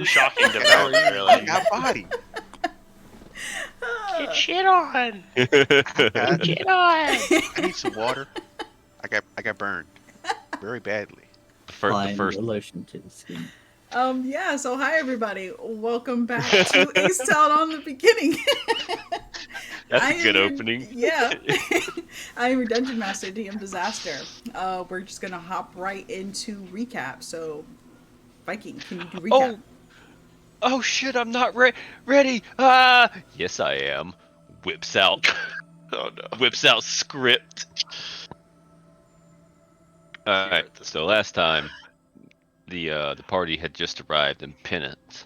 Shocking development, I really. got body. Get shit on. I Get on. need some water. I got burned very badly. The Applying first the lotion to the skin. Yeah, so hi everybody. Welcome back to Aes'Taldon on the beginning. That's a good opening. Yeah. I am your Dungeon Master, DM Disaster. We're just going to hop right into recap. So, Viking, can you do recap? Oh shit, I'm not ready. Yes I am. Whips out. Oh no. Whips out script. Alright, so last time the party had just arrived in Penance.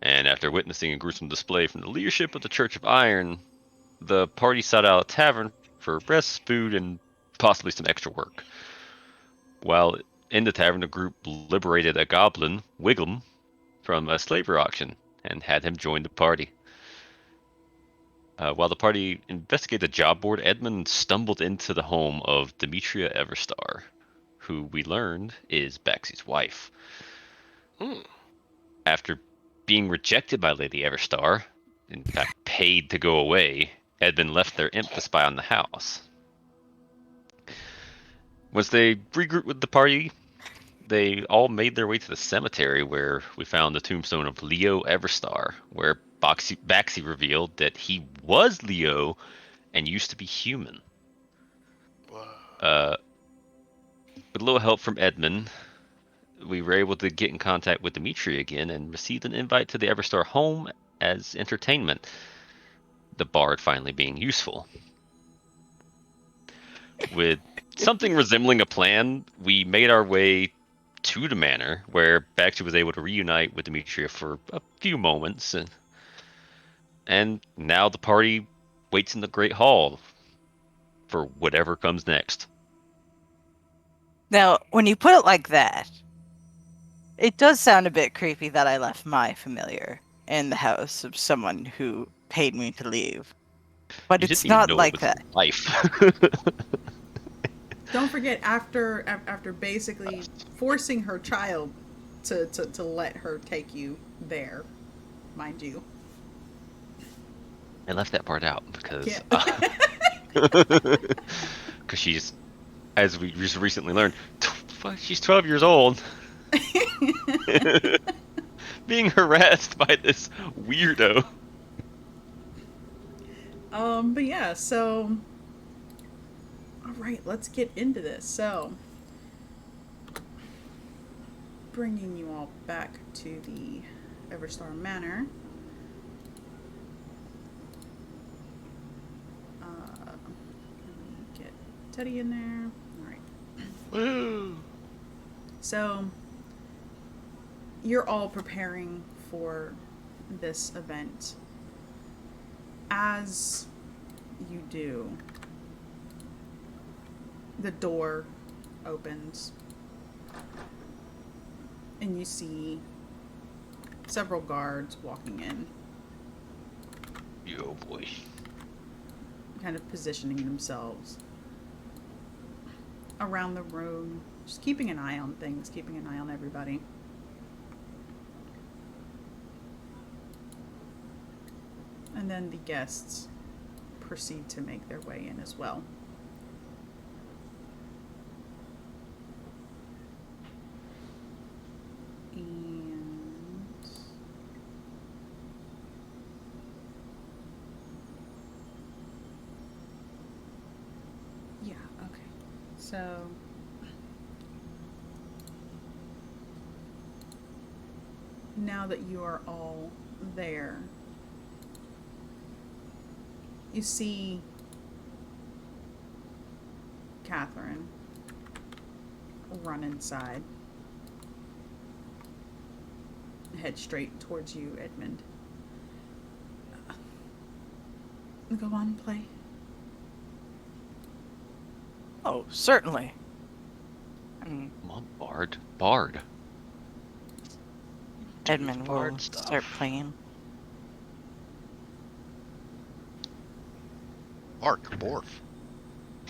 And after witnessing a gruesome display from the leadership of the Church of Iron, the party sought out a tavern for rest, food, and possibly some extra work. While in the tavern, the group liberated a goblin, Wiggum, from a slavery auction and had him join the party. While the party investigated the job board, Edmund stumbled into the home of Demetria Everstar, who we learned is Baxi's wife. After being rejected by Lady Everstar, in fact paid to go away, Edmund left their imp to spy on the house. Once they regrouped with the party, they all made their way to the cemetery where we found the tombstone of Leo Everstar, where Baxi revealed that he was Leo and used to be human. Whoa. With a little help from Edmund, we were able to get in contact with Dimitri again and received an invite to the Everstar home as entertainment, the bard finally being useful. With something resembling a plan, we made our way to the manor, where Baxi was able to reunite with Demetria for a few moments, and now the party waits in the Great Hall for whatever comes next. Now, when you put it like that, it does sound a bit creepy that I left my familiar in the house of someone who paid me to leave. But You it's didn't even not know like it was that. life. Don't forget, after basically forcing her child to let her take you there, mind you. I left that part out because because she's, as we just recently learned, she's 12 years old. Being harassed by this weirdo. But yeah, so alright, let's get into this. So, bringing you all back to the Everstar Manor. Let me get Teddy in there. Alright. Woo. So, you're all preparing for this event. As you do, the door opens and you see several guards walking in, Oh boy. kind of positioning themselves around the room, just keeping an eye on things, keeping an eye on everybody. And then the guests proceed to make their way in as well. And yeah, okay. So now that you are all there, you see Catherine run inside, head straight towards you, Edmund. Go on, play. Oh, certainly. Come on, Bard. Edmund will Bard stuff. start playing. Bark, morph.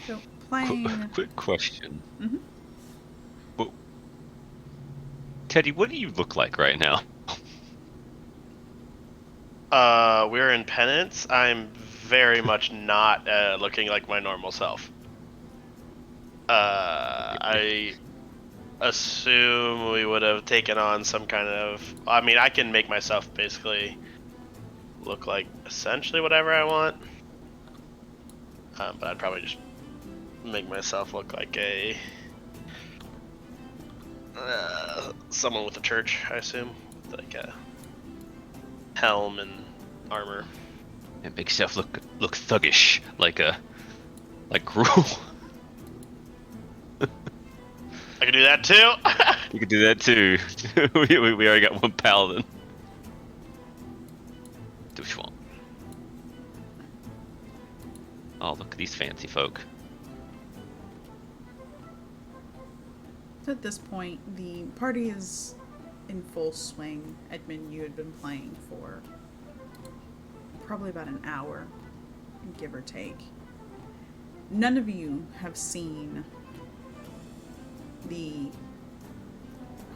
So playing. Quick question. Mhm. But Teddy, what do you look like right now? We're in penance. I'm very much not looking like my normal self. I assume we would have taken on some kind of. I mean, I can make myself basically look like essentially whatever I want. But I'd probably just make myself look like a someone with a church. I assume, like a helm and armor. It makes yourself look thuggish, like Gruel. I can do that too. You could do that too. we already got one paladin. Do what you want. Oh, look at these fancy folk. So at this point, the party is in full swing. Edmund, you had been playing for probably about an hour, give or take. None of you have seen the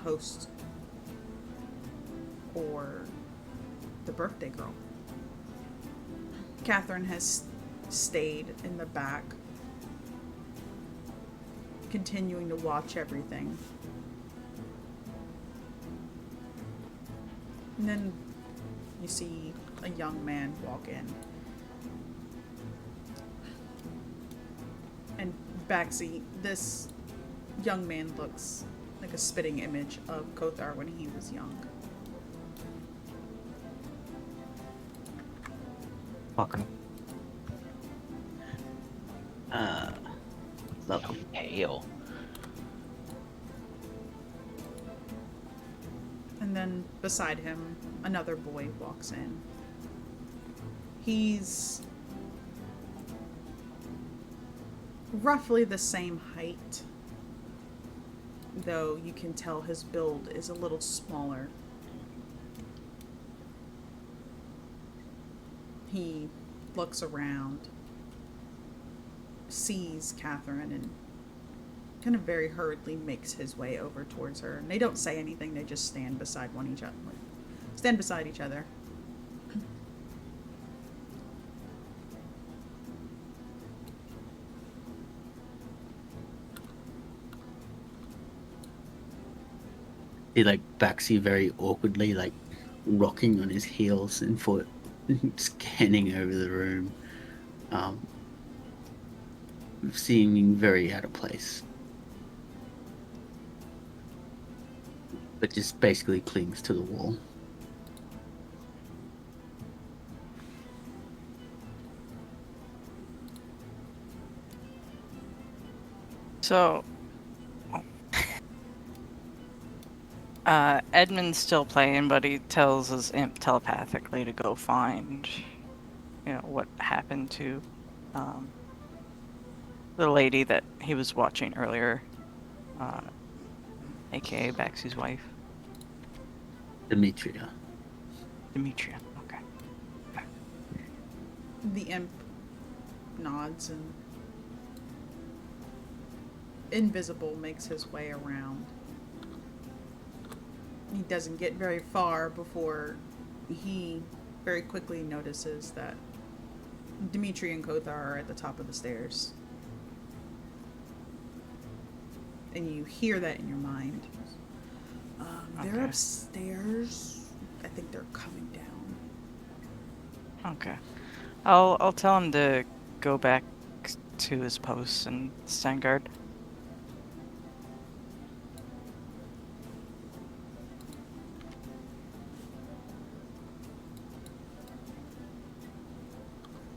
host or the birthday girl. Catherine has stayed in the back, continuing to watch everything. And then you see a young man walk in. And Baxi, this young man looks like a spitting image of Kothar when he was young. Welcome. Welcome. Hail. And then beside him, another boy walks in. He's roughly the same height, though you can tell his build is a little smaller. He looks around, sees Catherine, and kind of very hurriedly makes his way over towards her. And they don't say anything, they just stand beside each other. He backs you very awkwardly, rocking on his heels and foot, scanning over the room, seeming very out of place. But just basically clings to the wall. So, Edmund's still playing, but he tells his imp telepathically to go find, what happened to, the lady that he was watching earlier, aka Baxi's wife. Demetria. Demetria, okay. The imp nods and Invisible makes his way around. He doesn't get very far before he very quickly notices that Dimitri and Kothar are at the top of the stairs. And you hear that in your mind. They're Okay. upstairs. I think they're coming down. Okay. I'll tell him to go back to his post and stand guard.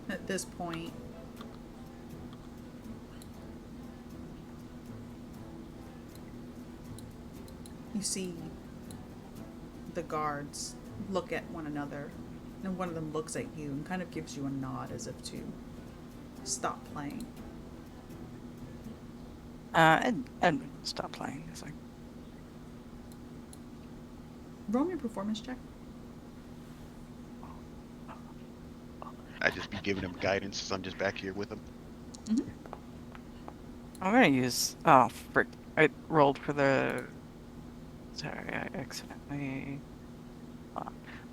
At this point, you see the guards look at one another, and one of them looks at you and kind of gives you a nod as if to stop playing. Edmund, stop playing. It's like, Roll me a performance check. I just be giving him guidance as I'm just back here with him. I'm gonna use. Oh, frick. I rolled for the Sorry, I accidentally.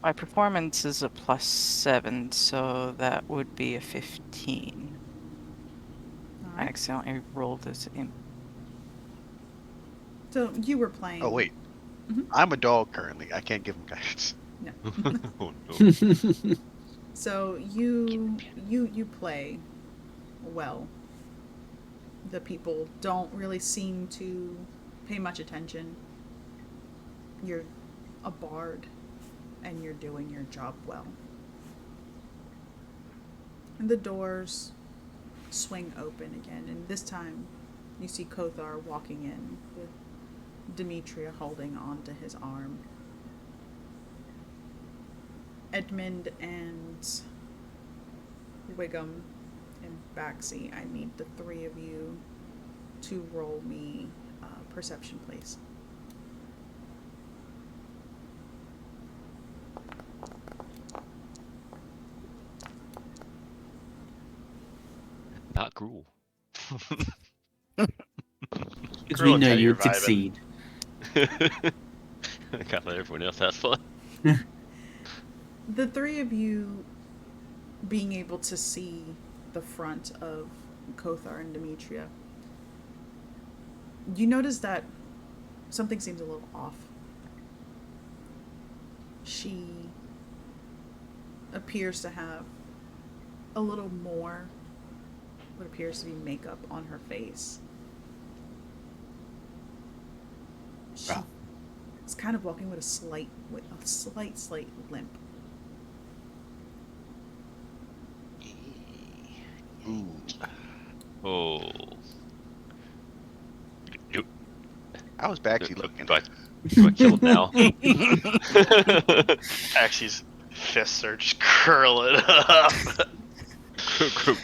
My performance is a +7, so that would be a 15. All I right. accidentally rolled this in. So you were playing. Oh wait, Mhm. I'm a dog currently. I can't give him guidance. No. Oh no. So you play well. The people don't really seem to pay much attention. You're a bard, and you're doing your job well. And the doors swing open again, and this time you see Kothar walking in with Demetria holding onto his arm. Edmund and Wiggum and Baxi, I need the three of you to roll me perception, please. Not Gruel. Because Girl we will know tell you you'd you're vibing. succeed. I can't let everyone else have fun. The three of you being able to see the front of Kothar and Demetria, you notice that something seems a little off. She appears to have a little more what appears to be makeup on her face. She Wow. is kind of walking with a slight limp. Ooh. Oh. Do, I was do, actually do, looking. do I, do I kill him now? Axie's fists are just curling up.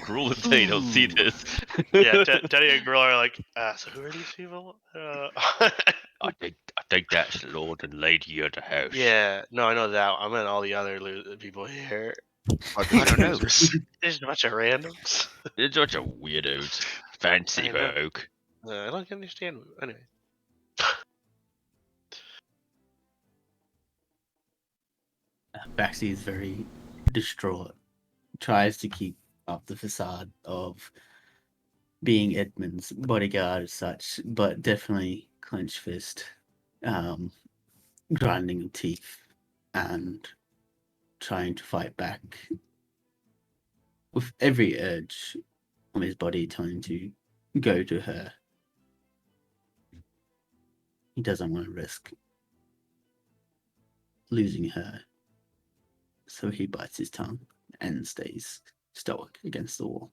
Gruel and Teddy don't see this. Yeah, Teddy and Girl are like, so who are these people? I think that's the Lord and Lady of the house. Yeah, no, I know that. I meant all the other people here. But I don't know. There's just a bunch of randoms. They're such a weirdos. Fancy I know. folk. I don't understand. Anyway. Baxi is very distraught. Tries to keep up the facade of being Edmund's bodyguard as such, but definitely clenched fist, grinding of teeth, and trying to fight back with every urge on his body trying to go to her. He doesn't want to risk losing her, so he bites his tongue and stays stoic against the wall.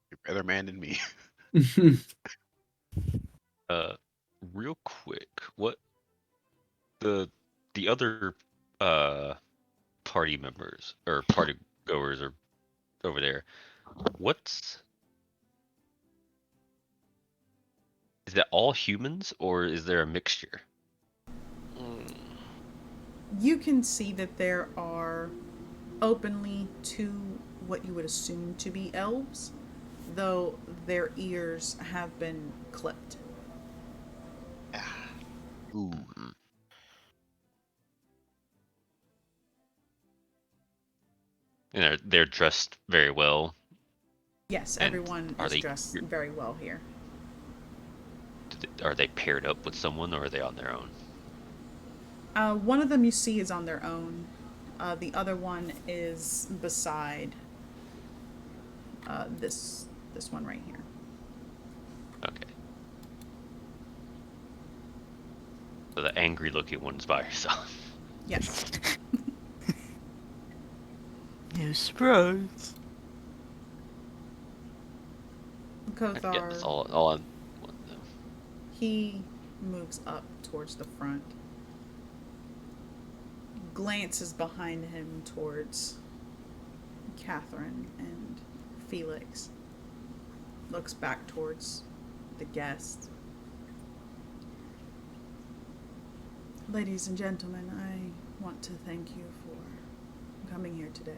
You're a better man than me. Real quick, what the other party members or party goers are over there? Is that all humans or is there a mixture? You can see that there are openly two what you would assume to be elves, though their ears have been clipped. Ooh. And they're dressed very well. Yes, And everyone are is they- dressed very well here. Are they paired up with someone or are they on their own? One of them you see is on their own. The other one is beside this one right here. Okay. So the angry looking one's by herself. Yes. No surprise. I forget that's Kothar, all I'm. he moves up towards the front, glances behind him towards Catherine and Felix, looks back towards the guests. Ladies and gentlemen, I want to thank you for coming here today.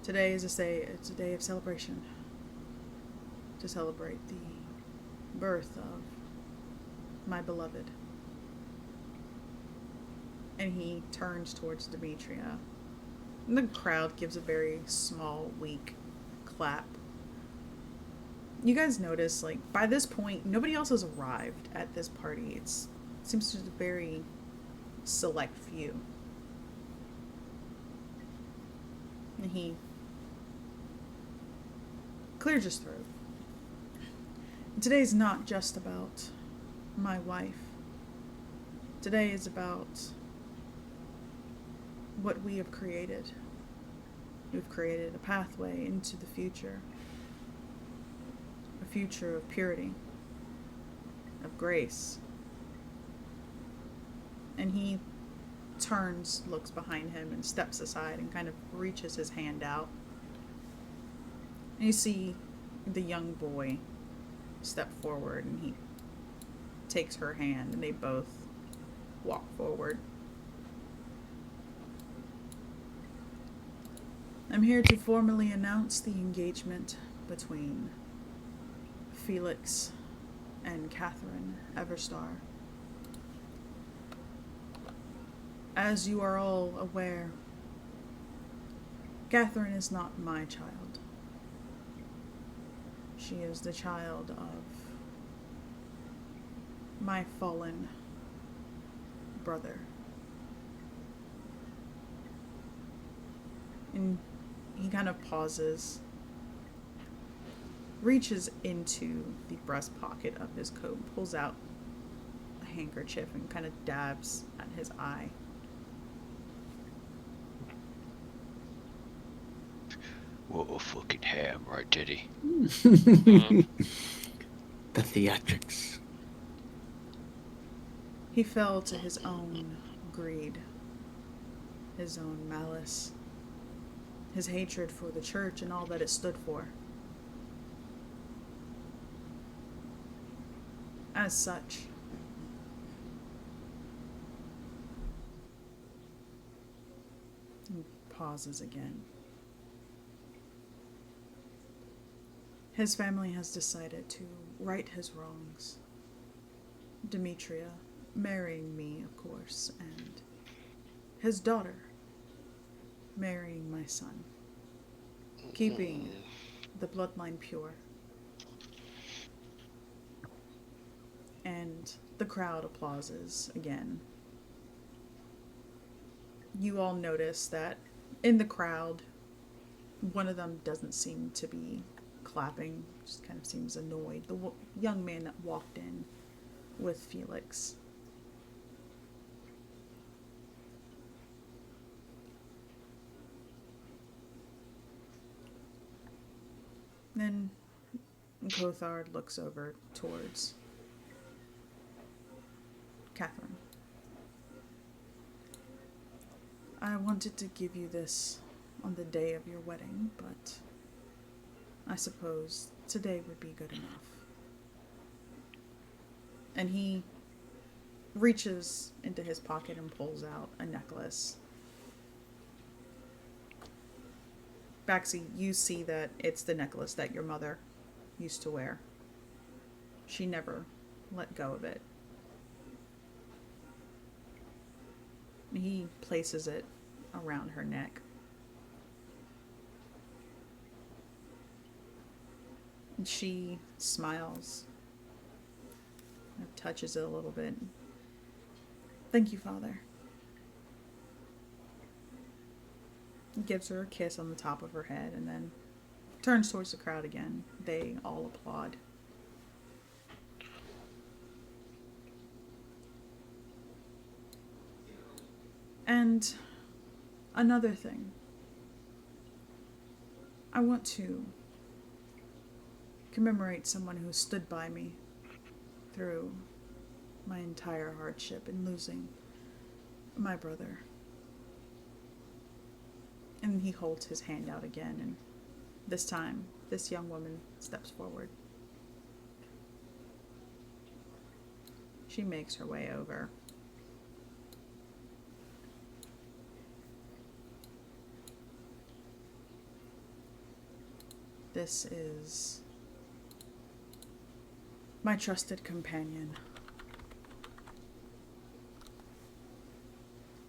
Today is it's a day of celebration. To celebrate the birth of my beloved. And he turns towards Demetria. And the crowd gives a very small, weak clap. You guys notice, like, by this point, nobody else has arrived at this party. It seems to be a very select few. And he clears his throat. Today's not just about my wife. Today is about what we have created. We've created a pathway into the future. A future of purity, of grace. And he turns, looks behind him, and steps aside and kind of reaches his hand out. And you see the young boy step forward, and he takes her hand, and they both walk forward. I'm here to formally announce the engagement between Felix and Catherine Everstar. As you are all aware, Catherine is not my child. She is the child of my fallen brother. And he kind of pauses, reaches into the breast pocket of his coat, pulls out a handkerchief and kind of dabs at his eye. What a fucking ham, right, Diddy? The theatrics. He fell to his own greed, his own malice, his hatred for the church and all that it stood for. As such, he pauses again. His family has decided to right his wrongs. Demetria marrying me, of course, and his daughter marrying my son, keeping the bloodline pure. And the crowd applauses again. You all notice that in the crowd, one of them doesn't seem to be clapping, just kind of seems annoyed. The young man that walked in with Felix. Then Kothard looks over towards Catherine. I wanted to give you this on the day of your wedding, but I suppose today would be good enough. And he reaches into his pocket and pulls out a necklace. Baxi, you see that it's the necklace that your mother used to wear. She never let go of it. He places it around her neck. And she smiles. Touches it a little bit. Thank you, Father. He gives her a kiss on the top of her head and then turns towards the crowd again. They all applaud. And another thing. I want to commemorate someone who stood by me through my entire hardship in losing my brother. And he holds his hand out again, and this time, this young woman steps forward. She makes her way over. This is my trusted companion.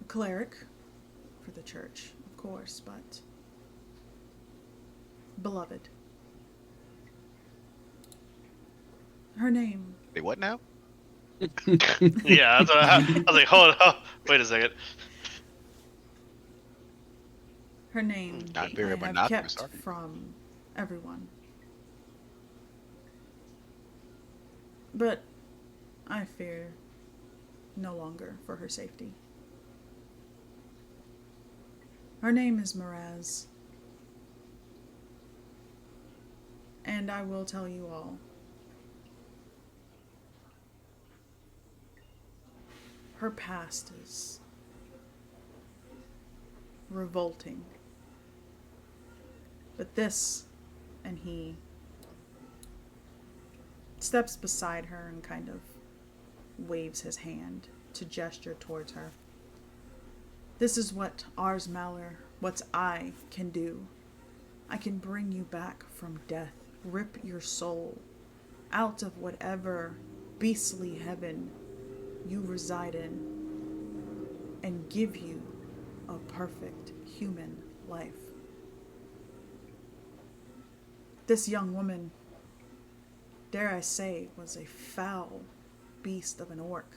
A cleric for the church, of course, but beloved. Her name. They what now? Yeah, that's what I was like, hold on, wait a second. Her name Not I very have monotonous, kept are you? from everyone. But I fear no longer for her safety. Her name is Miraz. And I will tell you all. Her past is revolting. But this, and he steps beside her and kind of waves his hand to gesture towards her. This is what Ars Malor, what I can do. I can bring you back from death, rip your soul out of whatever beastly heaven you reside in, and give you a perfect human life. This young woman, dare I say, was a foul beast of an orc.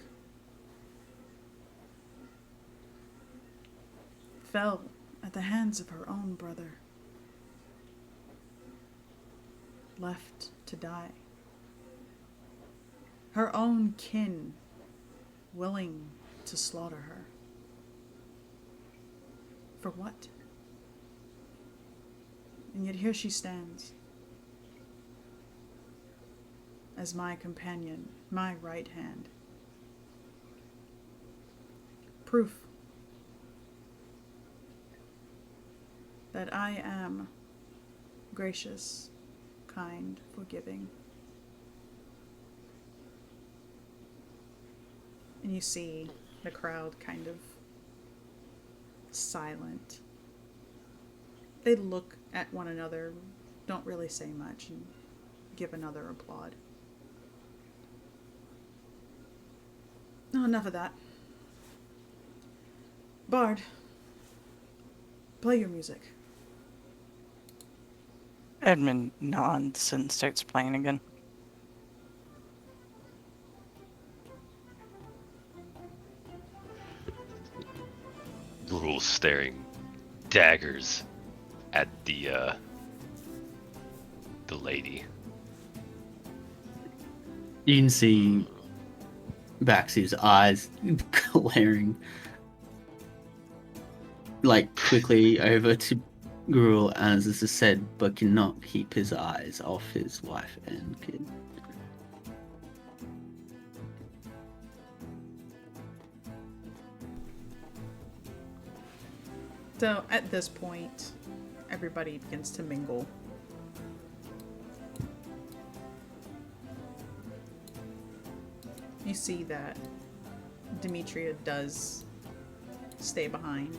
Fell at the hands of her own brother. Left to die. Her own kin willing to slaughter her. For what? And yet here she stands as my companion, my right hand. Proof that I am gracious, kind, forgiving. And you see the crowd kind of silent. They look at one another, don't really say much, and give another applaud. No, enough of that. Bard, play your music. Edmund nods and starts playing again. Gruel staring daggers at the lady. You can see Baxi's eyes glaring like quickly over to Gruel as this is said, but cannot keep his eyes off his wife and kid. So at this point, everybody begins to mingle. You see that Demetria does stay behind.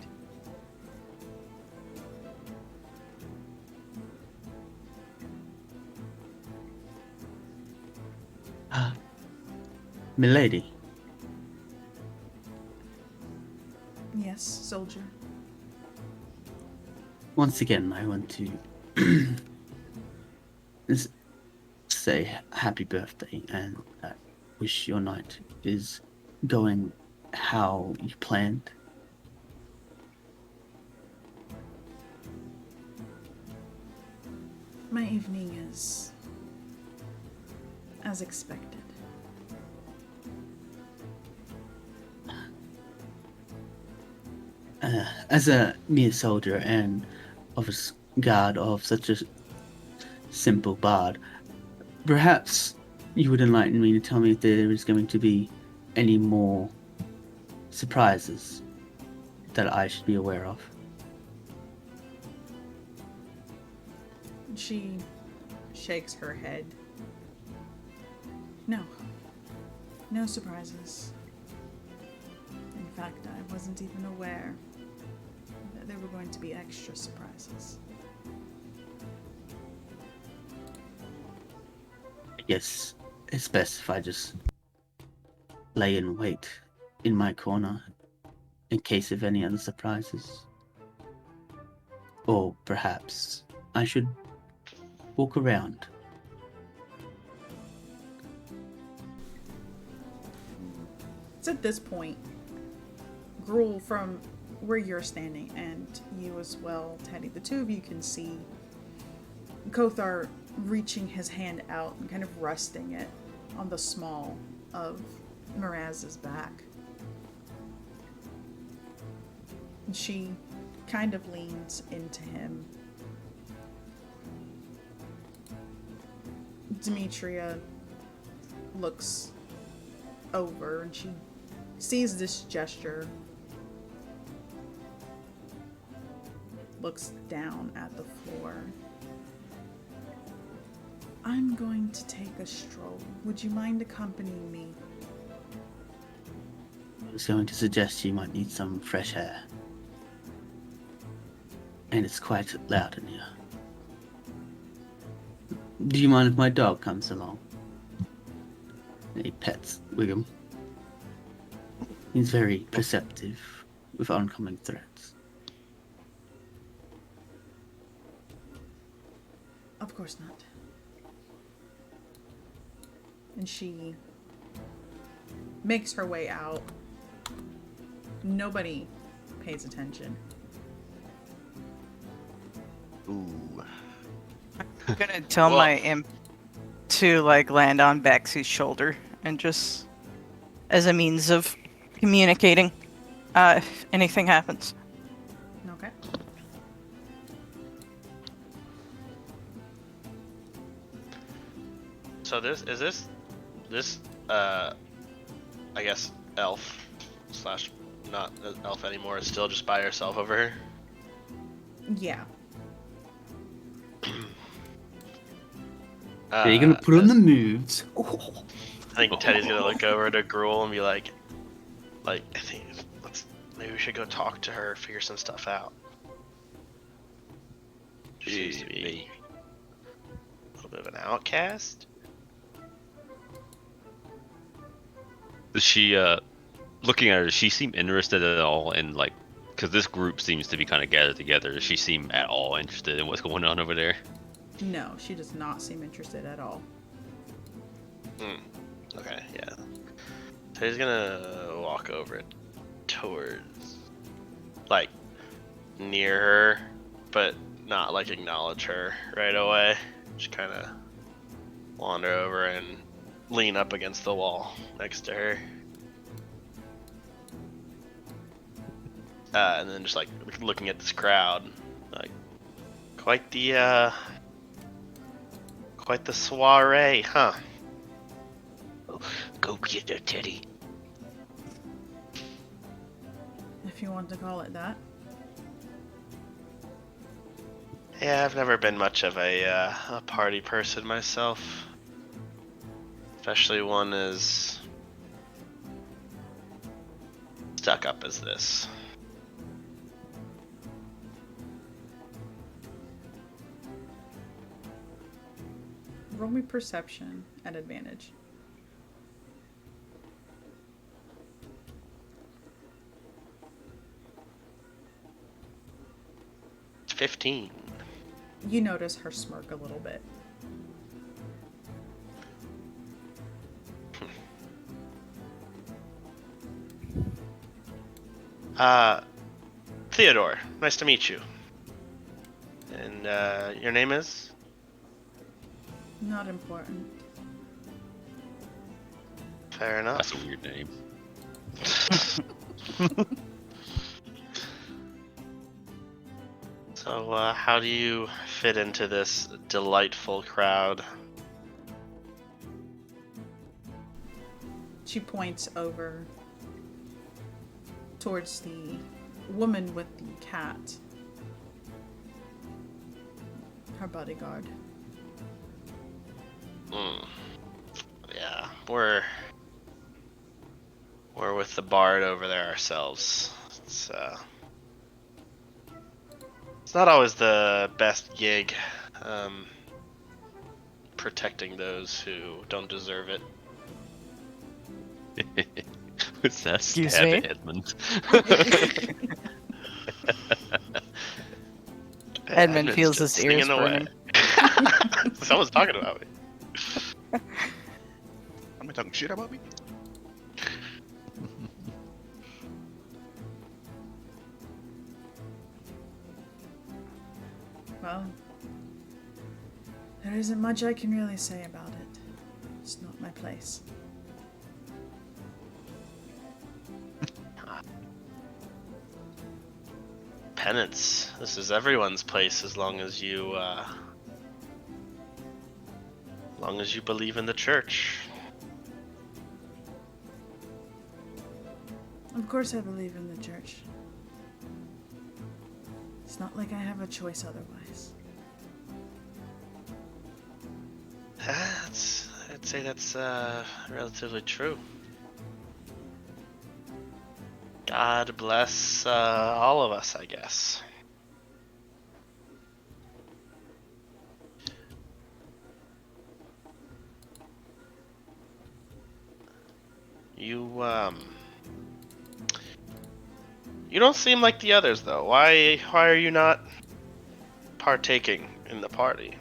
Milady, Yes, soldier. once again, I want to say happy birthday and wish your night is going how you planned. My evening is as expected. As a mere soldier and office guard of such a simple bard, perhaps you would enlighten me to tell me if there is going to be any more surprises that I should be aware of. She shakes her head. No. No surprises. In fact, I wasn't even aware that there were going to be extra surprises. Yes, it's best if I just lay in wait in my corner in case of any other surprises. Or perhaps I should walk around. It's at this point, Gruel, from where you're standing, and you as well, Teddy, the two of you can see Kothar reaching his hand out and kind of resting it on the small of Miraz's back. And she kind of leans into him. Demetria looks over and she sees this gesture, looks down at the floor. I'm going to take a stroll. Would you mind accompanying me? I was going to suggest you might need some fresh air. And it's quite loud in here. Do you mind if my dog comes along? And he pets Wiggum. He's very perceptive with oncoming threats. Of course not. And she makes her way out. Nobody pays attention. Ooh. I'm gonna tell my imp to like land on Bexy's shoulder and just as a means of communicating if anything happens. Okay. So this I guess elf slash not elf anymore is still just by herself over here. Yeah. Are you gonna put on the moves? Oh. I think Teddy's gonna look over to Gruel and be like, I think maybe we should go talk to her, figure some stuff out. She seems to be a little bit of an outcast. Does she, looking at her, does she seem interested at all in, like, because this group seems to be kind of gathered together, does she seem at all interested in what's going on over there? No, she does not seem interested at all. Okay, yeah. So he's gonna walk over towards, like, near her, but not, like, acknowledge her right away. Just kind of wander over and lean up against the wall next to her. And then just, like, looking at this crowd, like, quite the soiree, huh? Go get her, Teddy. If you want to call it that. Yeah, I've never been much of a party person myself. Especially one as stuck up as this. Roll me perception at advantage. It's 15. You notice her smirk a little bit. Theodore, nice to meet you. And your name is? Not important. Fair enough. That's a weird name. So, how do you fit into this delightful crowd? She points over towards the woman with the cat. Her bodyguard. Yeah, we're with the bard over there ourselves. It's not always the best gig, protecting those who don't deserve it. What's that? Excuse Stab me? at Edmund. Edmund feels just his ears singing away. burning. Someone's talking about me. Am I talking shit about me? Well, there isn't much I can really say about it. It's not my place. Penance. This is everyone's place as long as you believe in the church. Of course I believe in the church. It's not like I have a choice otherwise. I'd say that's relatively true. God bless all of us, I guess. You don't seem like the others, though. Why are you not partaking in the party?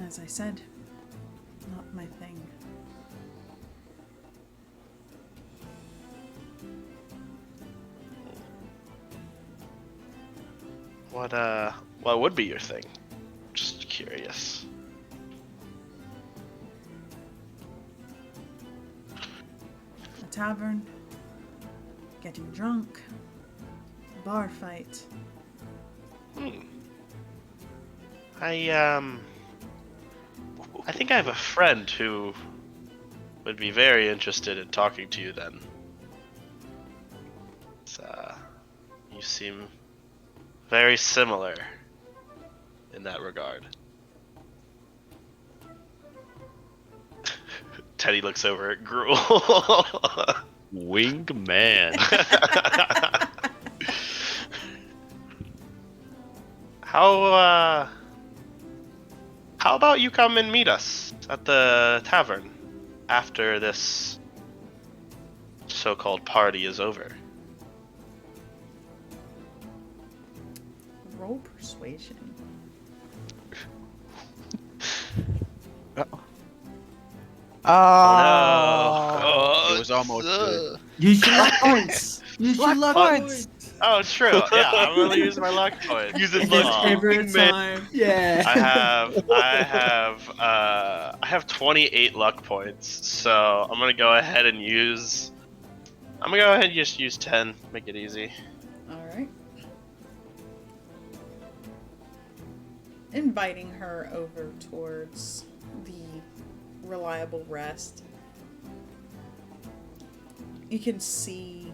As I said, not my thing. What would be your thing? Just curious. A tavern, getting drunk, a bar fight. I think I have a friend who would be very interested in talking to you then. You seem very similar in that regard. Teddy looks over at Gruel. Wing man. How about you come and meet us at the tavern after this so-called party is over? Roll persuasion. Oh, It was almost good. Use your luck points. Use your luck points. points. Oh, true. Yeah, I'm gonna use my luck point. Use his If luck there's Aw. ever a Wing man. time, yeah. I have 28 luck points, so I'm gonna go ahead and use. I'm gonna go ahead and just use 10. Make it easy. Alright. Inviting her over towards the reliable rest. You can see,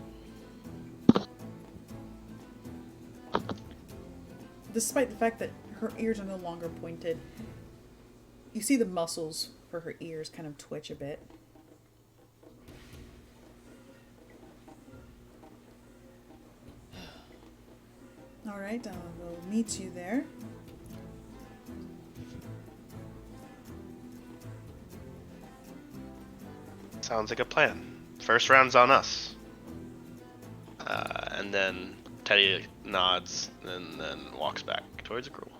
despite the fact that her ears are no longer pointed, you see the muscles for her ears kind of twitch a bit. Alright, I will meet you there. Sounds like a plan. First round's on us. And then Teddy nods and then walks back towards Gruel.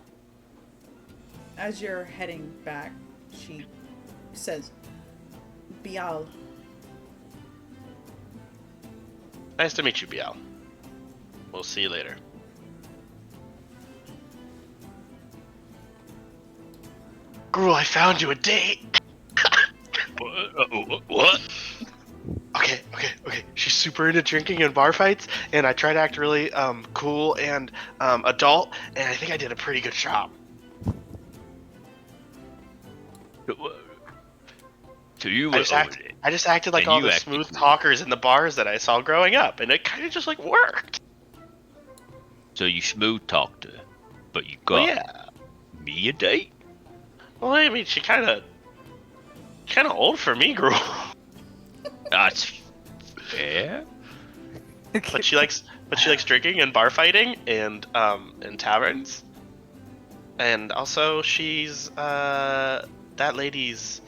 As you're heading back, she says, Bial, Nice to meet you, Bial. We'll see you later. Gruel, I found you a date! What? Okay. She's super into drinking and bar fights, and I try to act really cool and adult, and I think I did a pretty good job. So you I were just acted like And all you the acted smooth cool. talkers in the bars that I saw growing up, and it kind of just like worked. So you smooth talked her, but you got Well, yeah. me a date? Well, I mean, she kind of old for me, girl. That's fair. but she likes drinking and bar fighting and in taverns. And also, she's that lady's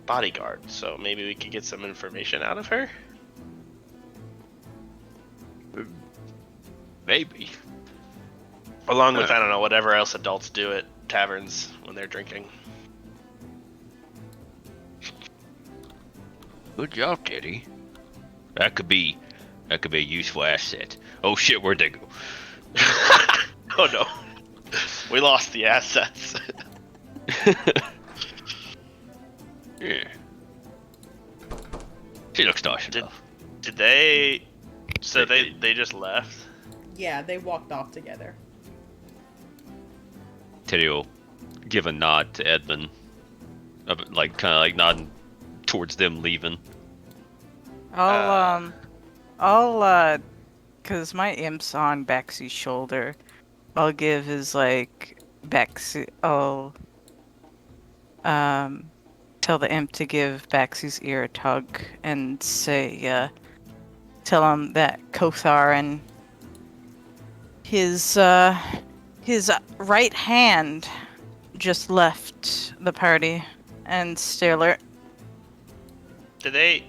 bodyguard, so maybe we could get some information out of her. Maybe. Along with, I don't know, whatever else adults do at taverns when they're drinking. Good job, Teddy. That could be a useful asset. Oh shit, where'd they go? Oh no. We lost the assets. Yeah. She looks nice enough. Did they... So they just left? Yeah, they walked off together. Teddy will give a nod to Edmund, like kind of like nodding towards them leaving. Cause my imp's on Baxy's shoulder. I'll give his like I'll tell the imp to give Baxy's ear a tug and say, tell him that Kothar and his right hand just left the party, and stay alert. Did it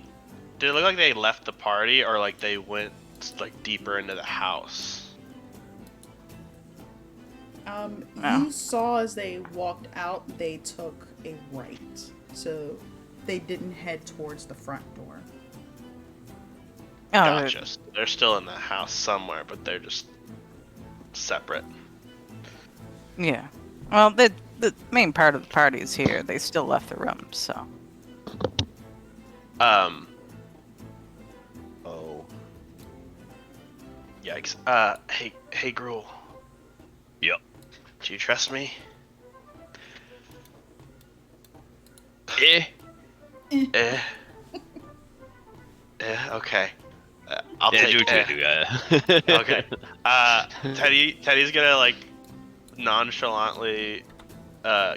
look like they left the party, or like they went like deeper into the house? You saw as they walked out, they took a right. So they didn't head towards the front door. Oh, Gotcha. They're still in the house somewhere, but they're just separate. yeah. Well, the main part of the party is here. They still left the room, so. Oh. Yikes. Hey, Gruel. Yep. Do you trust me? Eh. Eh. Okay. I'll Yeah, take do. Okay. Teddy's gonna like nonchalantly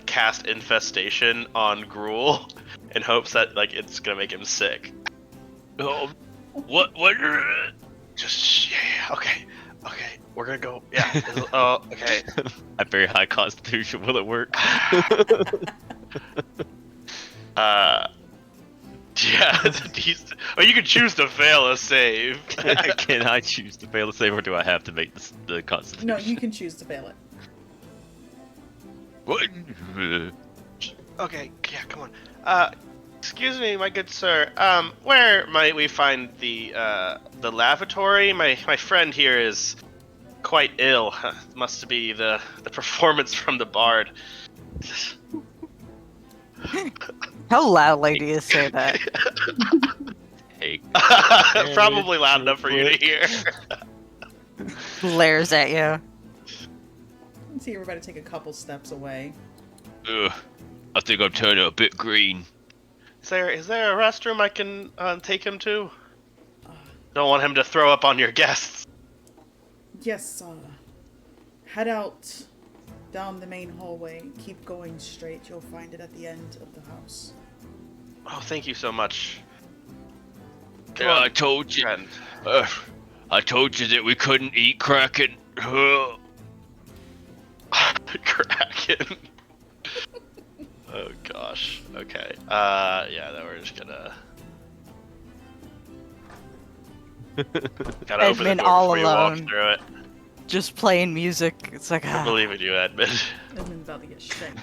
cast infestation on Gruel in hopes that like it's gonna make him sick. Oh, what? Just yeah, okay. We're gonna go. Yeah. Oh, okay. At very high constitution, will it work? Yeah. Oh, you can choose to fail a save. Can I choose to fail a save, or do I have to make the constitution? No, you can choose to fail it. What? Okay. Yeah. Come on. Excuse me, my good sir. Where might we find the lavatory? My friend here is quite ill. Must be the performance from the bard. How loudly do you say that? Hey. Probably loud enough for you to hear. Glares at you. Let's see everybody take a couple steps away. I think I'm turning a bit green. Is there a restroom I can take him to? Don't want him to throw up on your guests. Yes, head out down the main hallway. Keep going straight. You'll find it at the end of the house. Oh, thank you so much. Yeah, I told you. Friend. I told you that we couldn't eat Kraken. Kraken. Oh gosh. Okay. Yeah, then we're just gonna. Gotta open the Edmund door all before you walk alone. through it. Just playing music. It's like, I believe in you, Edmund. Edmund's about to get shanked.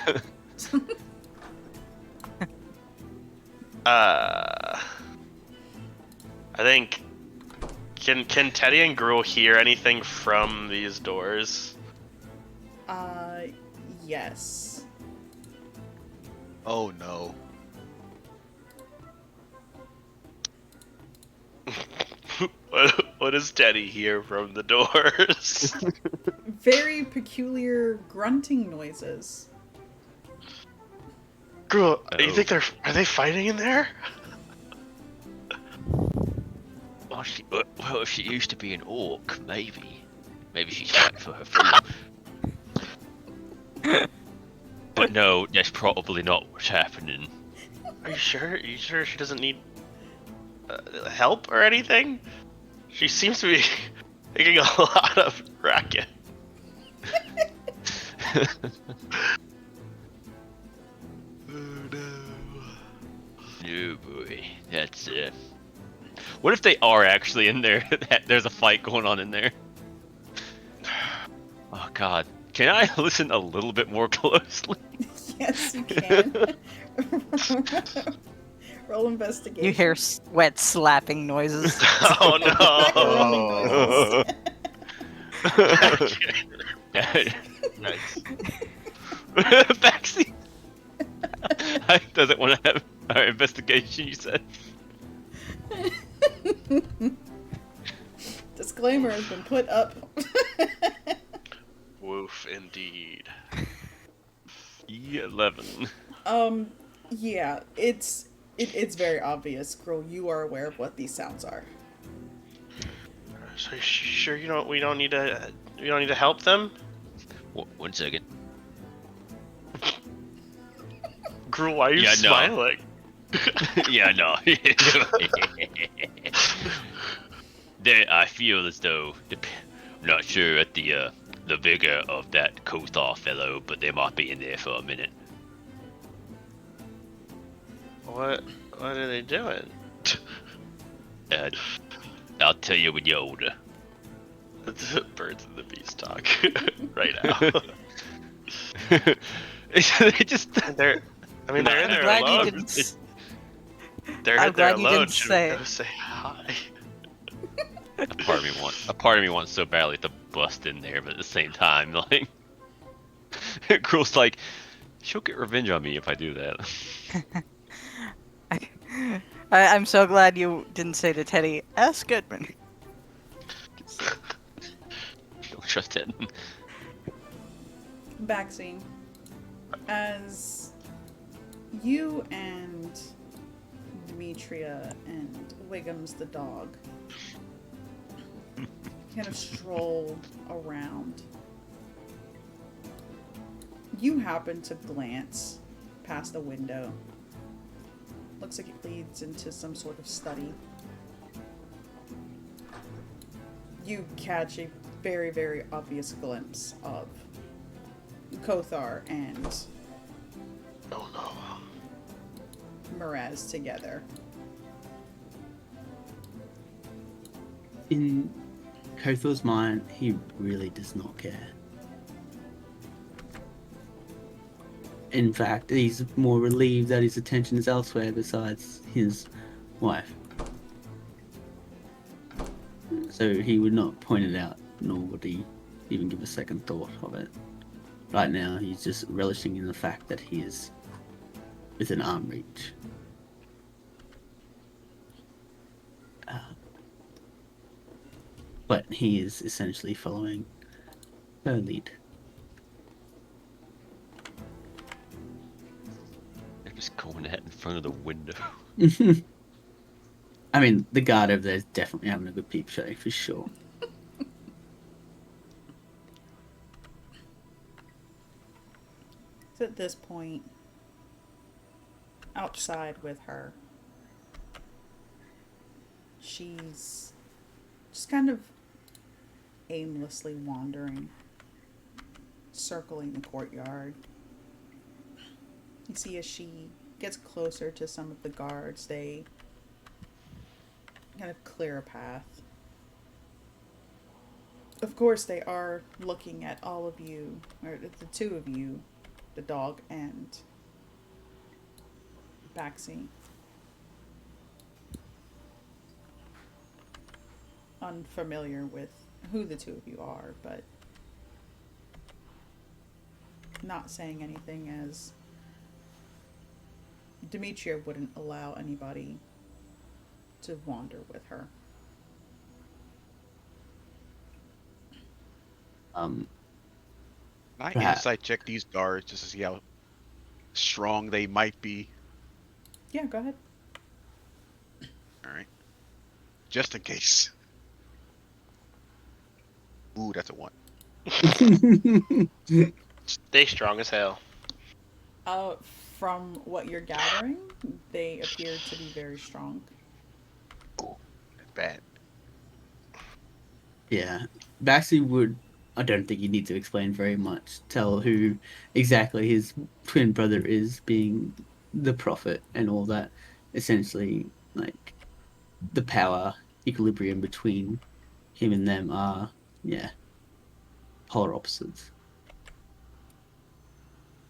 I think. Can Teddy and Gruel hear anything from these doors? Yes. Oh no. What does Teddy hear from the doors? Very peculiar grunting noises. Gruel, you think are they fighting in there? Well, if she used to be an orc, maybe. Maybe she's fighting for her food. But no, that's probably not what's happening. Are you sure? Are you sure she doesn't need help or anything? She seems to be making a lot of racket. Oh no. Oh boy, that's What if they are actually in there? There's a fight going on in there. Oh god, can I listen a little bit more closely? Yes, you can. Roll investigation. You hear wet slapping noises. Oh Macaroni no. noises. Nice. Backseat. I doesn't want to have our investigation. You said. Disclaimer has been put up. Woof indeed. E11. Yeah, it's very obvious, Girl. You are aware of what these sounds are. So you sure we don't need to help them? 1 second. Gruel, why are you Yeah, no. smiling? Yeah, no. I feel as though I'm not sure at the vigor of that Kothar fellow, but they might be in there for a minute. What are they doing? I'll tell you when you're older. Birds and the bees talk right now. They just They're in I'm there glad you alone. didn't. They're I'm in there glad you alone. didn't Should say we it. go say hi? a part of me wants so badly to bust in there, but at the same time, like, Gruel's like, she'll get revenge on me if I do that. I'm so glad you didn't say to Teddy, ask Goodman. Don't trust it. Back scene. As you and Demetria and Wiggums the dog kind of stroll around, you happen to glance past a window. Looks like it leads into some sort of study. You catch a very, very obvious glimpse of Kothar and Oh no. Miraz together. In Kothar's mind, he really does not care. In fact, he's more relieved that his attention is elsewhere besides his wife. So he would not point it out, nor would he even give a second thought of it. Right now, he's just relishing in the fact that he is within arm reach. But he is essentially following her lead. They're just going at in front of the window. I mean, the guard over there is definitely having a good peep show, for sure. So at this point, outside with her, she's just kind of aimlessly wandering, circling the courtyard. You see as she gets closer to some of the guards, they kind of clear a path. Of course, they are looking at all of you, or the two of you, the dog and Baxi. Unfamiliar with who the two of you are, but not saying anything, as Demetria wouldn't allow anybody to wander with her. Can I Perhaps. insight check these guards just to see how strong they might be? Yeah, go ahead. Alright. Just in case. Ooh, that's a 1. Stay strong as hell. From what you're gathering, they appear to be very strong. Cool. That's bad. Yeah. Baxi would I don't think you need to explain very much. Tell who exactly his twin brother is, being the prophet and all that. Essentially, like, the power equilibrium between him and them are, yeah, polar opposites.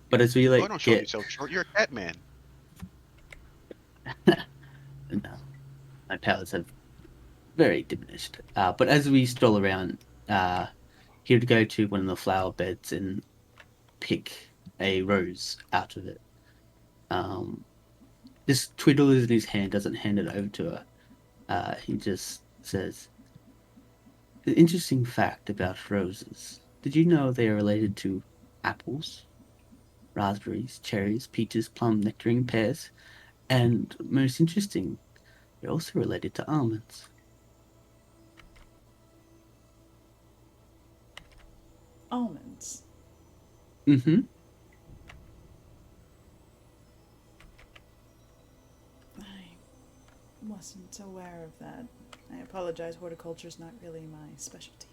But as we Oh, like don't show get, yourself short. You're a cat man. no, my powers have very diminished. But as we stroll around, he would go to one of the flower beds and pick a rose out of it. Um, just twiddles in his hand, doesn't hand it over to her. He just says, "An interesting fact about roses. Did you know they are related to apples, raspberries, cherries, peaches, plum, nectarine, pears, and most interesting, they're also related to almonds." Almonds. Mm-hmm. I wasn't aware of that. I apologize, horticulture's not really my specialty.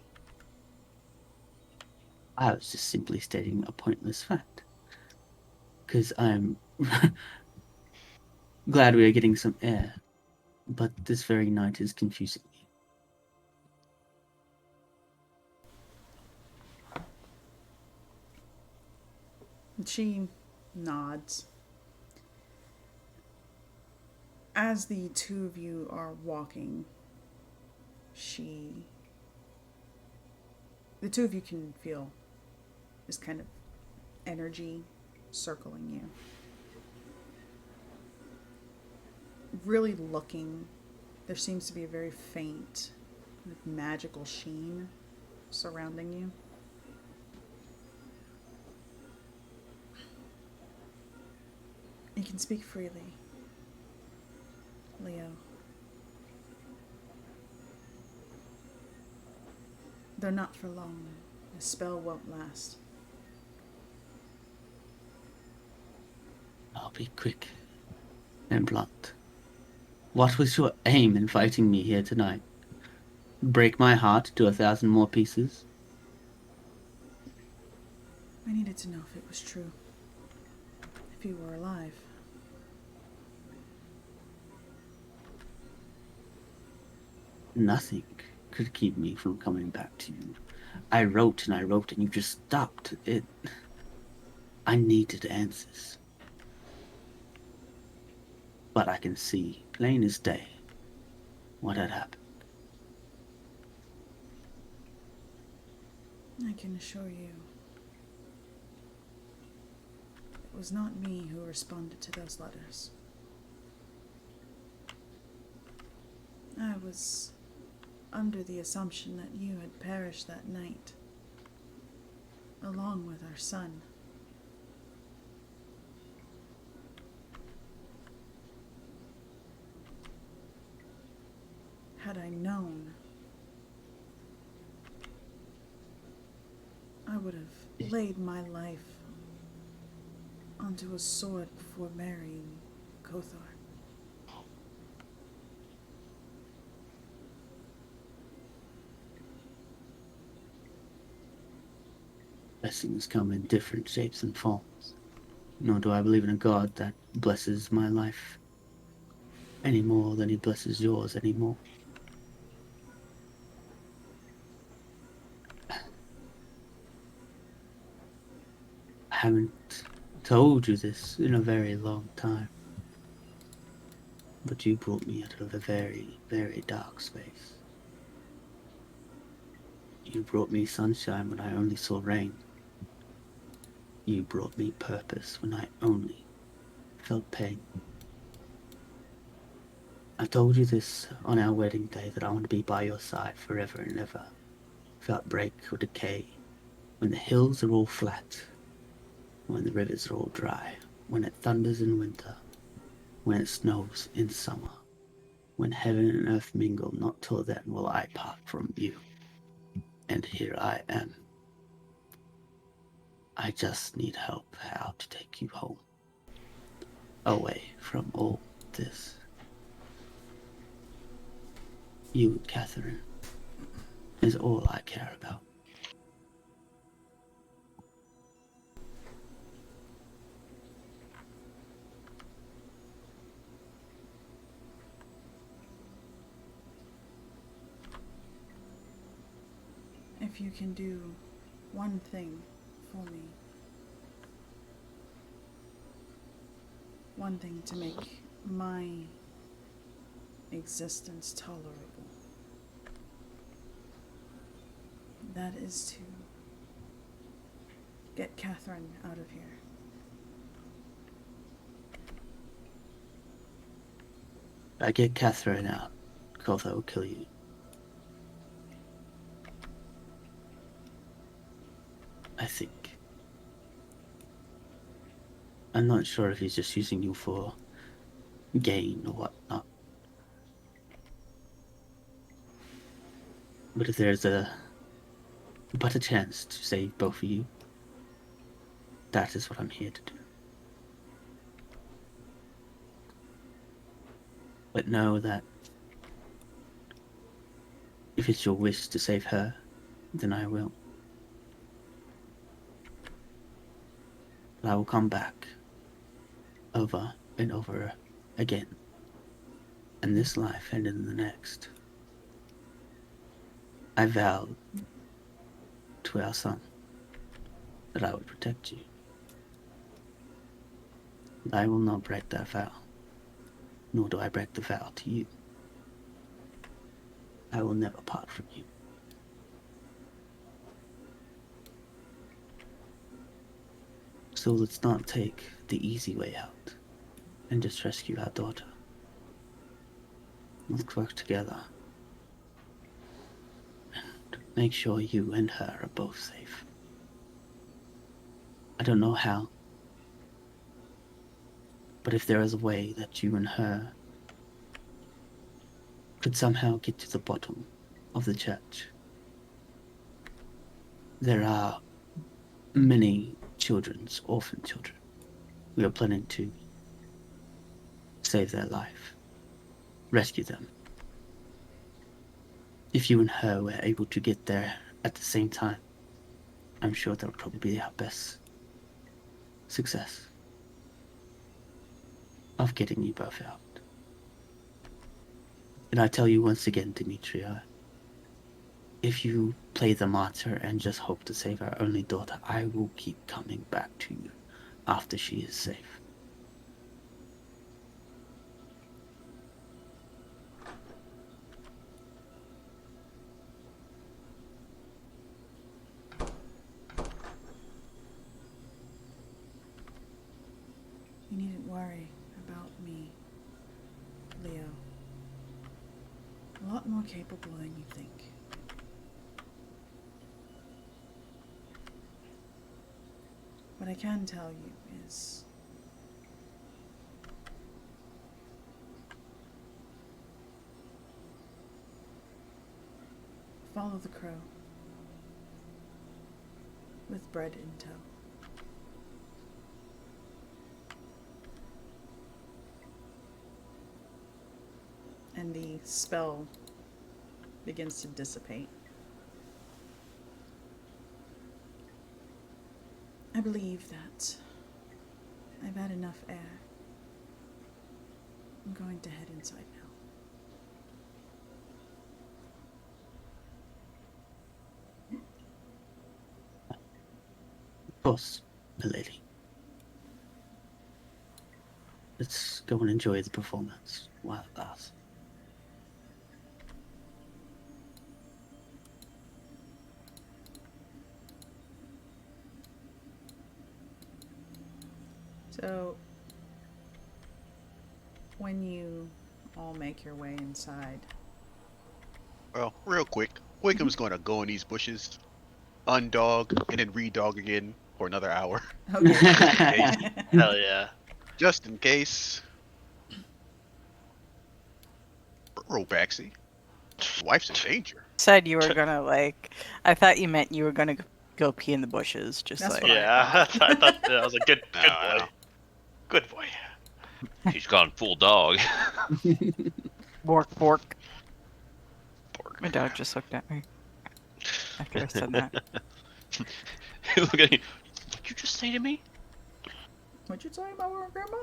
I was just simply stating a pointless fact. Because I'm glad we are getting some air, but this very night is confusing me. She nods. As the two of you are walking, the two of you can feel this kind of energy circling you. Really looking, there seems to be a very faint, magical sheen surrounding you. You can speak freely, Leo. They're not for long. The spell won't last. I'll be quick and blunt. What was your aim in fighting me here tonight? Break my heart to 1,000 more pieces? I needed to know if it was true. If you were alive. Nothing could keep me from coming back to you. I wrote and you just stopped. I needed answers. But I can see, plain as day, what had happened. I can assure you, it was not me who responded to those letters. I was under the assumption that you had perished that night, along with our son. Had I known, I would have laid my life onto a sword before marrying Kothar. Blessings come in different shapes and forms. Nor do I believe in a God that blesses my life any more than he blesses yours anymore. I haven't told you this in a very long time, but you brought me out of a very, very dark space. You brought me sunshine when I only saw rain. You brought me purpose when I only felt pain. I told you this on our wedding day, that I want to be by your side forever and ever, without break or decay, when the hills are all flat, when the rivers are all dry, when it thunders in winter, when it snows in summer, when heaven and earth mingle, not till then will I part from you. And here I am. I just need help how to take you home, away from all this. You, Catherine, is all I care about. if you can do one thing for me. One thing to make my existence tolerable. That is to get Catherine out of here. I get Catherine out, Kotha will kill you. I think. I'm not sure if he's just using you for gain or whatnot. But if there's but a chance to save both of you, that is what I'm here to do. But know that if it's your wish to save her, then I will. But I will come back over and over again, in this life and in the next. I vowed to our son that I would protect you. And I will not break that vow, nor do I break the vow to you. I will never part from you. So let's not take the easy way out and just rescue our daughter. Let's work together and make sure you and her are both safe. I don't know how, but if there is a way that you and her could somehow get to the bottom of the church. There are many orphan children. We are planning to save their life, rescue them. If you and her were able to get there at the same time, I'm sure that would probably be our best success of getting you both out. And I tell you once again, Demetria, if you play the martyr and just hope to save our only daughter, I will keep coming back to you after she is safe. You needn't worry about me, Leo. A lot more capable than you think. What I can tell you is follow the crow with bread in tow. And the spell begins to dissipate. I believe that I've had enough air. I'm going to head inside now. Of course, milady. Let's go and enjoy the performance while it lasts. So, when you all make your way inside, Well, real quick, Wickham's going to go in these bushes, undog, and then redog again for another hour, okay. Hell yeah. just in case. Roll backsy. Wife's in danger. Said you were gonna I thought you meant you were gonna go pee in the bushes, just That's like what Yeah, I thought that was a good No, I boy. know. Good boy. He's gone full dog. bork bork. Pork. My dog just looked at me after I said that. Look at him. What'd you just say to me? What'd you say about our grandma?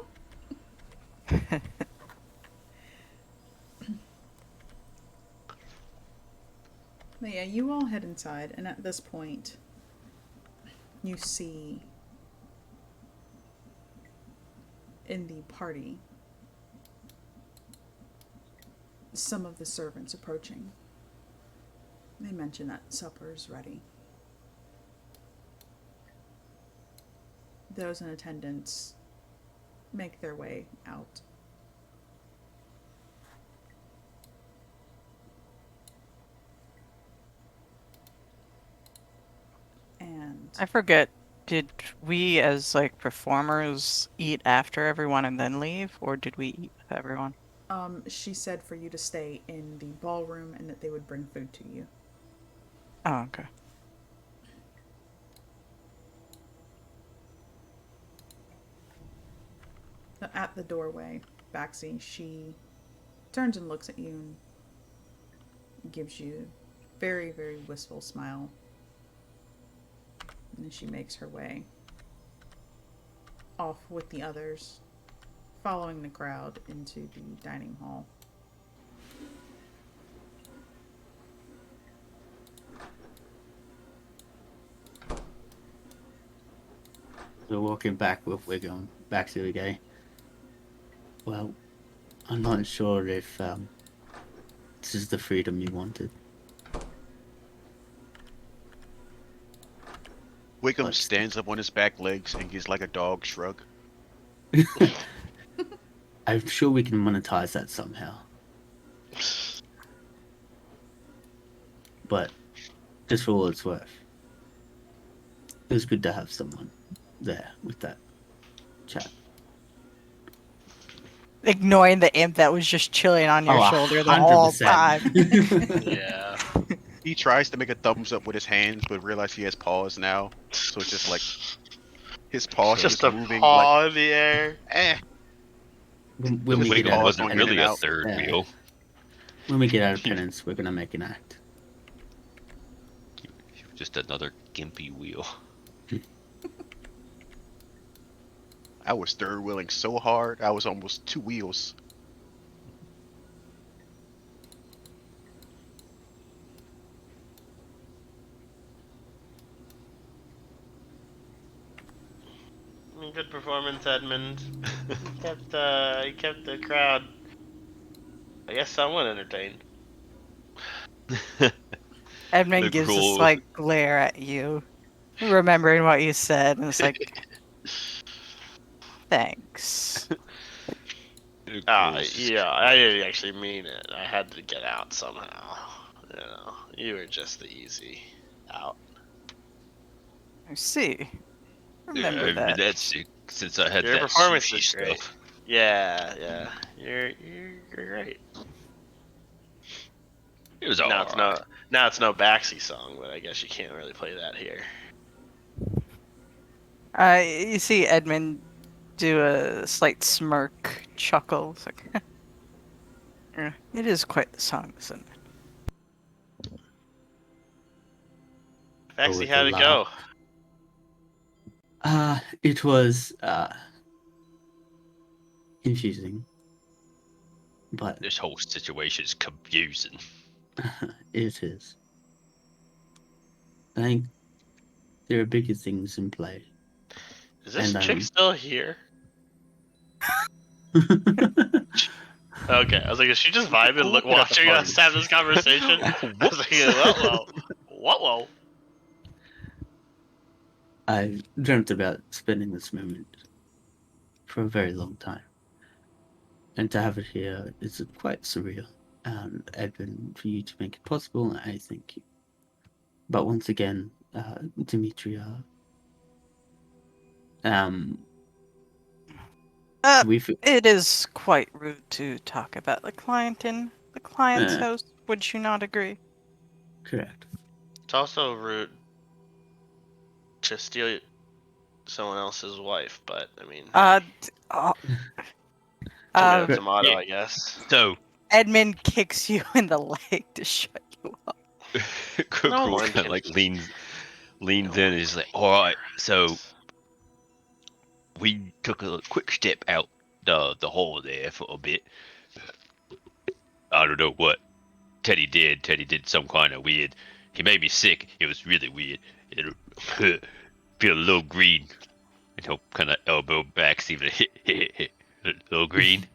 But yeah, yeah, you all head inside, and at this point, you see in the party some of the servants approaching. They mention that supper's ready. Those in attendance make their way out. And I forget. Did we, as like performers, eat after everyone and then leave, or did we eat with everyone? she said for you to stay in the ballroom and that they would bring food to you. Oh, okay. At the doorway, Baxi, she turns and looks at you and gives you a very, very wistful smile. And then she makes her way off with the others, following the crowd into the dining hall. So walking back with Wiggum back to the gate. Well, I'm not sure if this is the freedom you wanted. Wickham Let's- stands up on his back legs and gives like a dog shrug. I'm sure we can monetize that somehow. But just for all it's worth, it was good to have someone there with that chat. Ignoring the imp that was just chilling on your Oh, shoulder the whole 100%. time. Yeah. He tries to make a thumbs up with his hands, but realizes he has paws now. So it's just like his paws Just just a moving paw in the air. When Those we big get out paws of going in Really and a out. third Yeah. wheel. when we get out of penance, we're gonna make an act. Just another gimpy wheel. I was third wheeling so hard, I was almost 2 wheels. Good performance, Edmund. You kept the crowd, I guess, somewhat entertained. Edmund The gives this cruel- like glare at you, remembering what you said, and it's like, thanks. Yeah, I didn't actually mean it. I had to get out somehow. You know, you were just the easy out. I see. I Remember mean, that. that's since I had Your that performance sushi is great. stuff. Yeah. You're great. It was Now alright. it's no Baxi song, but I guess you can't really play that here. You see Edmund do a slight smirk, chuckle. It's like, "Yeah, it is quite the song, isn't it?" Baxi, with how'd the it go? It was confusing, but This whole situation is confusing. it is. I think there are bigger things in play. Is this And, chick still here? Okay, I was like, is she just vibing, Look at the watching us party. have this conversation? I was like, whoa. I dreamt about spending this moment for a very long time. And to have it here is quite surreal. And Edwin, for you to make it possible, I thank you. But once again, Demetria, we've It is quite rude to talk about the client in the client's Uh. house. Would you not agree? correct. It's also rude to steal someone else's wife, but I mean, tomato, tomato, yeah. I guess. So, Edmund kicks you in the leg to shut you up. Cruel one kind can- of like leans No in one and is like, alright, so we took a quick step out the hall there for a bit. I don't know what Teddy did. Teddy did some kind of weird He made me sick. It was really weird. It feel a little green. And he'll kind of elbow back, see if it a little green.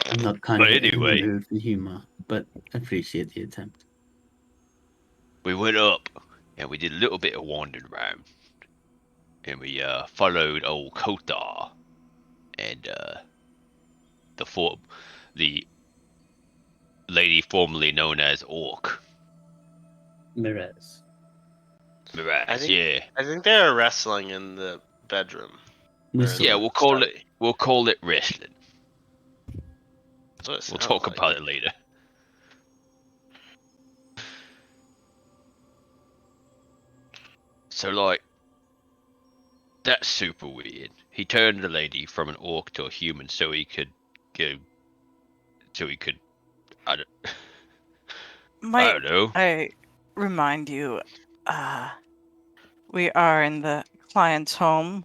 I'm not kind But of in the anyway, mood for humor, but appreciate the attempt. we went up and we did a little bit of wandering around. And we followed old Kotar and the lady formerly known as Orc. Mirez. Miraz, yeah. I think they were wrestling in the bedroom. We Or saw Yeah, the we'll call it study. wrestling. That's what it We'll sounds talk like. about it later. So like that's super weird. He turned the lady from an orc to a human so he could go I don't, I Might don't know. I remind you, we are in the client's home.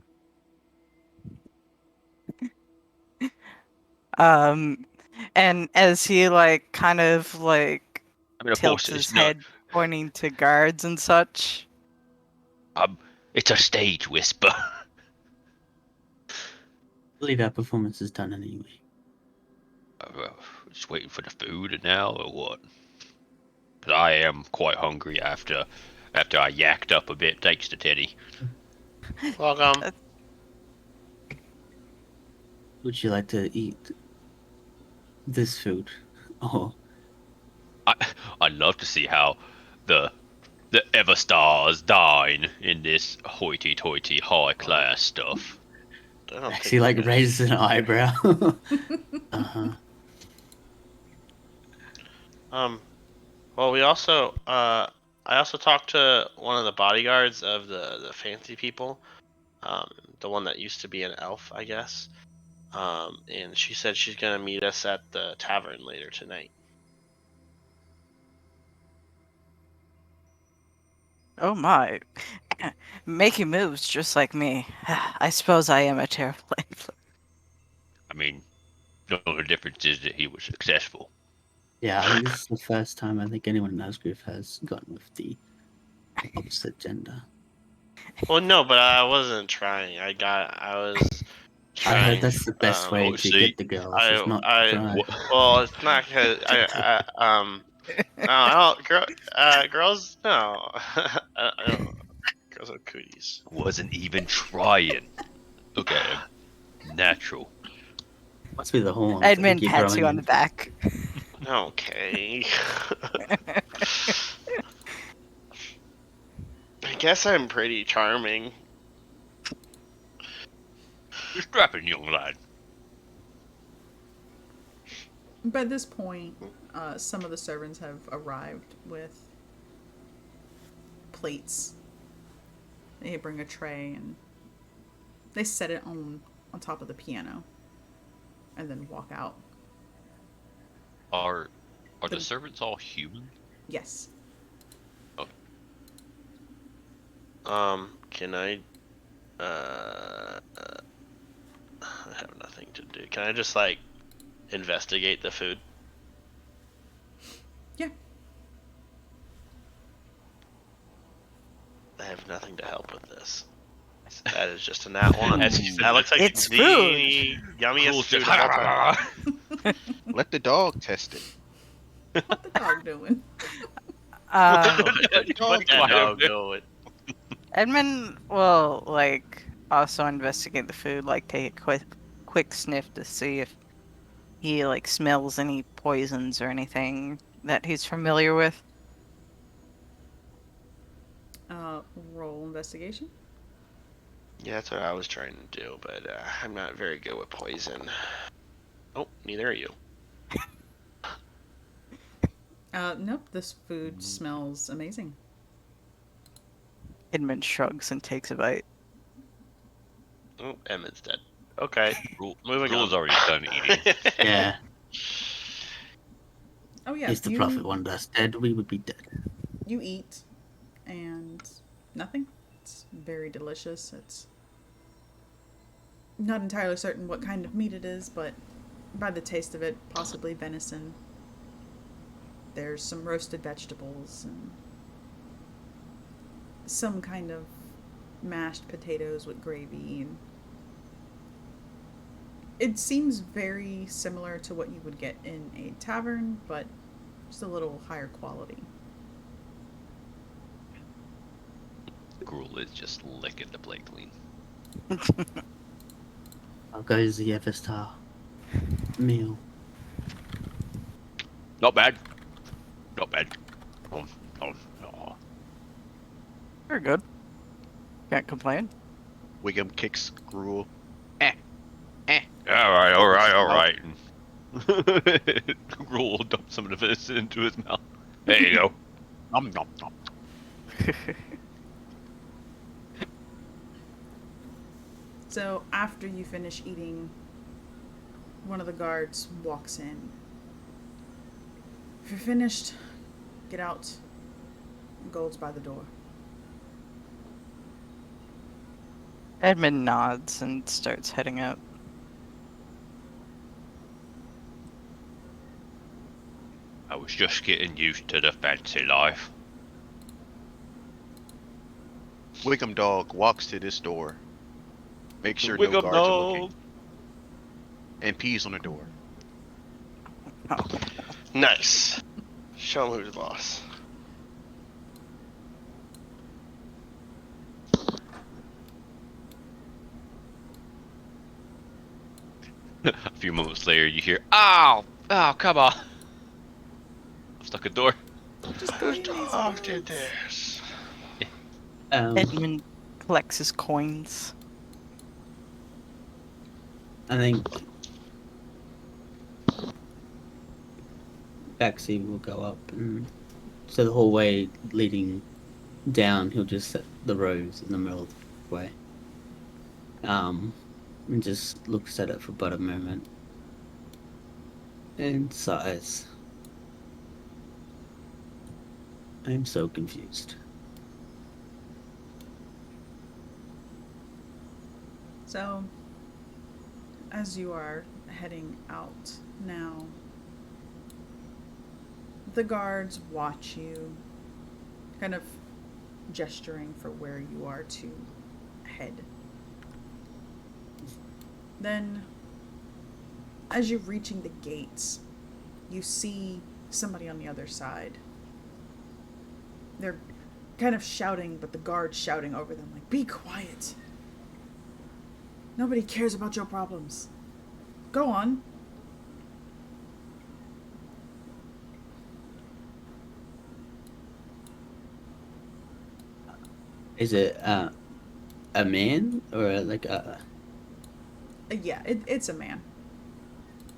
And as he like kind of like I mean of course tilts his it's not head, pointing to guards and such. it's a stage whisper. I believe our performance is done anyway. Just waiting for the food now or what? Because I am quite hungry after I yacked up a bit thanks to Teddy. Welcome. Would you like to eat this food? Or I'd love to see how the Everstars dine in this hoity-toity high-class stuff. I don't actually think like raises an eyebrow. Uh-huh. Well, we also I also talked to one of the bodyguards of the fancy people. The one that used to be an elf, I guess. And she said she's gonna meet us at the tavern later tonight. Oh my, making moves just like me. I suppose I am a terrible influence. I mean, the only difference is that he was successful. Yeah, I think this is the first time I think anyone in our group has gone with the opposite gender. Well, no, but I wasn't trying. I was I trying. heard that's the best way oh, to see, get the girls, is not to try. Well, it's not because no, I don't. Girls, no. I don't. Girls are cooties. wasn't even trying. Look at him, natural. Must be the horns. I think Edmund you're pats growing you on the in. back. Okay. I guess I'm pretty charming. You're strapping, young lad. By this point, some of the servants have arrived with plates. They bring a tray and they set it on top of the piano, and then walk out. Are the The- servants all human? Yes. Can I? I have nothing to do. Can I just like investigate the food? Yeah. I have nothing to help with this. That is just a nat one. As- That looks like It's the food. yummiest Cool's food just- of all time. Let the dog test it. What the dog doing? Let the dog What that dog doing? Edmund will like also investigate the food, like take a quick sniff to see if he like smells any poisons or anything that he's familiar with. Roll investigation. Yeah, that's what I was trying to do, but I'm not very good with poison. Oh, neither are you. Nope. This food smells amazing. Edmund shrugs and takes a bite. Oh, Emmett's dead. Okay, moving Rule's on. already done eating. Yeah, Oh yeah. if the prophet wanted us dead, we would be dead. You eat, and nothing. It's very delicious. It's not entirely certain what kind of meat it is, but by the taste of it, possibly venison. There's some roasted vegetables and some kind of mashed potatoes with gravy. And it seems very similar to what you would get in a tavern, but just a little higher quality. Gruel is just licking the plate clean. I'll go to the Aes'Taldon meal. Not bad. Not bad. Oh, oh. Very good. Can't complain. Wiggum kicks Gruel. All right. Gruel will dump some of this into his mouth. There you go. Nom nom nom. So after you finish eating, one of the guards walks in. If you're finished, get out. Gold's by the door. Edmund nods and starts heading out. I was just getting used to the fancy life. Wiggum dog walks to this door. Make sure Wiggum no guards are looking. dog. And pees on the door. Nice. Show him who's boss. A few moments later, you hear, "Ow! Oh, come on!" I'm stuck a door. Just Whose putting these dog did words. this? Edmund collects his coins. I think Baxi will go up, and so the hallway leading down, he'll just set the rose in the middle of the way. And just looks at it for but a moment, and sighs. I'm so confused. So, as you are heading out now, the guards watch you, kind of gesturing for where you are to head. Then, as you're reaching the gates, you see somebody on the other side. They're kind of shouting, but the guard's shouting over them, like, "Be quiet! Nobody cares about your problems. Go on." Is it a man or like a? Yeah, it's a man.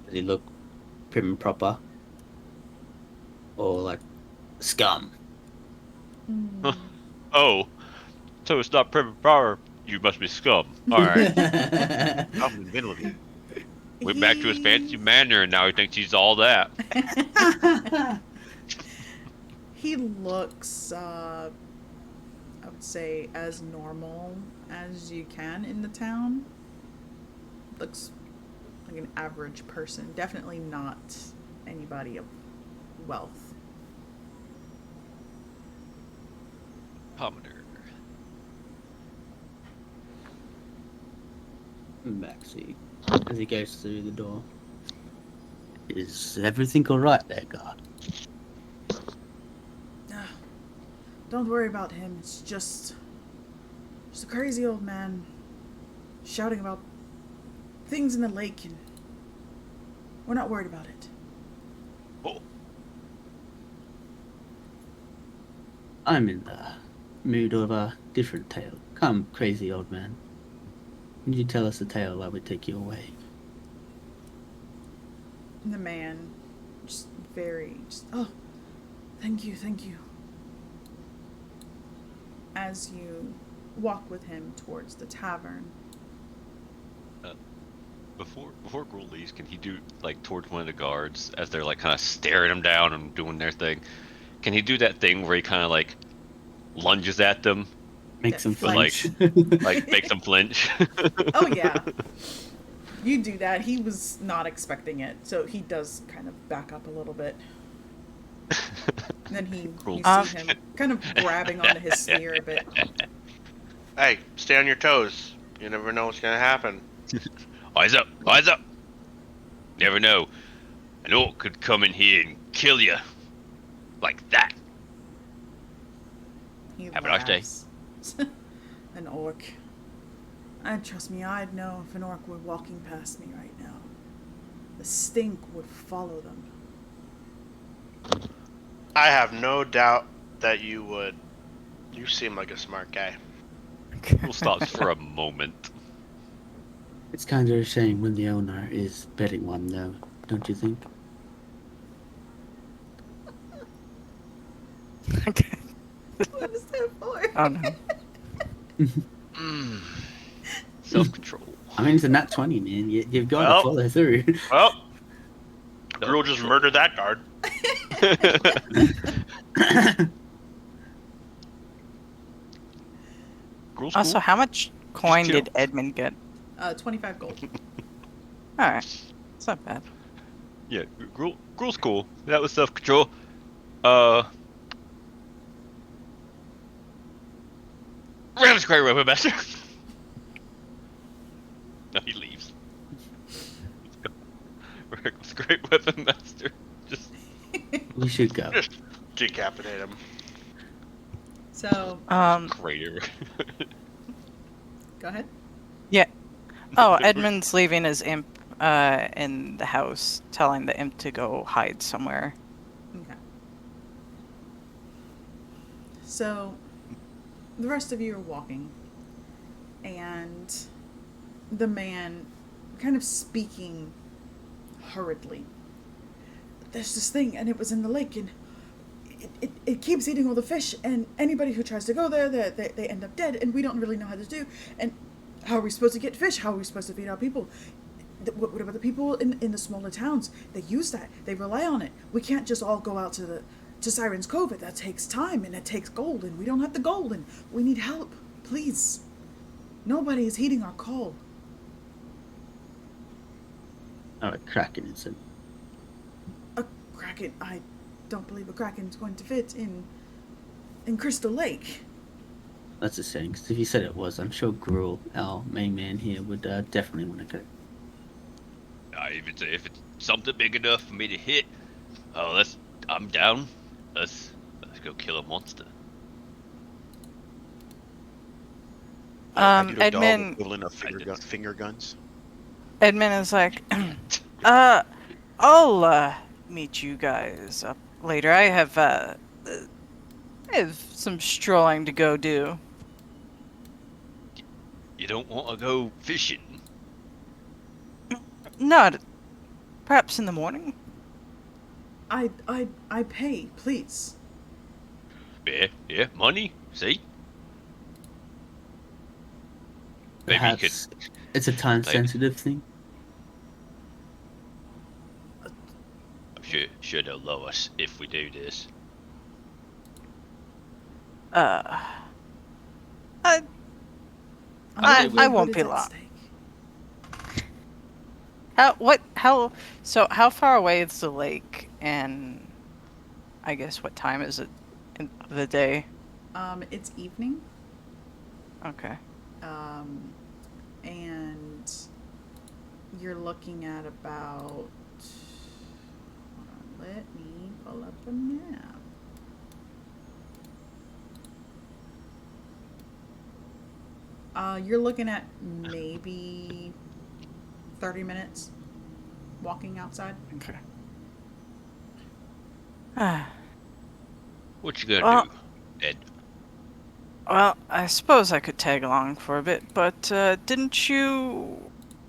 Does he look prim and proper, or like scum? Mm. Oh, so it's not prim and proper. You must be scum. All right. I'm in the middle of it. Went back to his fancy manner, and now he thinks he's all that. He looks, I would say, as normal as you can in the town. Looks like an average person. Definitely not anybody of wealth. Commoner. Maxie, as he goes through the door. Is everything alright there, guard? Don't worry about him. It's just a crazy old man shouting about things in the lake, and we're not worried about it. Oh, I'm in the mood of a different tale. Come, crazy old man. Would you tell us a tale that would take you away? And the man, oh, thank you. As you walk with him towards the tavern. before Gruel leaves, can he do like towards one of the guards as they're like kind of staring him down and doing their thing? Can he do that thing where he kind of like lunges at them, Makes him but like flinch. like makes them flinch? Oh yeah. You do that. He was not expecting it, so he does kind of back up a little bit. And then you Cool. see him kind of grabbing onto his spear a bit. Hey, stay on your toes. You never know what's gonna happen. Eyes up! Eyes up! Never know. An orc could come in here and kill you. Like that. He Have a nice day. laughs. An orc. Trust me, I'd know if an orc were walking past me right now. The stink would follow them. I have no doubt that you would. You seem like a smart guy. We'll stop for a moment. It's kind of a shame when the owner is betting one, though, don't you think? Okay. What is that for? Oh no. Self-control. I mean, it's a nat 20, man. You've got Well. to follow through. Well, Gruul just murdered that guard. Gruul's Also, cool. how much coin chill. did Edmund get? 25 gold. Alright. It's not bad. Yeah, Gruul's cool. That was self-control. Reckless Great Weapon Master. No, he leaves. Reckless Great Weapon Master. Just We should go. Just decapitate him. So, greater. go ahead. Oh, Edmund's leaving his imp in the house, telling the imp to go hide somewhere. Okay. So, the rest of you are walking, and the man kind of speaking hurriedly. There's this thing, and it was in the lake, and it keeps eating all the fish, and anybody who tries to go there, they end up dead, and we don't really know how to do. And how are we supposed to get fish? How are we supposed to feed our people? What about the people in the smaller towns? They use that. They rely on it. We can't just all go out to Siren's Cove. That takes time, and it takes gold, and we don't have the gold, and we need help. Please. Nobody is heeding our call. Alright, Kraken is it. A kraken? I don't believe a kraken's going to fit in Crystal Lake. That's a shame, because if you said it was, I'm sure Gruul, our main man here, would definitely want to go. If it's something big enough for me to hit, I'm down. Let's go kill a monster. I do the dog Edmund equivalent of finger guns. Edmund is like, I'll meet you guys up later. I have some strolling to go do. You don't want to go fishing? Not perhaps in the morning. I pay, please. Yeah, money. See? Maybe you could. Perhaps it's a time-sensitive thing. I'm sure they'll love us if we do this. I I'm I won't what be is at long. stake? How far away is the lake, and I guess what time is it in the day? It's evening. Okay. And you're looking at about. Hold on, let me pull up a map. You're looking at maybe 30 minutes walking outside. Okay. What you gonna do, Ed? Well, I suppose I could tag along for a bit, but didn't you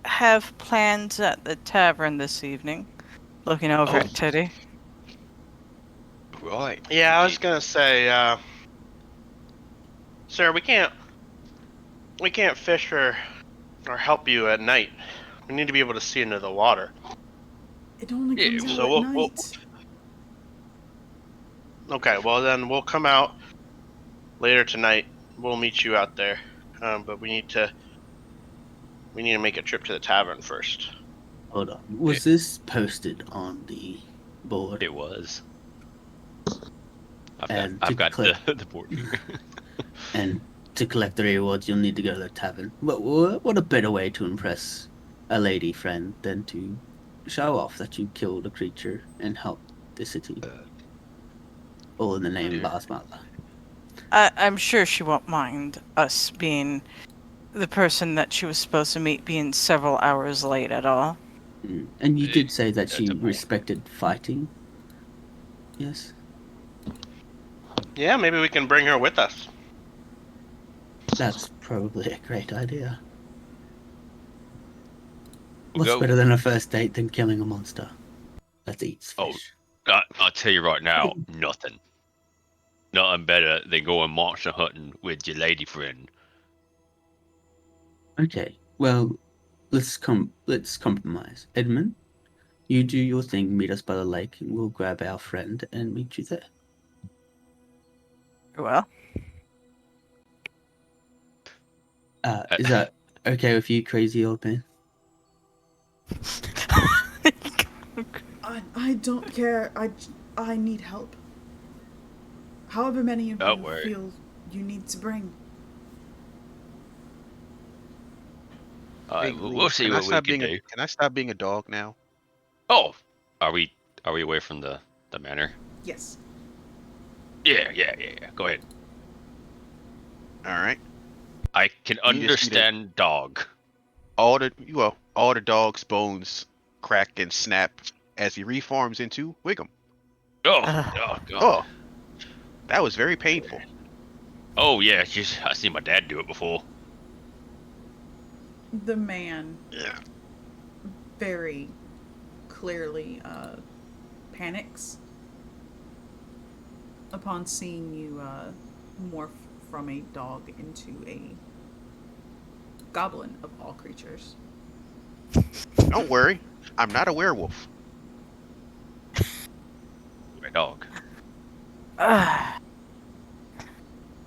have plans at the tavern this evening? Looking over at Teddy. Right. Yeah, I was gonna say, sir, we can't fish or help you at night. We need to be able to see into the water. It only Yeah, comes so out at we'll- night. Okay, well then we'll come out later tonight. We'll meet you out there. But we need to make a trip to the tavern first. Hold on. Was this posted on the board? It was. And I've to got collect the board here. and to collect the rewards, you'll need to go to the tavern. But what a better way to impress a lady friend than to show off that you killed a creature and helped the city, all in the name of Yeah. Bar's mother. I'm sure she won't mind us being the person that she was supposed to meet being several hours late at all. And you did say that That's she a point. respected fighting. Yes, Yeah, maybe we can bring her with us. that's probably a great idea. We'll What's go. better than a first date than killing a monster that eats Oh, fish? I'll tell you right now, nothing. Nothing better than going monster hunting with your lady friend. Okay, well, let's compromise. Edmund, you do your thing, meet us by the lake, and we'll grab our friend and meet you there. Well, Is that okay with you, crazy old man? I don't care. I need help. However many of Don't you worry. feel you need to bring. Hey, We'll see can I what we stop can being do. can I stop being a dog now? Oh, are we away from the manor? Yes. Yeah. Go ahead. All right. I can You just need to understand dog. all the dog's bones crack and snap as he reforms into Wiggum. Oh, uh, oh god. Oh, that was very painful. Oh yeah, just I seen my dad do it before. The man Yeah. very clearly panics upon seeing you morph from a dog into a goblin of all creatures. Don't worry, I'm not a werewolf. My dog.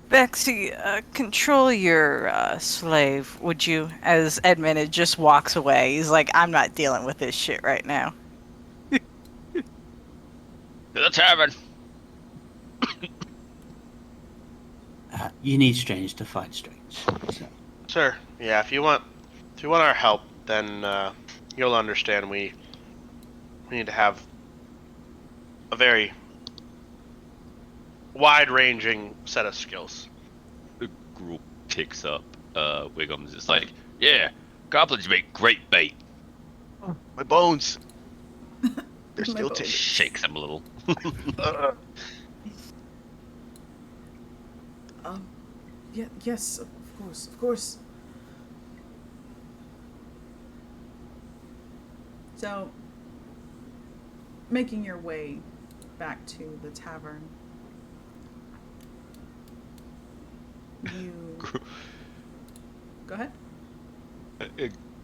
Bexy, control your slave, would you? As Edmund just walks away. He's like, I'm not dealing with this shit right now. To the tavern. You need strange to fight strange. So, Sure. Yeah, if you want our help, then you'll understand we need to have a very wide-ranging set of skills. The group picks up Wiggum's. It's like, yeah, goblins make great bait. My bones. They're My still bones. tingling. Shakes him a little. Yeah, yes, of course. So, making your way back to the tavern, you go ahead.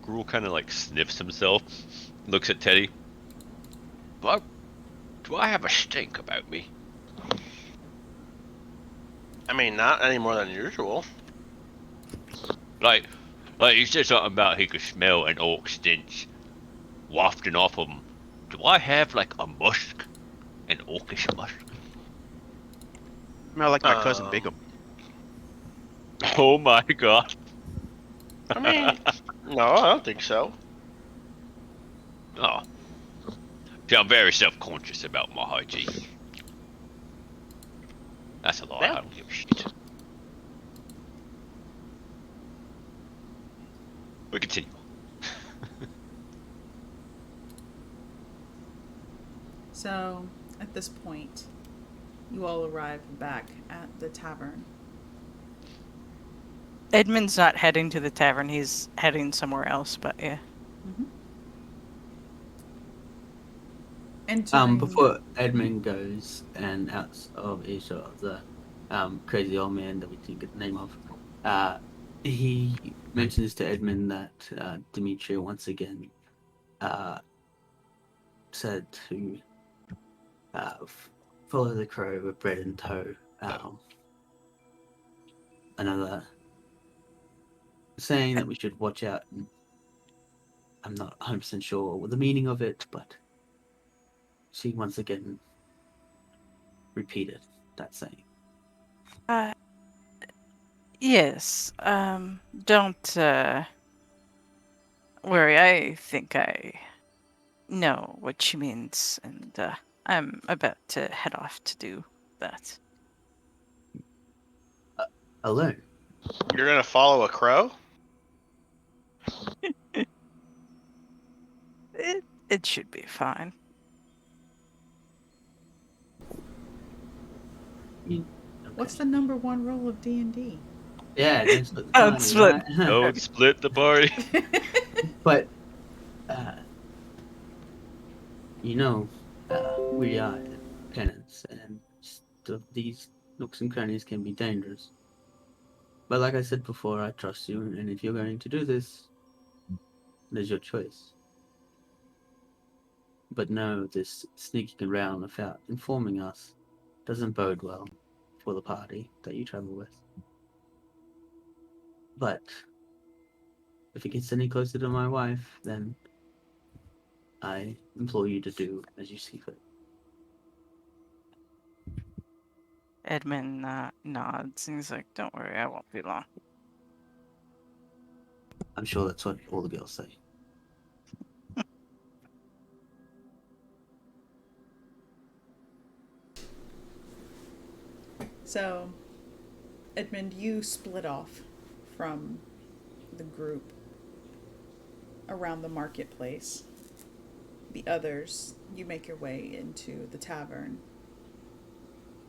Gruel kind of like sniffs himself, looks at Teddy. Do I have a stink about me? I mean, not any more than usual. Like he said something about he could smell an orc stench wafting off him. Do I have like a musk? An orcish musk? Smell like my cousin Um, Bigham. Oh my god. I mean, no, I don't think so. Oh. See, I'm very self-conscious about my hygiene. That's a lie, Yeah. I don't give a shit. We continue. So, at this point, you all arrive back at the tavern. Edmund's not heading to the tavern. He's heading somewhere else, but yeah. Entering. before Edmund goes and out of earshot of the crazy old man that we didn't get the name of, he mentions to Edmund that Demetria once again said to follow the crow with bread in tow. Another saying that we should watch out. And I'm not 100% sure what the meaning of it, but she once again repeated. that saying? Yes. Don't worry. I think I know what she means, and I'm about to head off to do that. Alone. You're gonna follow a crow? It should be fine. What's the number one rule of D&D? Yeah, don't split the Don't party, split. right? Don't split the party. But, you know, we are tenants, and these nooks and crannies can be dangerous. But like I said before, I trust you, and if you're going to do this, it is your choice. But no, this sneaking around without informing us doesn't bode well for the party that you travel with. But if it gets any closer to my wife, then I implore you to do as you see fit. Edmund nods and he's like, "Don't worry, I won't be long." I'm sure that's what all the girls say. So, Edmund, you split off from the group around the marketplace. The others, you make your way into the tavern.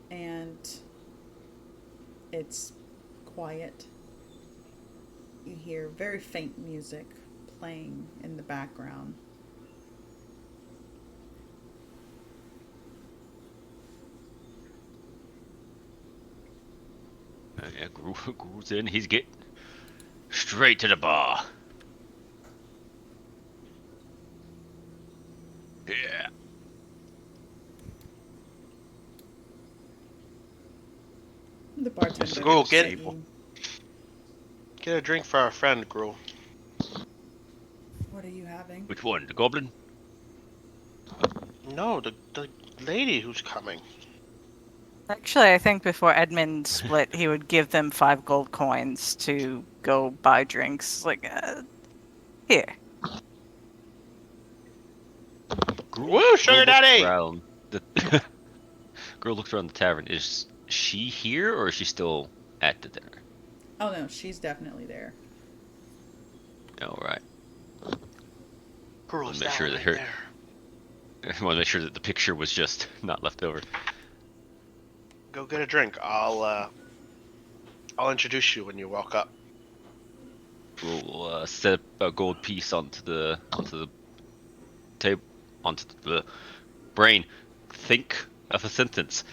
And it's quiet. You hear very faint music playing in the background. Yeah, Gru's in. He's getting straight to the bar. Yeah. The bartender Mr. Gruel, looks get- at you. Get a drink for our friend, Gruel. What are you having? Which one? The goblin? No, the lady who's coming. Actually, I think before Edmund split, he would give them 5 gold coins to go buy drinks. Like, here. Woo, sugar daddy! Around the girl looks around the tavern. Is she here or is she still at the dinner? Oh no, she's definitely there. Oh, right. Gruel's Make down sure that right her- there. I want to make sure that the picture was just not left over. Go get a drink. I'll introduce you when you walk up. We'll set a gold piece onto the table, onto the brain. Think of a sentence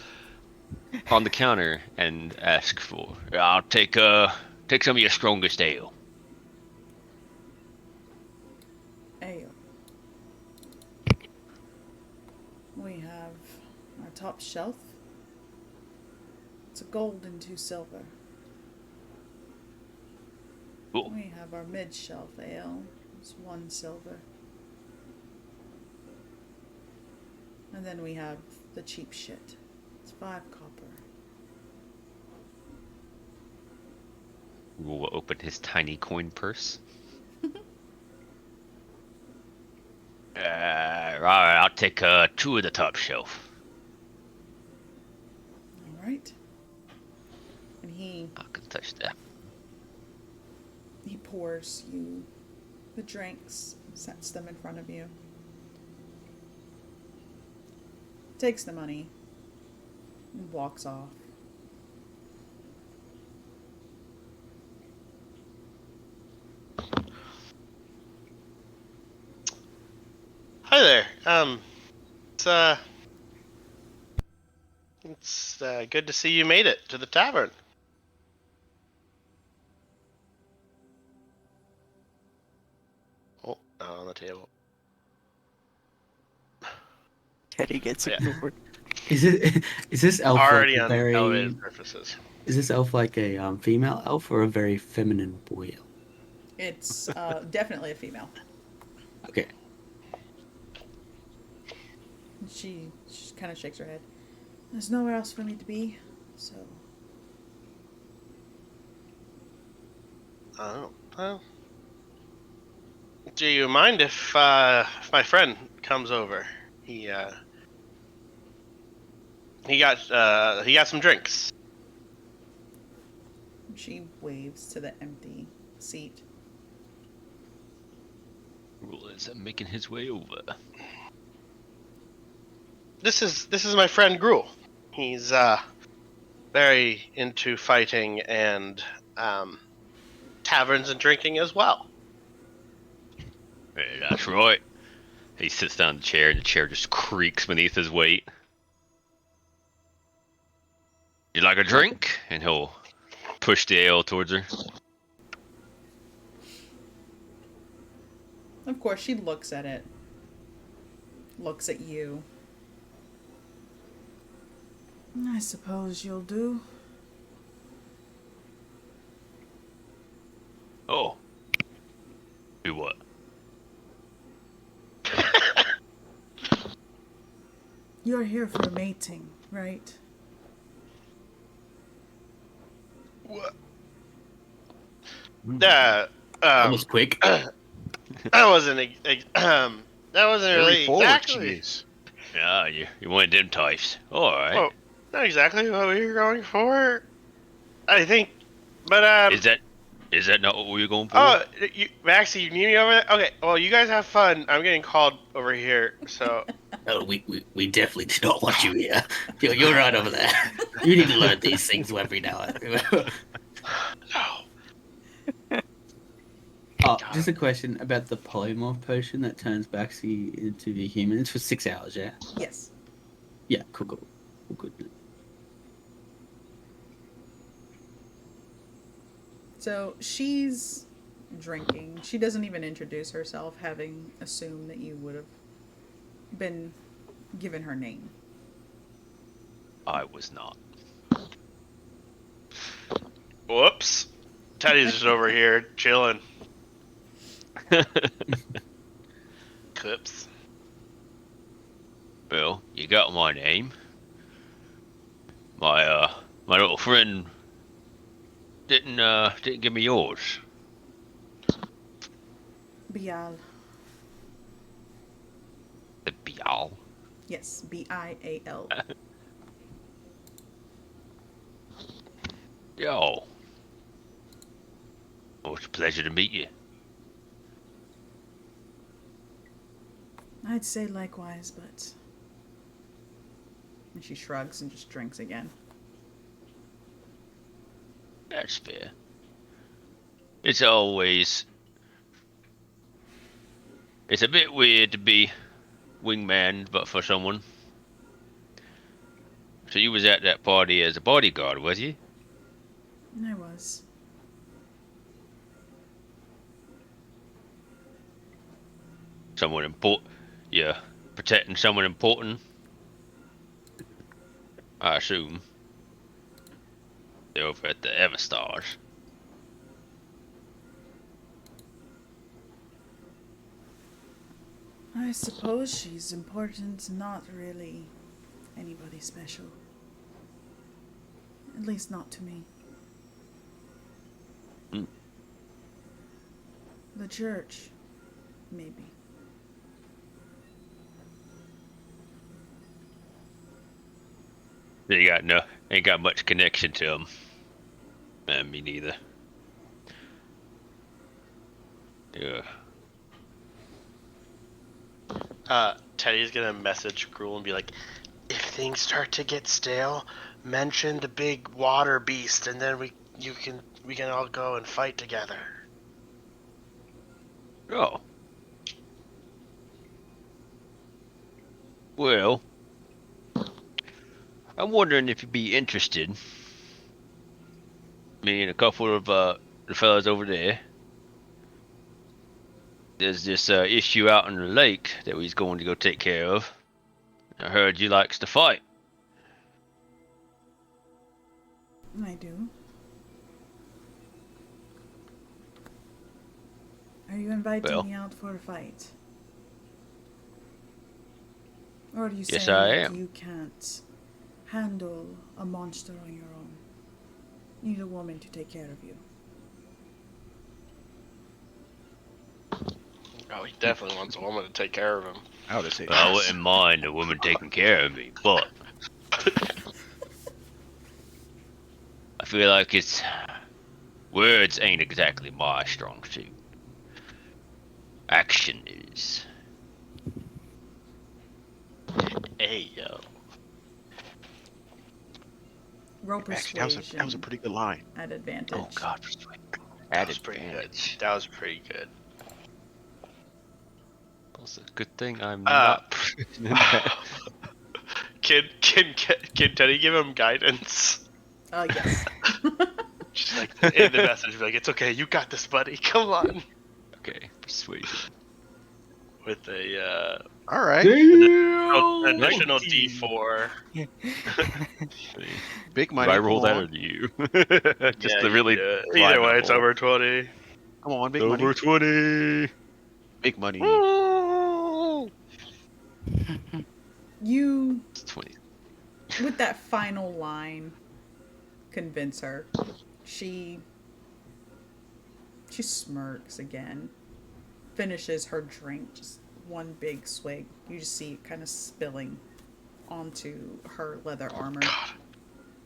on the counter and ask for. I'll take some of your strongest ale. Ale. We have our top shelf. It's a gold and 2 silver. Cool. We have our mid shelf ale. It's 1 silver. And then we have the cheap shit. It's 5 copper. We'll open his tiny coin purse. Alright, I'll take 2 of the top shelf. Alright. And he I can touch that. pours you the drinks, sets them in front of you. Takes the money and walks off. Hi there. It's good to see you made it to the tavern. Oh, not on the table. Teddy gets Yeah. ignored. Is this elf Already like on a very? elevated surfaces. Is this elf like a female elf or a very feminine boy elf? It's definitely a female. Okay. She kind of shakes her head. There's nowhere else for me to be, so. Oh, well. Do you mind if my friend comes over? He got some drinks. She waves to the empty seat. Rule is making his way over. This is my friend Gruel. He's very into fighting and taverns and drinking as well. Hey, that's right. He sits down in the chair, and the chair just creaks beneath his weight. You like a drink? And he'll push the ale towards her. Of course, she looks at it. Looks at you. I suppose you'll do. Oh. Do what? You're here for mating, right? What? That was quick. That wasn't that wasn't Very really forward exactly. she is. Yeah, you want them types. Alright. Oh, not exactly what we were going for. I think, but Is that not what we were going for? oh, Maxie, you need me over there? Okay, well, you guys have fun. I'm getting called over here, so. Oh, we definitely do not want you here. You're right over there. You need to learn these things every now and then. No. Oh, just a question about the polymorph potion that turns Baxi into the human. It's for 6 hours, yeah? Yes. Yeah, cool. Good. So she's drinking. She doesn't even introduce herself, having assumed that you would have been given her name. I was not. Whoops. Teddy's just over here chilling. Clips. Well, you got my name. My little friend didn't give me yours. Bial. The Bial. Yes, Bial. Yo. Well, it's a pleasure to meet you. I'd say likewise, but. And she shrugs and just drinks again. That's fair. It's always... It's a bit weird to be wingman, but for someone. So you was at that party as a bodyguard, was you? I was. Someone important? Yeah, protecting someone important? I assume. They're over at the Everstars. I suppose she's important, not really anybody special. At least not to me. Hmm. The church, maybe. You got ain't got much connection to them. Me neither. Yeah. Teddy's gonna message Gruel and be like, if things start to get stale, mention the big water beast, and then we can all go and fight together. Oh. Well, I'm wondering if you'd be interested. Me and a couple of the fellas over there. There's this issue out in the lake that we's going to go take care of. I heard you likes to fight. I do. Are you inviting Well. me out for a fight? Or do you Yes, say I that am. you can't handle a monster on your own. You need a woman to take care of you. Oh, he definitely wants a woman to take care of him. I would have said I yes. wouldn't mind a woman taking care of me, but I feel like it's words ain't exactly my strong suit. Action is. Hey, yo. Roll Actually, persuasion that was a pretty good line. at advantage. Oh God, persuade. That was pretty good. That was pretty good. It's a good thing I'm Uh, not. in that. Can Teddy give him guidance? Yes. Just like in the message, be like, it's okay, you got this, buddy. Come on. Okay, persuasion. With a All right. additional D4. Big Do money. I Come roll that or on. do you? Just Yeah, to you really. do it. drive Either way, it it's home. over 20. Come on, big Over money. 20. Big money. You, It's 20. with that final line, convince her. She smirks again, finishes her drink, just one big swig. You just see it kind of spilling onto her leather armor. God.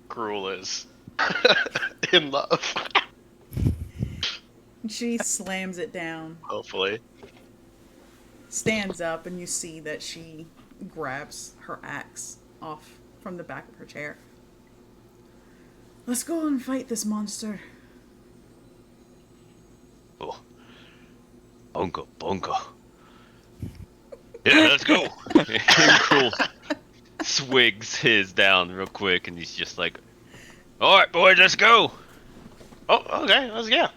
Gruel is in love. She slams it down, Hopefully. stands up, and you see that she grabs her axe off from the back of her chair. Let's go and fight this monster. Oh. Bunga, bunga. Yeah, let's go. And Cruel swigs his down real quick, and he's just like, "All right, boys, let's go." Oh, okay. Let's go.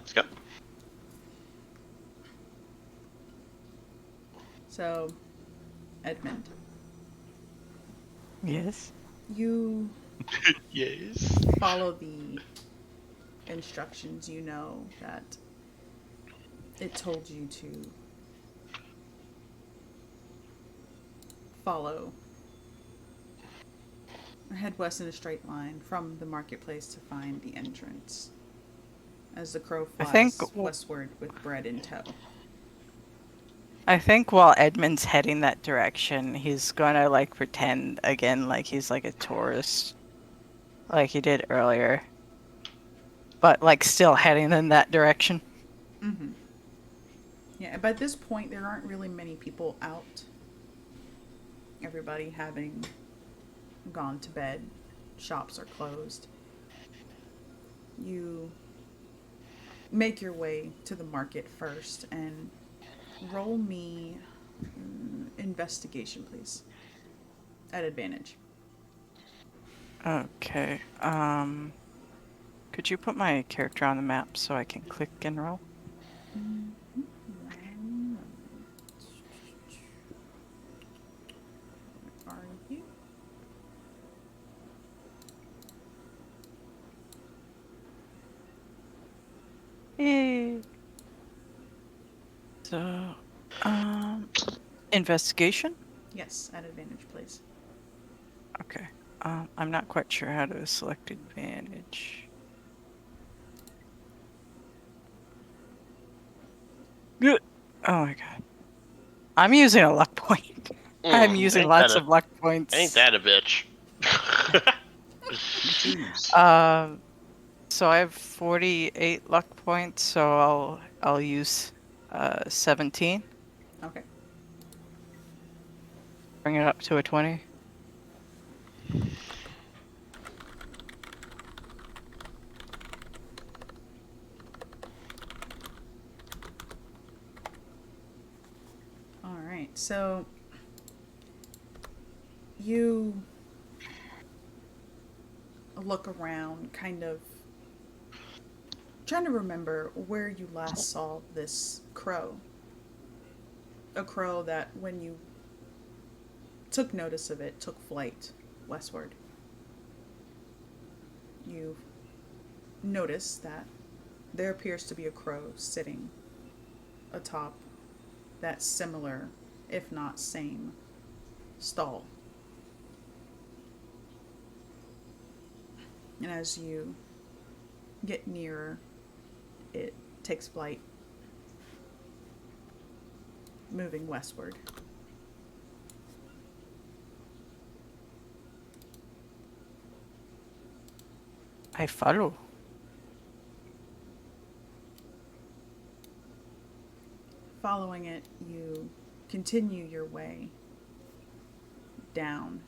So, Edmund, Yes. you Yes. follow the instructions. You know that it told you to follow. Head west in a straight line from the marketplace to find the entrance. As the crow I flies think- westward with bread in tow. I think while Edmund's heading that direction, he's gonna like pretend again like he's like a tourist, like he did earlier, but like still heading in that direction. Mm-hmm. Yeah, but at this point, there aren't really many people out. Everybody having gone to bed. Shops are closed. You make your way to the market first and roll me investigation, please. At advantage. Okay. Could you put my character on the map so I can click and roll? Where are you? Yay. So, investigation? Yes, at advantage, please. Okay. I'm not quite sure how to select advantage. Good. Oh my god. I'm using a luck point. I'm using ain't lots that a- of luck points. Ain't that a bitch? So I have 48 luck points, so I'll use 17. Okay. Bring it up to a 20. Alright, so you look around, kind of trying to remember where you last saw this crow. A crow that, when you took notice of it, took flight westward. You notice that there appears to be a crow sitting atop that similar, if not same, stall. And as you get nearer, it takes flight, moving westward. I follow. Following it, you continue your way down.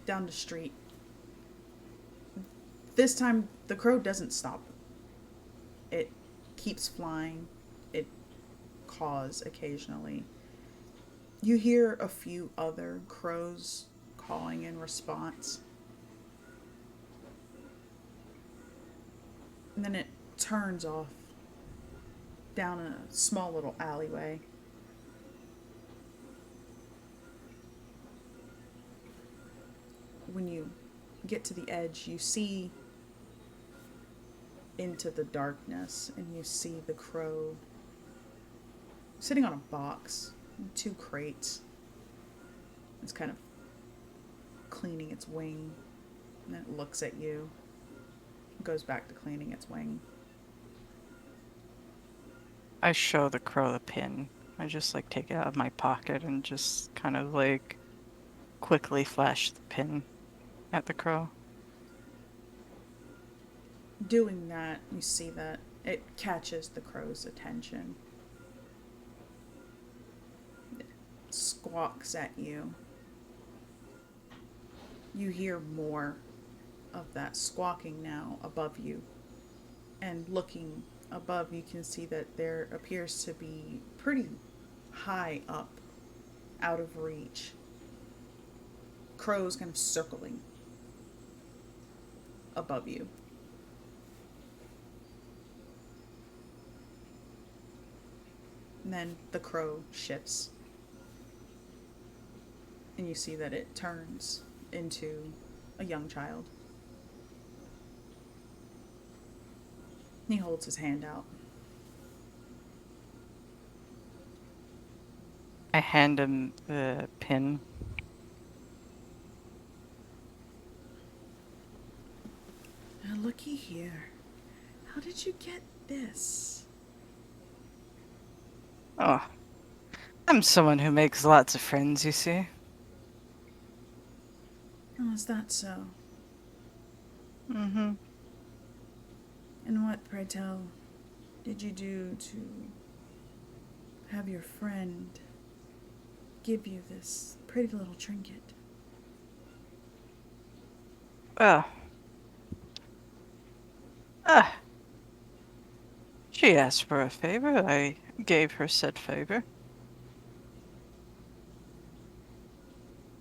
Down the street. This time, the crow doesn't stop. It keeps flying. It caws occasionally. You hear a few other crows calling in response. And then it turns off down a small little alleyway. When you get to the edge, you see into the darkness, and you see the crow sitting on a box, 2 crates. It's kind of cleaning its wing, and then it looks at you. It goes back to cleaning its wing. I show the crow the pin. I just like take it out of my pocket and just kind of like quickly flash the pin at the crow. Doing that, you see that it catches the crow's attention. It squawks at you. You hear more of that squawking now above you. And looking above, you can see that there appears to be pretty high up, out of reach, crows kind of circling above you. And then the crow shifts. And you see that it turns into a young child. He holds his hand out. I hand him the pin. Now looky here. How did you get this? Oh, I'm someone who makes lots of friends, you see. Oh, is that so? Mm-hmm. And what, pray tell, did you do to have your friend give you this pretty little trinket? Well, she asked for a favor. I gave her said favor.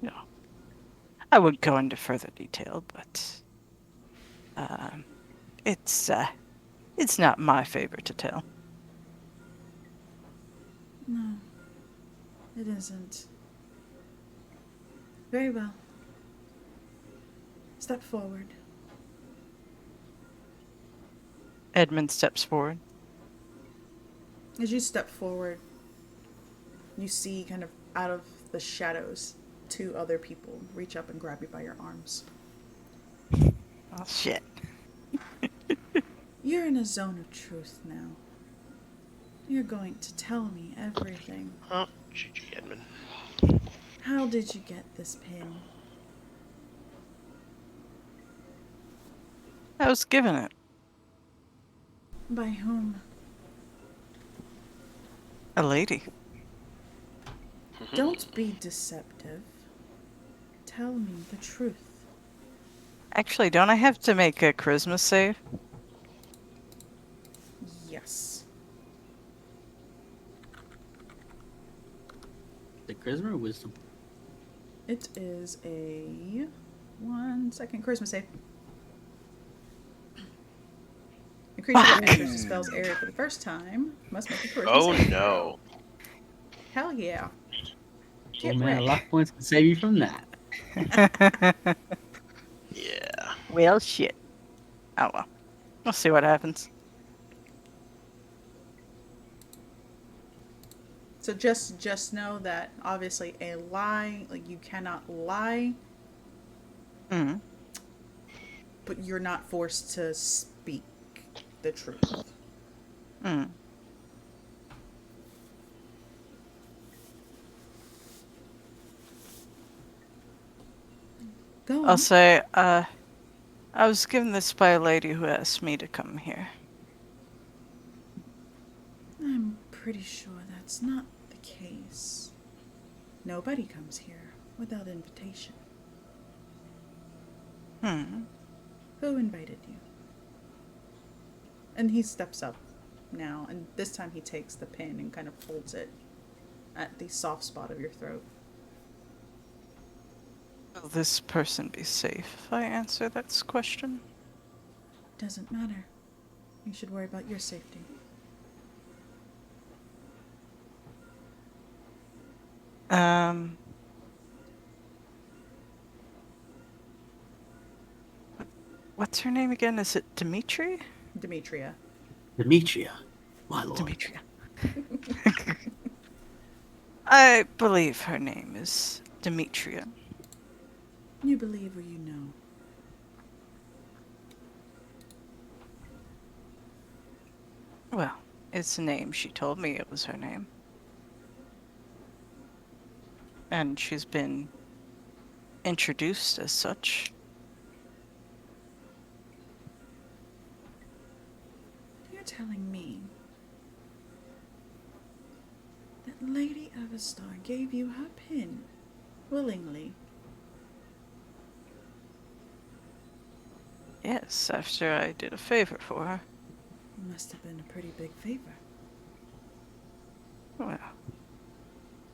No, I would go into further detail, but it's not my favor to tell. No, it isn't. Very well. Step forward. Edmund steps forward. As you step forward, you see kind of out of the shadows 2 other people reach up and grab you by your arms. Oh shit. You're in a zone of truth now. You're going to tell me everything. Oh, GG, Edmund. How did you get this pin? I was given it. By whom? A lady. Don't be deceptive. Tell me the truth. Actually, don't I have to make a charisma save? Yes. The charisma or wisdom? It is a 1 second charisma save. A creature that enters the spell's area for the first time must make a charisma Oh save. no. Hell yeah. Oh Get man, wrecked. luck points can save you from that. Yeah. Well, shit. Oh well. We'll see what happens. So just know that obviously a lie, like you cannot lie, Mm. but you're not forced to speak the truth. Mm. Go I'll on. say, I was given this by a lady who asked me to come here. I'm pretty sure that's not the case. Nobody comes here without invitation. Hmm. Who invited you? And he steps up now, and this time he takes the pin and kind of holds it at the soft spot of your throat. Will this person be safe if I answer that question? Doesn't matter. You should worry about your safety. Um. What's her name again? Is it Dimitri? Demetria. Demetria, my lord. Demetria. I believe her name is Demetria. You believe or you know. Well, it's a name. She told me it was her name. And she's been introduced as such. You're telling me that Lady Aes'Taldon gave you her pin willingly? Yes, after I did a favor for her. Must have been a pretty big favor. Well,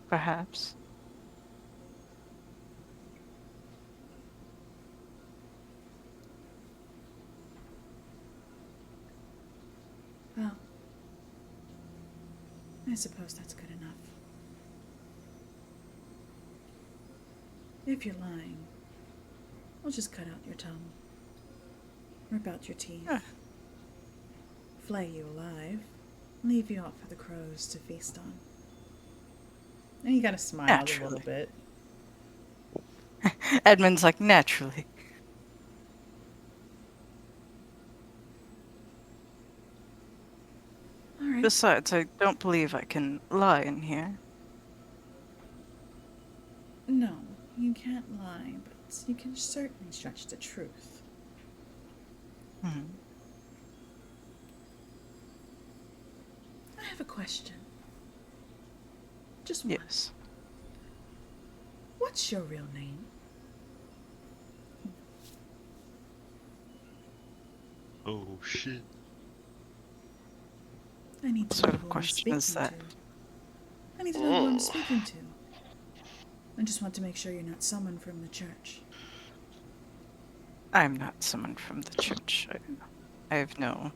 perhaps. Well, I suppose that's good enough. If you're lying, I'll just cut out your tongue, rip out your teeth, Ah. flay you alive, leave you out for the crows to feast on. And he kind of smiled a little Naturally. bit. Edmund's like, naturally. All right. Besides, I don't believe I can lie in here. No, you can't lie, but you can certainly stretch the truth. Hmm. I have a question. Just one. Yes. What's your real name? Oh shit. I need to What sort know of who I'm question speaking is that? to. I need to know who I'm speaking to. I just want to make sure you're not someone from the church. I'm not someone from the church. I have no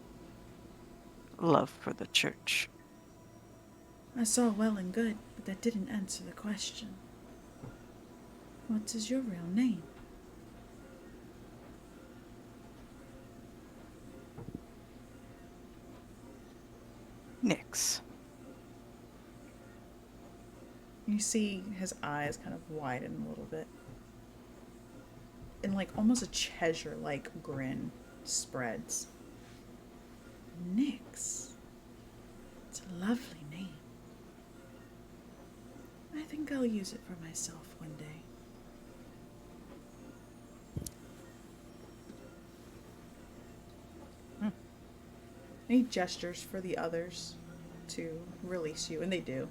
love for the church. I saw well and good, but that didn't answer the question. What is your real name? Nix. You see his eyes kind of widen a little bit. And like almost a Cheshire-like grin spreads. Nix. It's a lovely name. I think I'll use it for myself one day. He gestures for the others to release you, and they do.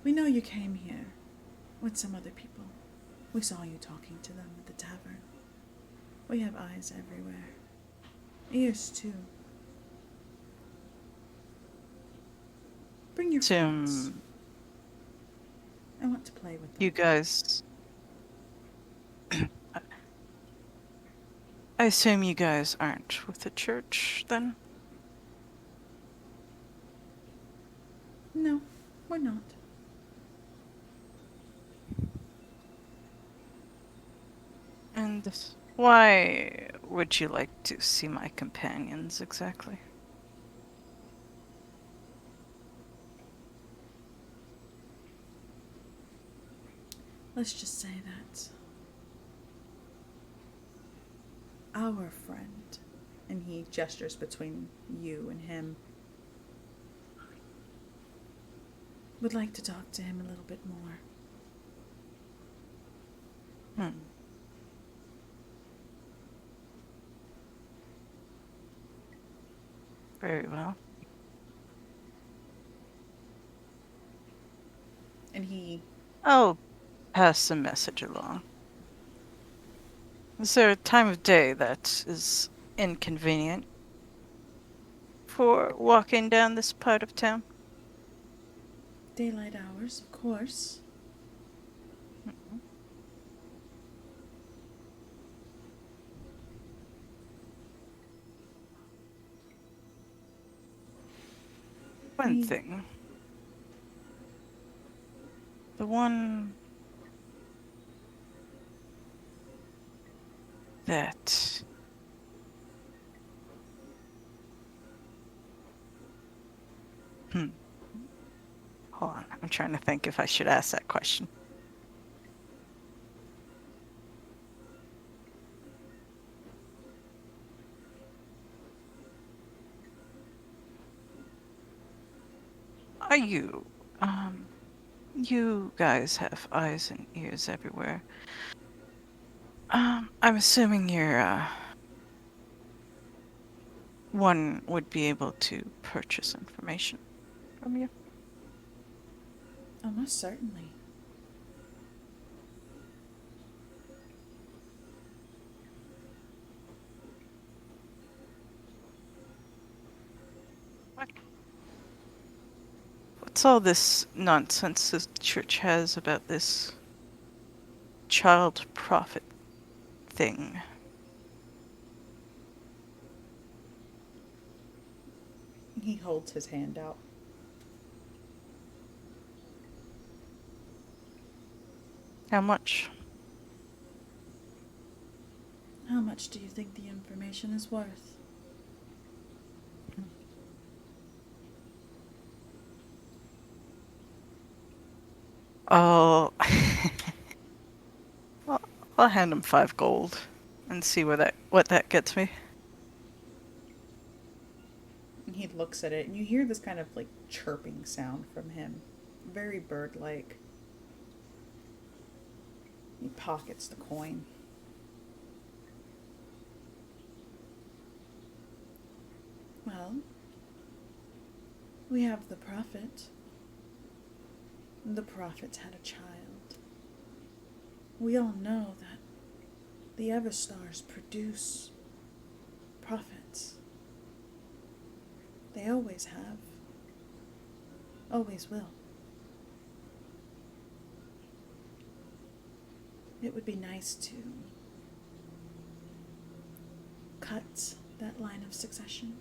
We know you came here with some other people. We saw you talking to them at the tavern. We have eyes everywhere. Ears, too. Bring your friends. Tim, I want to play with them. you guys. I assume you guys aren't with the church, then? No, we're not. And why would you like to see my companions exactly? Let's just say that our friend, and he gestures between you and him, would like to talk to him a little bit more. Very well. And he I'll pass the message along. Is there a time of day that is inconvenient for walking down this part of town? daylight hours, of course. One thing. The one that Hold on, I'm trying to think if I should ask that question. Are you, you guys have eyes and ears everywhere. I'm assuming you're, one would be able to purchase information from you. Oh, most certainly. What's all this nonsense the church has about this child prophet thing? He holds his hand out. How much? How much do you think the information is worth? Oh, well, I'll hand him 5 gold and see what that gets me. And he looks at it, and you hear this kind of like chirping sound from him. Very bird-like. He pockets the coin. Well, we have the prophet. The prophet had a child. We all know that the Everstars produce prophets. They always have. Always will. It would be nice to cut that line of succession.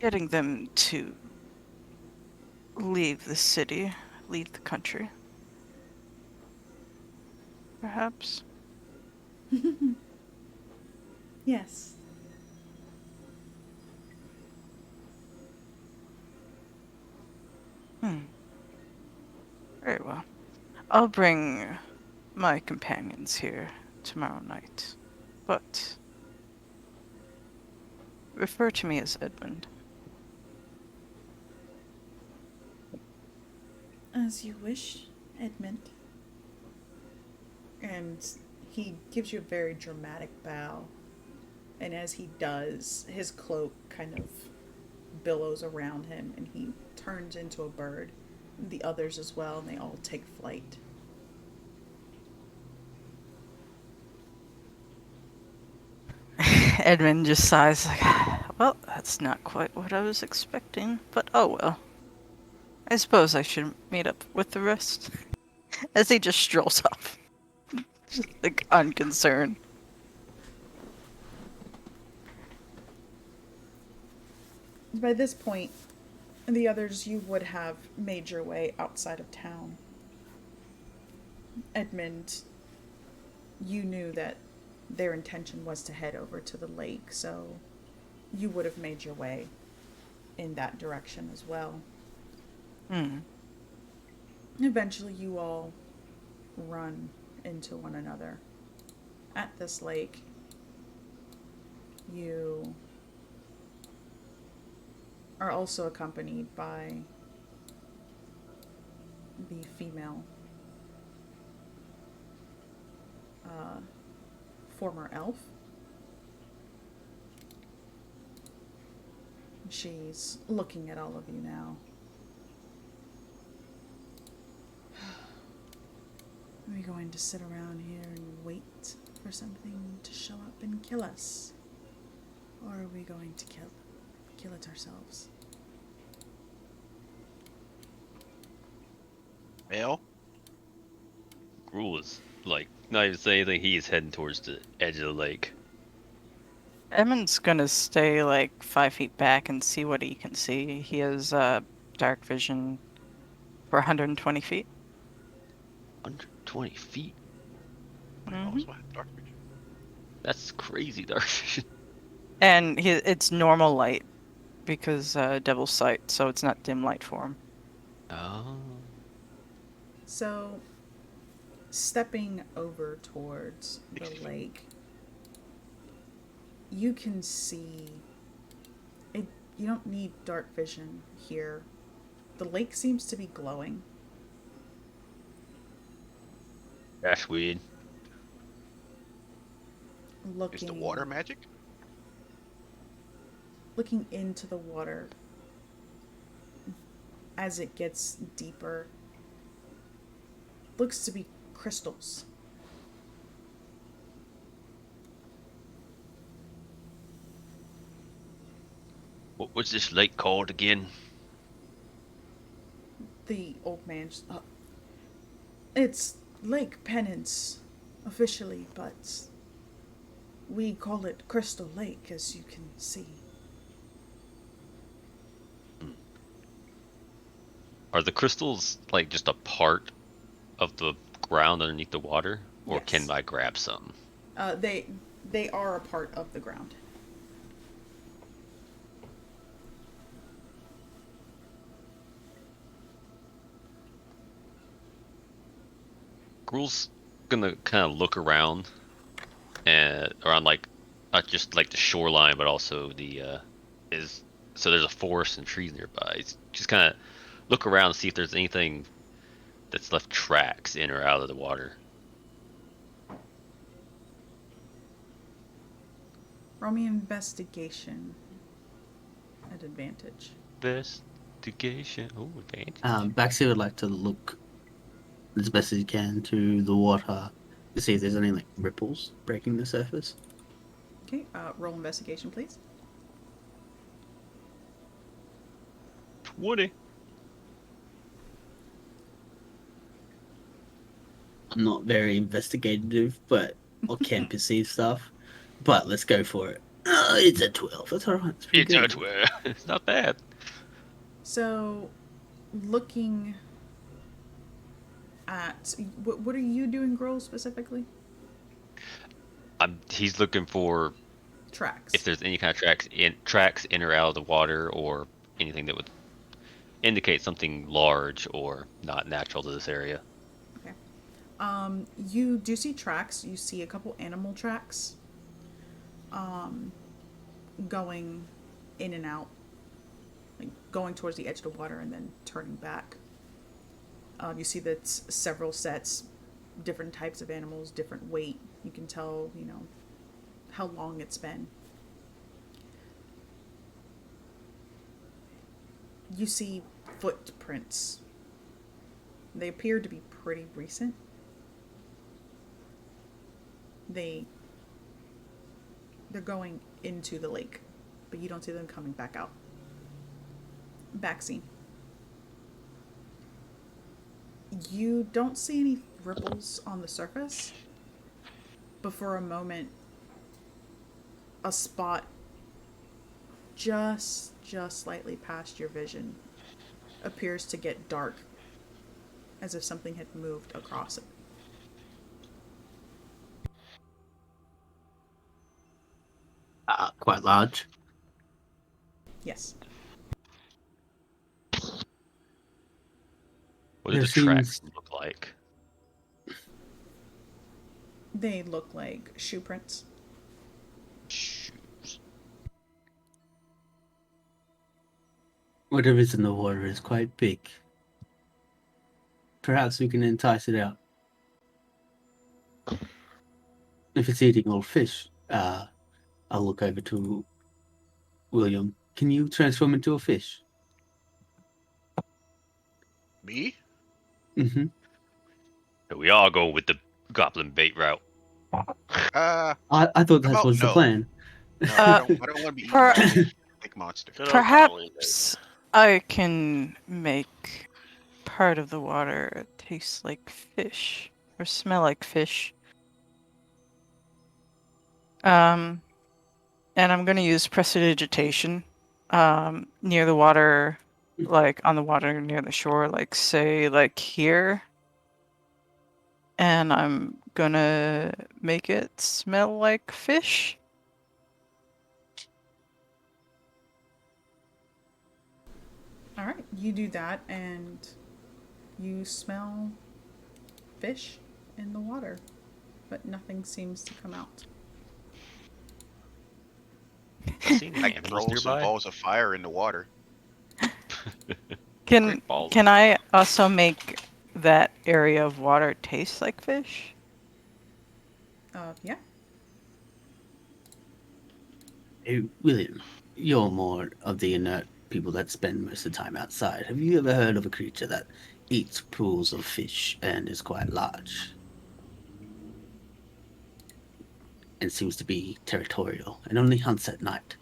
Getting them to leave the city, leave the country. Perhaps. Yes. Very well. I'll bring my companions here tomorrow night, but refer to me as Edmund. As you wish, Edmund. And he gives you a very dramatic bow. And as he does, his cloak kind of billows around him and he turns into a bird. And the others as well, and they all take flight. Edmund just sighs like, well, that's not quite what I was expecting, but oh well. I suppose I should meet up with the rest. As he just strolls off. Just like unconcerned. By this point, the others, you would have made your way outside of town. Edmund, you knew that their intention was to head over to the lake, so you would have made your way in that direction as well. Hmm. Eventually, you all run into one another. At this lake, you are also accompanied by the female former elf. She's looking at all of you now. Are we going to sit around here and wait for something to show up and kill us? Or are we going to kill it ourselves? Well, Gruul is like not even saying anything. He is heading towards the edge of the lake. Edmund's gonna stay like 5 feet back and see what he can see. He has dark vision for 120 feet. 120 feet. I Mhm. also have dark vision. That's crazy dark vision. And it's normal light because Devil's Sight, so it's not dim light for him. Oh. So, stepping over towards the lake, you can see it. You don't need dark vision here. The lake seems to be glowing. That's weird. Looking, Is the water magic? looking into the water as it gets deeper, looks to be crystals. What was this lake called again? The old man. It's Lake Penance, officially, but we call it Crystal Lake, as you can see. Are the crystals like just a part of the ground underneath the water, or Yes. can I grab some? They are a part of the ground. Gruul's gonna kind of look around and around like not just like the shoreline, but also the is so there's a forest and trees nearby. He's just kind of look around and see if there's anything that's left tracks in or out of the water. Roll me investigation at advantage. Investigation. Oh, advantage. Baxi would like to look as best as he can to the water to see if there's any like ripples breaking the surface. Okay, roll investigation, please. 20. I'm not very investigative, but or can perceive stuff. But let's go for it. It's a 12. That's alright. It's pretty It's good. a 12. It's not bad. So, looking at what are you doing, Grohl, specifically? He's looking for Tracks. if there's any kind of tracks in or out of the water, or anything that would indicate something large or not natural to this area. Okay. You do see tracks. You see a couple animal tracks. Going in and out, like going towards the edge of the water and then turning back. You see that several sets, different types of animals, different weight. You can tell, how long it's been. You see footprints. They appear to be pretty recent. They're going into the lake, but you don't see them coming back out. Back scene. You don't see any ripples on the surface, but for a moment, a spot just slightly past your vision appears to get dark, as if something had moved across it. Quite large. Yes. What do There the tracks seems- look like? They look like shoe prints. Shoes. Whatever is in the water is quite big. Perhaps we can entice it out. If it's eating all fish, I'll look over to William. Can you transform into a fish? Me? Mm-hmm. We all go with the goblin bait route. I thought How that about was the no? plan. No, Uh, I don't want to be eaten per- by a big monster. Good old goblin bait. Perhaps I can make part of the water taste like fish or smell like fish. And I'm gonna use prestidigitation near the water, like on the water near the shore, like say like here. And I'm gonna make it smell like fish. All right, you do that, and you smell fish in the water, but nothing seems to come out. See any I animals throw some nearby? balls of fire in the water. Can Great balls. can I also make that area of water taste like fish? Yeah. Hey, William, you're more of the inert people that spend most of the time outside. Have you ever heard of a creature that eats pools of fish and is quite large? And seems to be territorial and only hunts at night.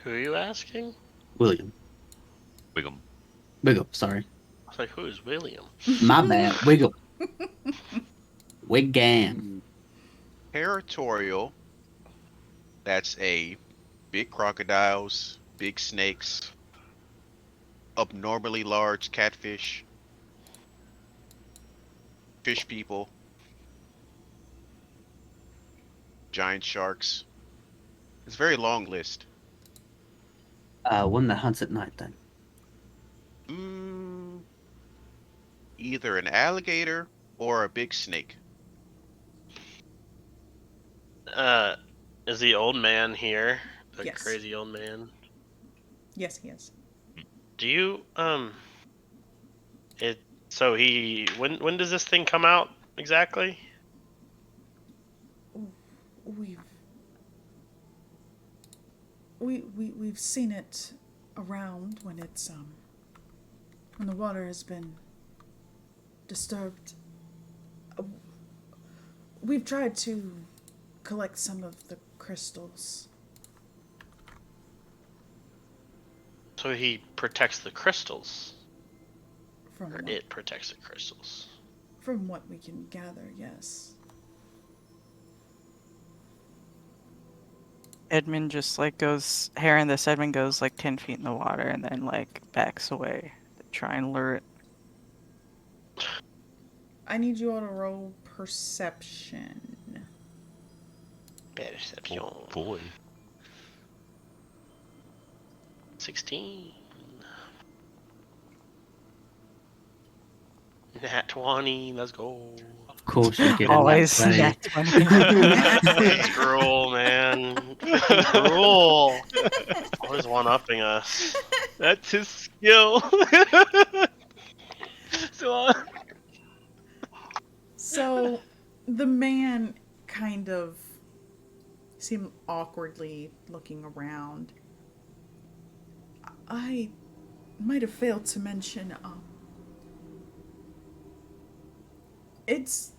Who are you asking? William. Wiggum. Wiggle, sorry. I was like, who is William? My bad. Wiggle. Wiggam. Territorial. That's a big crocodiles, big snakes, abnormally large catfish, fish people, giant sharks. It's a very long list. One that hunts at night then. Mm, either an alligator or a big snake. Is the old man here? The Yes. crazy old man. Yes, he is. Do you it so he when does this thing come out exactly? We've seen it around when it's when the water has been disturbed. We've tried to collect some of the crystals. So he protects the crystals. From Or what, it protects the crystals. from what we can gather, yes. Edmund just like goes, Heron, this Edmund goes like 10 feet in the water and then like backs away to try and lure it. I need you all to roll perception. Perception. Oh boy. 16. Nat 20. Let's go. Of course you get Always a nice nat 20. Scroll, man. Scroll. Always one upping us. That's his skill. So, the man kind of seemed awkwardly looking around. I might have failed to mention, it's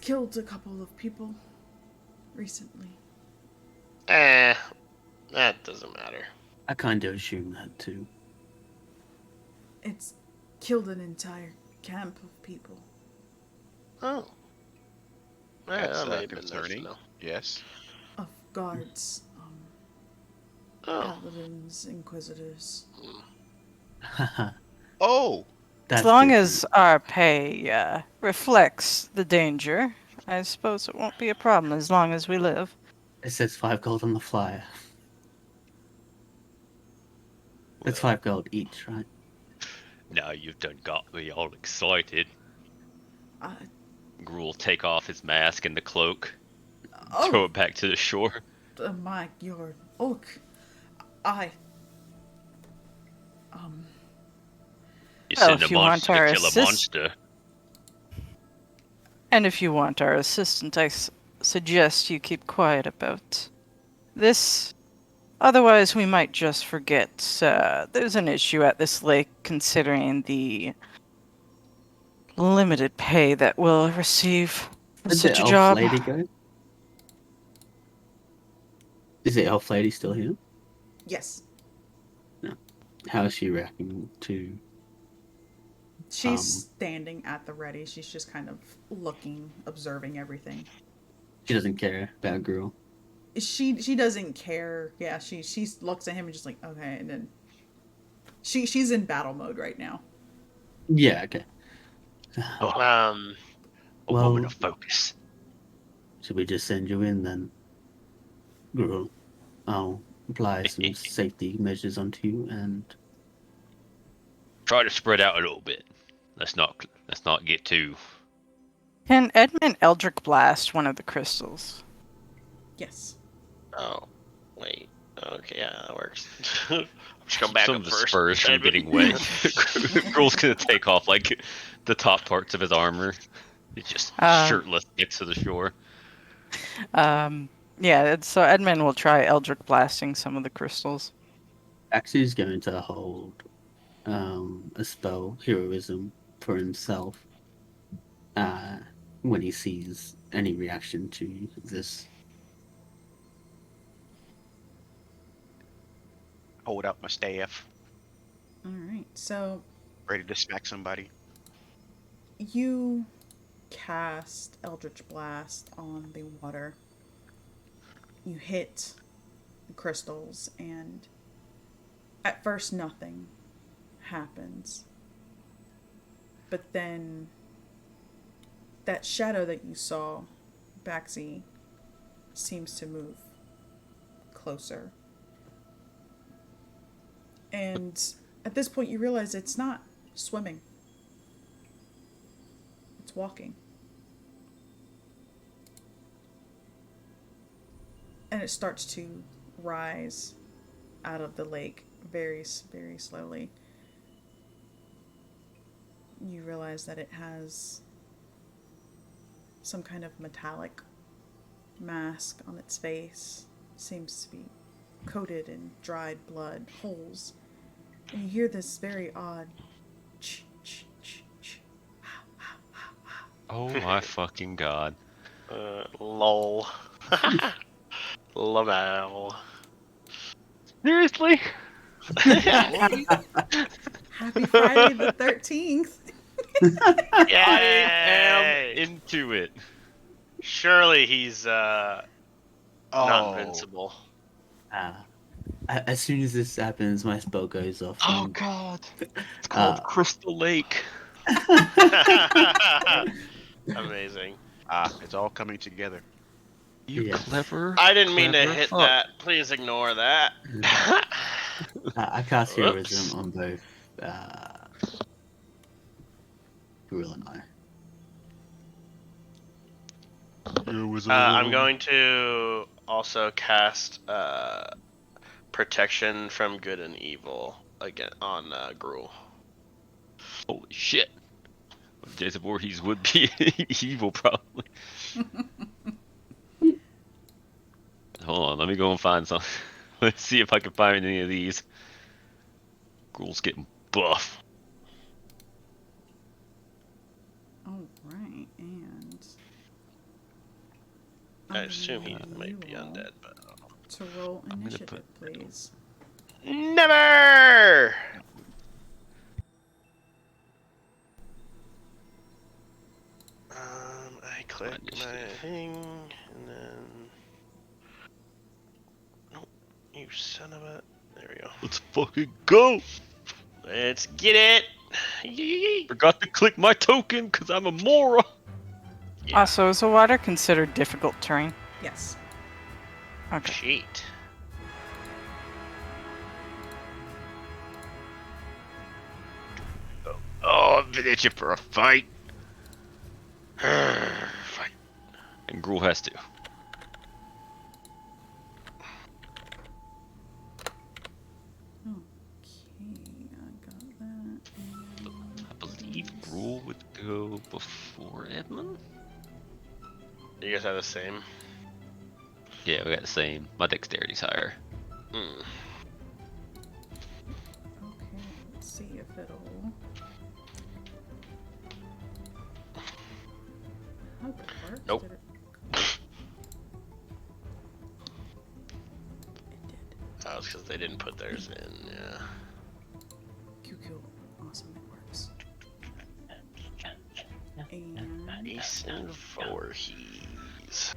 killed a couple of people recently. That doesn't matter. I kind of assume that too. It's killed an entire camp of people. Oh. That's That may have been nice to concerning. know. Yes. Of guards, Oh. paladins, inquisitors. Oh, That's As long different. as our pay reflects the danger, I suppose it won't be a problem as long as we live. It says 5 gold on the flyer. It's Well, 5 gold each, right? now you've done got me all excited. Uh, Gruul will take off his mask and the cloak, throw oh, it back to the shore. my, your oak. I. You Well, send a if you want monster to our kill a monster. And if you want our assistant, I suggest you keep quiet about this. Otherwise, we might just forget there's an issue at this lake considering the limited pay that we'll receive for Did the such a elf job. lady go? Is the elf lady still here? Yes. No. How is she reacting to... She's Um, standing at the ready. She's just kind of looking, observing everything. She doesn't care about Gruul. She doesn't care. Yeah, she looks at him and just like, okay, and then she's in battle mode right now. Yeah, okay. Oh, a Well- woman of focus. Should we just send you in then? Gruul. I'll apply some safety measures onto you and... Try to spread out a little bit. Let's not get too. Can Edmund Eldrick blast one of the crystals? Yes. Oh. Wait. Okay, yeah, that works. I'm just going back Some up of the first. spurs from Edmund. getting wet. Gruul's gonna take off like the top parts of his armor. He's just shirtless next to the shore. So Edmund will try Eldrick blasting some of the crystals. Axie's going to hold a spell, heroism, for himself when he sees any reaction to this. hold out my staff, All right. So ready to smack somebody. you cast Eldritch Blast on the water. You hit the crystals, and at first nothing happens. But then that shadow that you saw, Baxi, seems to move closer. And at this point you realize it's not swimming. It's walking. And it starts to rise out of the lake very, very slowly. You realize that it has some kind of metallic mask on its face. Seems to be coated in dried blood, holes. And you hear this very odd ch ch ch ch. Oh my fucking god. Lol. Lol. Seriously? Happy Friday the 13th. I am Yay! into it. Surely he's not Oh, invincible. As soon as this happens, my spell goes off. Oh and- god. It's called Crystal Lake. Amazing. it's all coming together. You Yeah. clever. I didn't mean to clever hit fuck. that. Please ignore that. I cast Whoops. heroism on both Gruul and I. I'm going to also cast protection from good and evil again on Gruul. Holy shit. Jason Voorhees would be evil, probably. Hold on, let me go and find some. Let's see if I can find any of these. Gruul's getting buff. All right, and I assume he need might you be all undead, but to roll I'm gonna initiative, please. never. I click my initiative. thing, and then. Nope. You son of a. There we go. Let's fucking go! Let's get it! Yee. Forgot to click my token because I'm a moron. Yeah. Also, is the water considered difficult terrain? Yes. Okay. Shit. Oh, I've been itching for a fight. Fight. And Gruul has to. Okay, I got that. I believe Gruul would go before Edmund. You guys have the same. Yeah, we got the same. My dexterity's higher. Mm. Okay, let's see if it'll. How far Nope. did it? It did. That was because they didn't put theirs in, yeah. QQ. Awesome, it works. And Ace and Voorhees.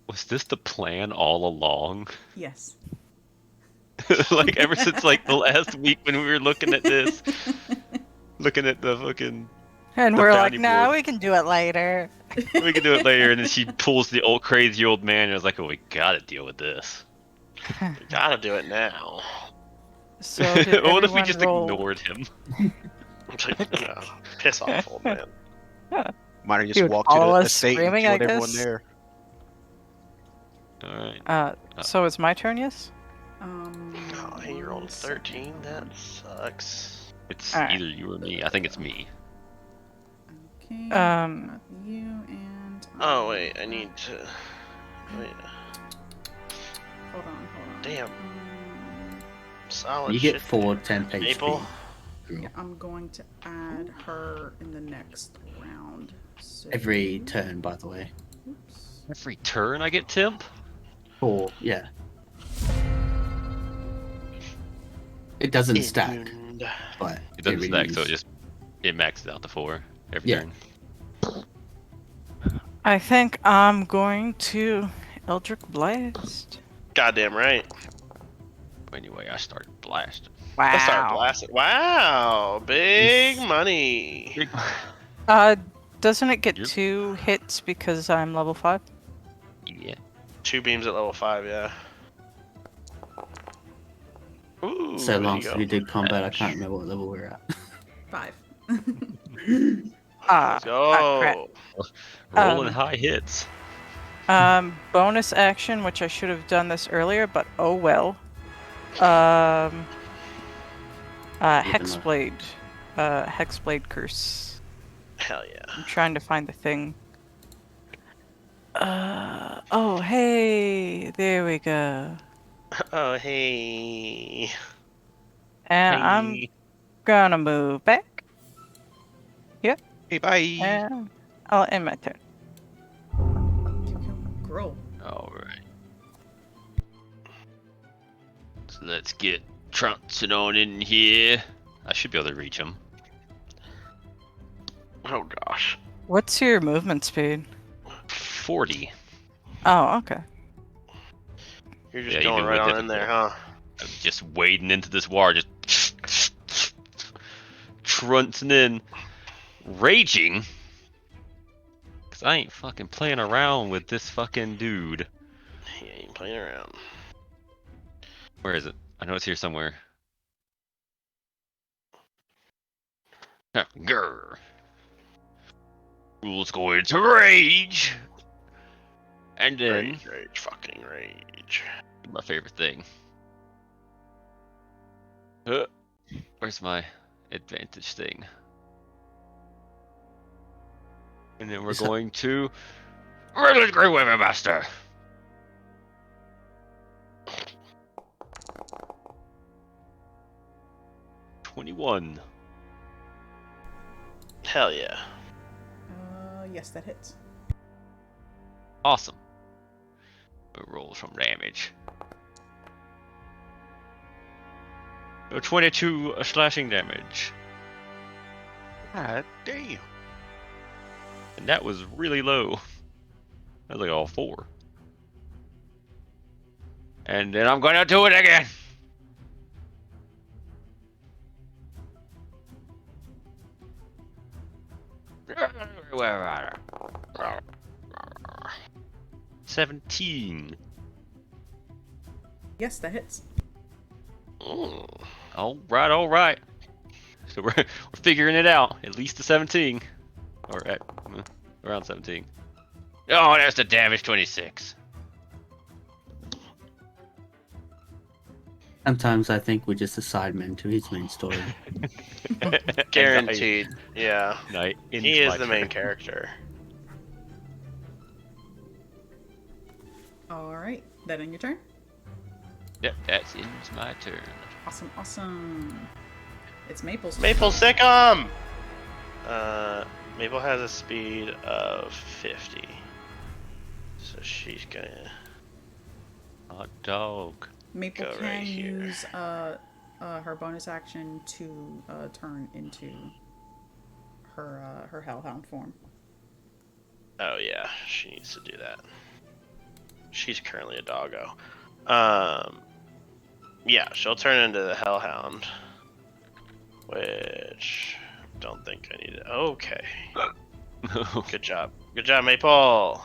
Was this the plan all along? yes. Like ever since like the last week when we were looking at this, looking at the fucking. And The we're like, bounty nah, board. we can do it later. We can do it later, and then she pulls the old crazy old man, and I was like, oh, we gotta deal with this. We gotta do it now. So did What if we everyone just roll? ignored him? It's like, no, piss off, old man. Might have just He would walked to follow the us estate and screaming, I killed everyone guess? there. Alright. So it's my turn, yes? Oh, hey, you rolled one 13? second. That sucks. It's Alright. either you or me. I think it's me. Okay. Um, got you and. Oh, wait, I need to. Wait, Hold on. damn. Solid You shit. get 4 10 HP. Maple? Yeah, I'm going to add her in the next round. So... Every turn, by the way. Oops. Every turn I get temp? 4, yeah. It doesn't stack, And but It doesn't stack, so renews. it maxes out to 4 every Yeah. turn. I think I'm going to Eldritch Blast. goddamn right. Anyway, I start blasting. Let's start Wow. blasting. Wow, big money. Doesn't it get Yep. 2 hits because I'm level 5? Yeah. 2 beams at level 5, yeah. Ooh, So there you long go. since we did combat, I can't remember what level we're at. 5. Let's go. crap. Rolling Um, high hits. Bonus action, which I should have done this earlier, but oh well. Hexblade. Hexblade Curse. Hell yeah. I'm trying to find the thing. Oh, hey! There we go. Oh, hey. And I'm gonna move back. Hey, bye. And I'll end my turn. Grow. Alright. So let's get trouncing on in here. I should be able to reach him. Oh gosh. What's your movement speed? 40. Oh, okay. You're just Yeah, going even right with on in there, huh? I'm just wading into this water, just trouncing in, raging. Cause I ain't fucking playing around with this fucking dude. He ain't playing around. Where is it? I know it's here somewhere. Grr. Rule's going to rage. And then, Rage, fucking rage. my favorite thing. Where's my advantage thing? And then we're Is that- going to Riddler's Great Weapon Master. $21. Hell yeah. Yes, that hits. Awesome. We roll some damage. 22 slashing damage. God damn. And that was really low. That was like all 4. And then I'm gonna do it again. Where are you? 17. Yes, that hits. Mm. All right. So we're figuring it out. At least a 17, or at around 17. Oh, there's the damage, 26. Sometimes I think we're just a sideman to his main story. Guaranteed. Yeah. Night. He is the main character. All right, that in your turn. Yep, that ends my turn. Awesome. It's Maple's turn. Maple Sick'em! Maple has a speed of 50. So she's gonna Hot dog. Maple go can right here. use her bonus action to turn into her hellhound form. Oh yeah, she needs to do that. She's currently a doggo. Yeah, she'll turn into the hellhound. Which don't think I need it. Okay. Good job. Good job, Maple.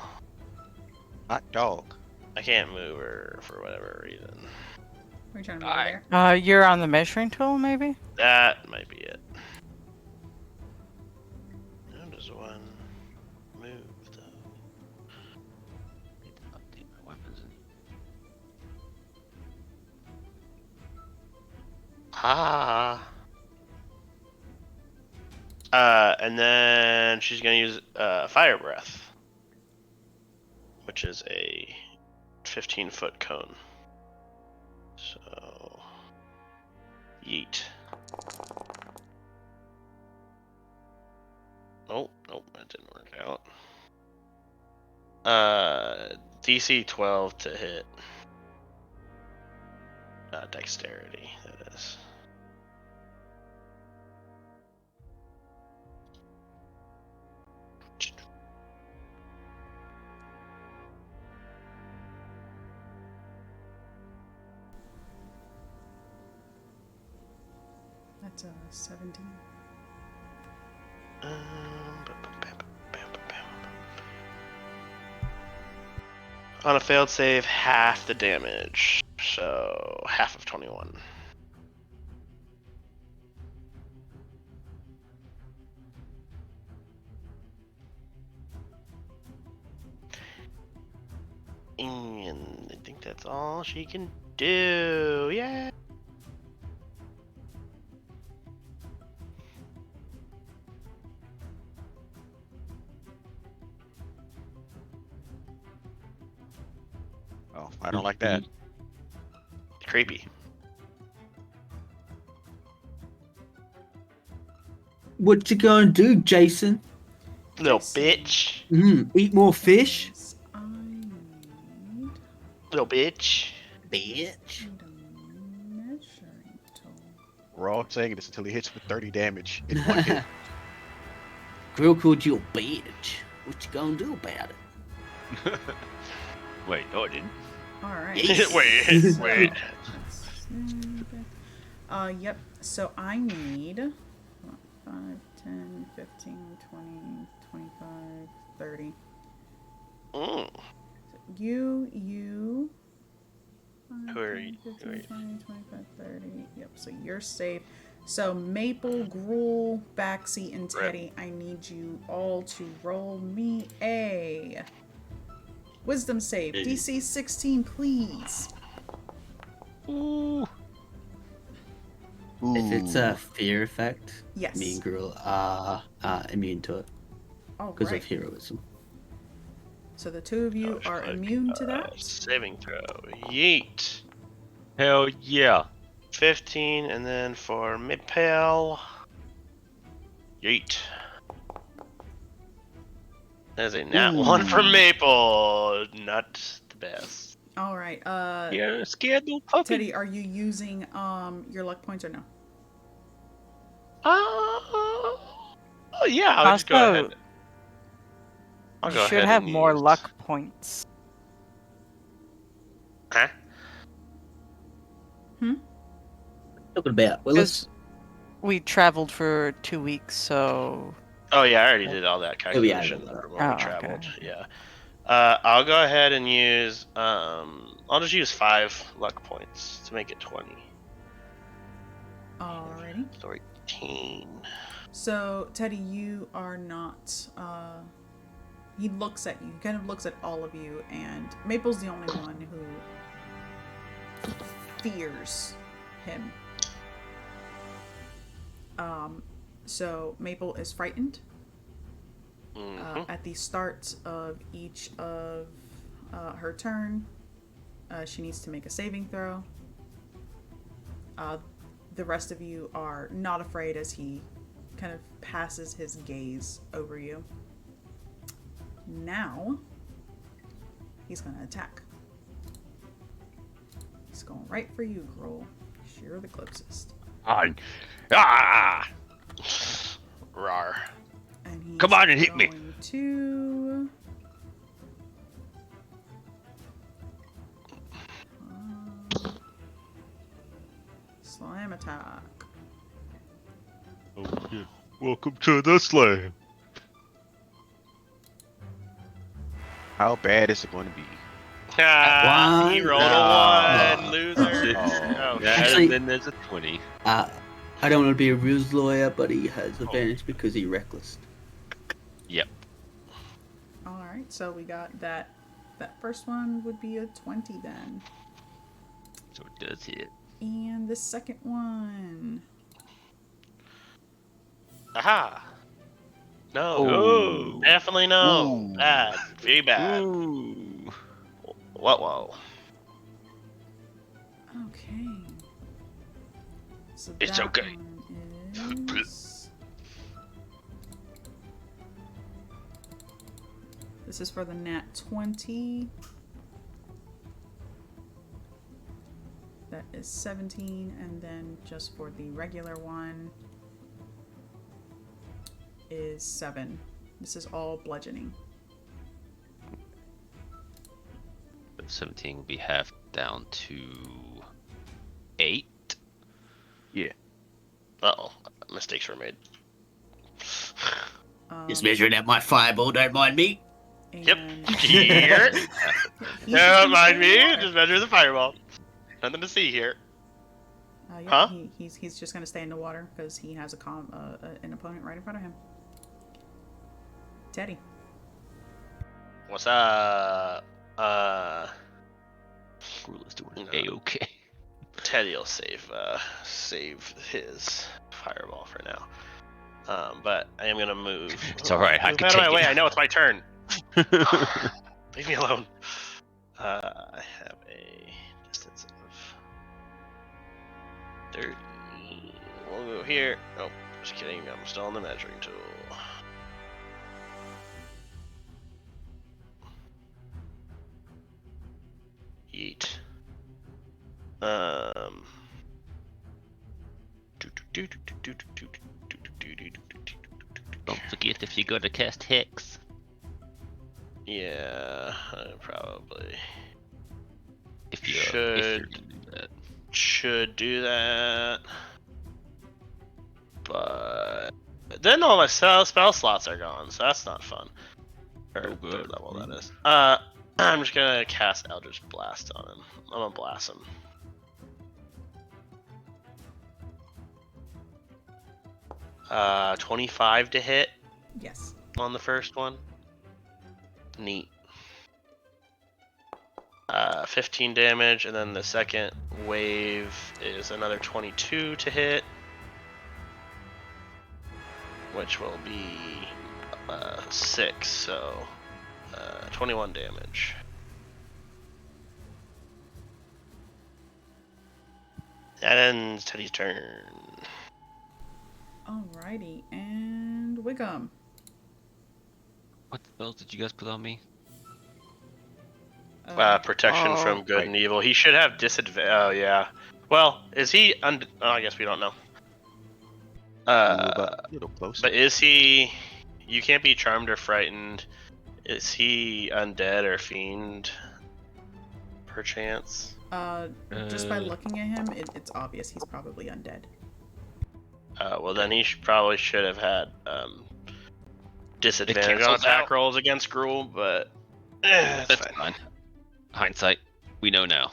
Hot dog. I can't move her for whatever reason. Are you trying to move her there? You're on the measuring tool, maybe? That might be it. How does one move though? Update my weapons. And then she's gonna use fire breath, which is a 15-foot cone. So, yeet. Oh, nope, that didn't work out. DC 12 to hit. Dexterity, that is. That's 17. On a failed save, half the damage. So, half of 21. And I think that's all she can do. Yeah. Oh, I don't like that. Creepy. What you gonna do, Jason? Little Jason. bitch. Eat more fish? Yes, I need Little bitch. Bitch. a measuring tool. We're all saying this until he hits with 30 damage in one hit. Grill called you a bitch. What you gonna do about it? Wait, no, I didn't. All right. wait. Yep. So I need 5, 10, 15, 20, 25, 30. Mm. You. 5, Who are 10, you? 15, Who are you? 20, 25, 30. Yep. So you're safe. So Maple, Gruel, Baxi, and Teddy, I need you all to roll me a wisdom save. DC 16, please. Ooh. If it's Ooh. a fear effect, Yes. me and Grill are immune to it All because right. of heroism. So the two of you are immune to that. Saving throw. Yeet. Hell yeah. 15, and then for Mipel. Yeet. That is a nat 1 for Maple. Not the best. All right. Yeah, scared little puppy. Teddy, are you using your luck points or no? yeah, I'll just go ahead. I'll You go should ahead have and more use... luck points. Huh? Talking about Willis. Because we traveled for 2 weeks, so Oh yeah, I already did all that Oh, yeah, I calculation know that. from when we okay. traveled. Yeah. I'll go ahead and use I'll just use 5 luck points to make it 20. Alrighty. 13. So, Teddy, you are not. He looks at you, kind of looks at all of you, and Maple's the only one who fears him. So Maple is frightened. At the start of each of her turn, she needs to make a saving throw. The rest of you are not afraid as he kind of passes his gaze over you. Now, he's going to attack. He's going right for you, Grohl. You're the closest. Ah! Rar. And he's Come on and hit me. going to... Slam attack. Oh, yeah. Welcome to the slam. How bad is it going to be? He rolled a 1, No. loser. Oh. Yeah, Actually- and then there's a 20. I don't want to be a ruse lawyer, but he has advantage because he's reckless. Yep. Alright, so we got that. That first one would be a 20 then. So it does hit. And the second one. Aha! No. Oh. Definitely no. Ooh. Bad. Very bad. Ooh. Whoa. Okay. So It's that okay. one is... This is for the nat 20. That is 17, and then just for the regular one is 7. This is all bludgeoning. 17 will be half down to 8. Yeah. Uh-oh. Mistakes were made. Just measuring out my fireball, don't mind me. Yep. and- Here. He's Don't gonna mind stay me. in water. Just measure the fireball. Nothing to see here. Yeah, Huh? He's just gonna stay in the water because he has an opponent right in front of him. Teddy. What's up? Gruel is doing No. A-okay. Teddy will save his fireball for now. But I am gonna move. It's alright, I Move can out of my take way. it. I know it's my turn. Leave me alone. I have a distance of 30. We'll go here. Oh, just kidding. I'm still on the measuring tool. Yeet. Don't forget if you're gonna cast Hex. Yeah, I probably If you're Should. gonna do that. should do that. But then all my spell slots are gone, so that's not fun. Or No good. third level, that is. I'm just gonna cast Eldritch Blast on him. I'm gonna blast him. Uh, 25 to hit Yes. on the first one. Neat. 15 damage, and then the second wave is another 22 to hit, which will be 6, so 21 damage. That ends Teddy's turn. Alrighty, and Wiggum. What spells did you guys put on me? Protection Oh, from good right. and evil. He should have disadvantage. Oh, yeah. Well, is he? Oh, I guess we don't know. Move up a little closer. But is he? You can't be charmed or frightened. Is he undead or fiend? Perchance. Just by looking at him, it's obvious he's probably undead. Well, then he probably should have had disadvantage on cancels attack out. rolls against Gruul, but that's That's fine. fine. Hindsight, we know now.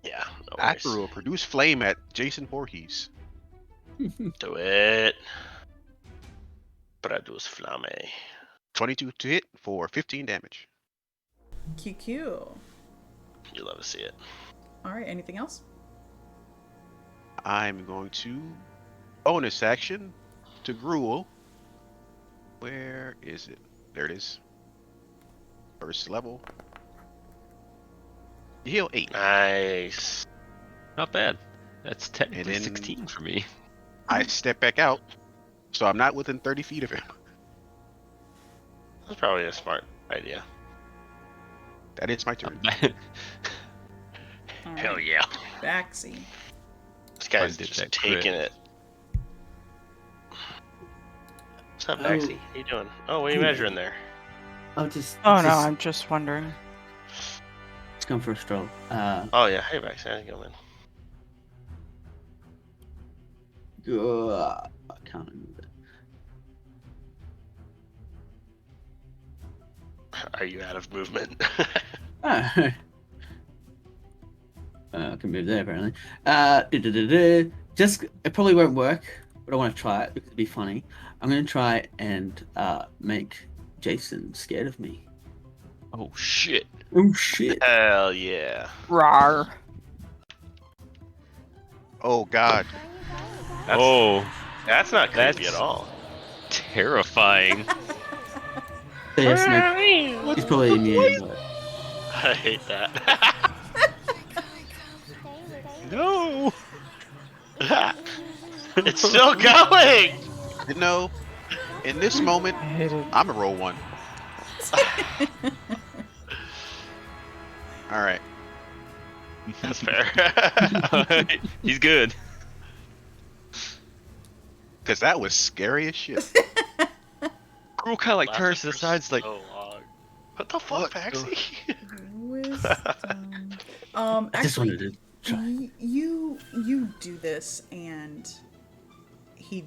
Yeah, no worries. Actor will produce flame at Jason Voorhees. Do it. Produce flame. 22 to hit for 15 damage. QQ. You love to see it. All right. Anything else? I'm going to bonus action to Gruul. Where is it? There it is. First level. You heal 8. Nice. Not bad. That's technically then- 16 for me. I step back out, so I'm not within 30 feet of him. That's probably a smart idea. That is my turn. All Hell right. yeah. Baxi. This guy's did just that taking crit. it. What's up, Oh. Maxie? How you doing? Oh, what are you Hey. measuring there? I'll just. Oh no, just, I'm just wondering. Just going for a stroll. Oh yeah, hey Maxie, how's it going? I can't remove it. Are you out of movement? I can move there apparently. Just it probably won't work, but I want to try it because it'd be funny. I'm gonna try and make Jason scared of me. Oh shit. Oh shit! Hell yeah. Rar. Oh god. Oh, That's not creepy That's- at all. terrifying. So yes, no, he's probably immune. But I hate that. No. It's still going! You know, in this moment, I hate it. I'm a roll 1. Alright. That's fair. He's good. Because that was scary as shit. Gruul kind of like Lasted turns to the for side, it's like, so long. What the fuck, Maxie? Wisdom. I just Actually, wanted to try. you do this, and he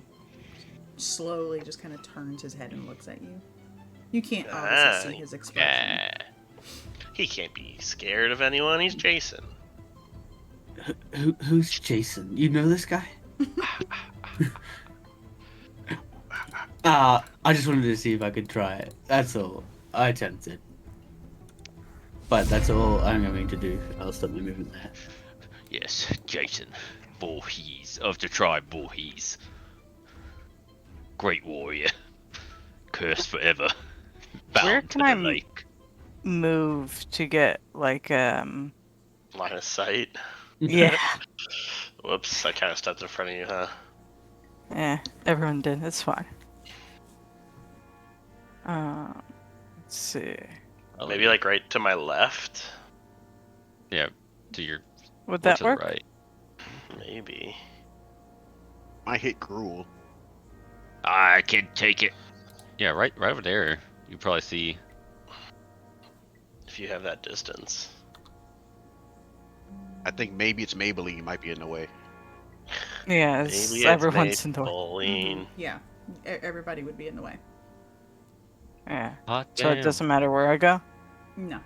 slowly just kind of turns his head and looks at you. You can't obviously see his expression. yeah. He can't be scared of anyone. He's Jason. Who's Jason? You know this guy? I just wanted to see if I could try it. That's all. I attempted. But that's all I'm going to do. I'll stop my movement there. Yes, Jason Voorhees of the tribe Voorhees. Great warrior. Cursed forever. Where Bound can to I the lake. Move to get like Line of sight. yeah. Whoops, I kind of stepped in front of you, huh? Yeah, everyone did. It's fine. Let's see. Maybe like right to my left? Yeah, to your Would or that to work? the right. Maybe. I hit Gruul. I can take it. Yeah, right over there. You probably see. If you have that distance. I think maybe it's Maybelline might be in the way. Yeah, Maybe it's, it's everyone's in the way. Maybelline. Yeah, everybody would be in the way. Yeah. Hot So it damn. doesn't matter where I go. No,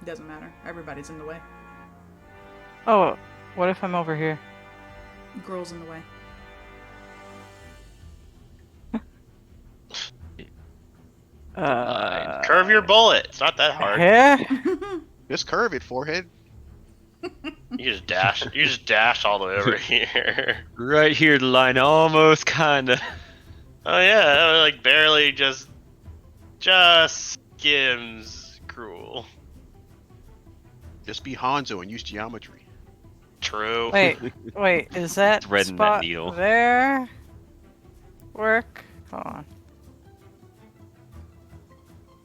it doesn't matter. Everybody's in the way. Oh, what if I'm over here? Girls in the way. Curve your bullet. It's not that hard. Yeah. Just curve it, forehead. You just dash. You just dash all the way over here. Right here, the line almost kinda. Oh yeah, like barely just skims Gruul. Just be Hanzo and use geometry. True. Wait, is that Threading that spot needle. there? Work? Hold on.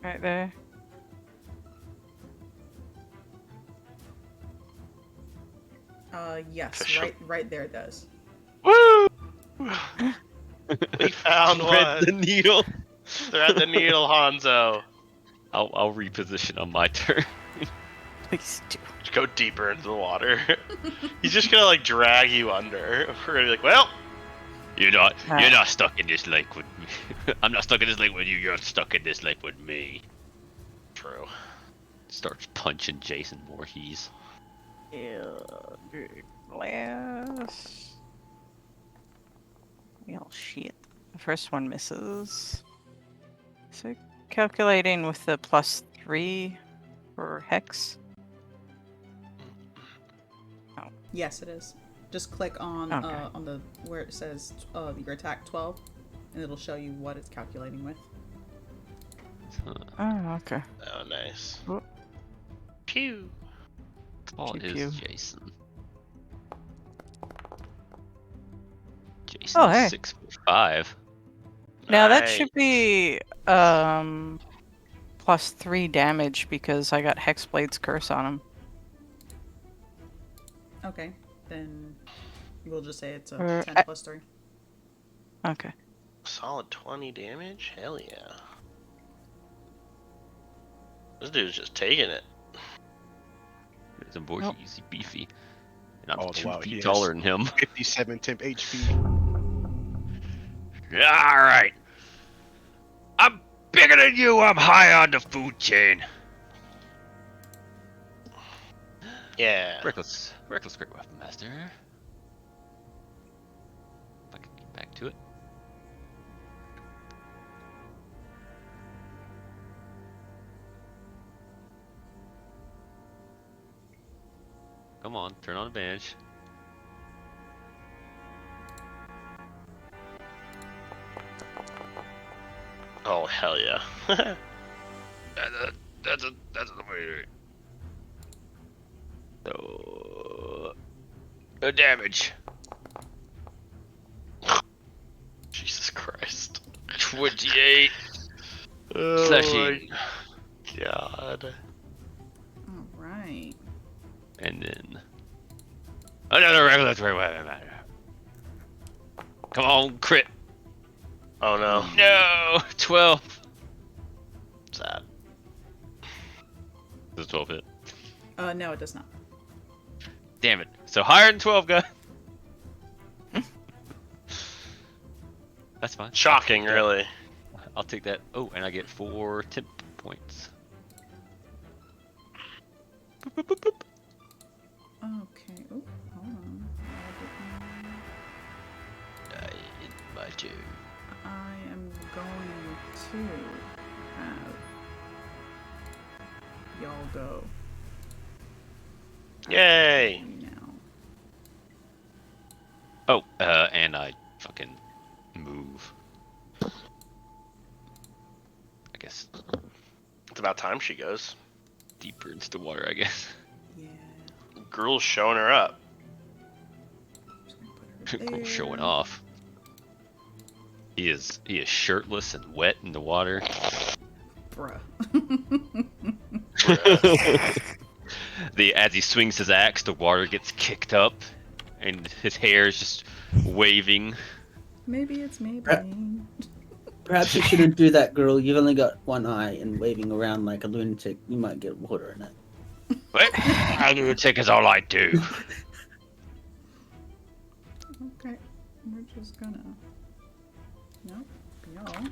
Right there. Yes, Official. right there it does. Woo! We found Thread the one. needle. Thread the needle, Hanzo. I'll reposition on my turn. Please do. Just go deeper into the water. He's just gonna like drag you under. We're gonna be like, well, You're not stuck in this lake with me. I'm not stuck in this lake with you. You're stuck in this lake with me. true. Starts punching Jason Voorhees. Glass. Oh shit. The first one misses. So calculating with the +3 for hex. Yes, it is. Just click on Okay. on the where it says your attack 12, and it'll show you what it's calculating with. Oh, okay. Oh, nice. Whoop. Pew. Oh, it Pew, is pew. Jason. Jason Oh, hey. 6'5". Now that Nice. should be +3 damage because I got Hexblade's curse on him. Okay, then we'll just say it's a Or 10 I- plus 3. Okay. Solid 20 damage? Hell yeah. This dude's just taking it. Jason Voorhees, he's beefy. And I'm All the 2 while he feet has- taller than him. 57 temp HP. Alright. I'm bigger than you. I'm high on the food chain. Yeah. Reckless Great Weapon Master. If I can get back to it. Come on, turn on advantage. Oh, hell yeah. That's the way to do it. So, no damage. Jesus Christ. 28 Oh slashing. my god. All right. And then another regular Great Weapon Master. Come on, crit. Oh no. No, 12. Sad. Does 12 hit? No, it does not. Damn it. So higher than 12, guy. That's fine. Shocking, really. I'll take that. Oh, and I get 4 temp points. Boop, boop, boop, boop. Okay. Oh, hold on. In my turn. I am going to have y'all go. Yay! Now. Oh, and I fucking move. I guess It's about time she goes. deeper into the water, I guess. Yeah. Gruel's showing her up. Just gonna put her Cool, there. showing off. He is shirtless and wet in the water. Bruh. As he swings his axe, the water gets kicked up, and his hair is just waving. Maybe it's Maybelline. Perhaps you shouldn't do that, girl. You've only got one eye and waving around like a lunatic. You might get water in it. What? A lunatic is all I do. Okay. We're just gonna. Nope. Y'all.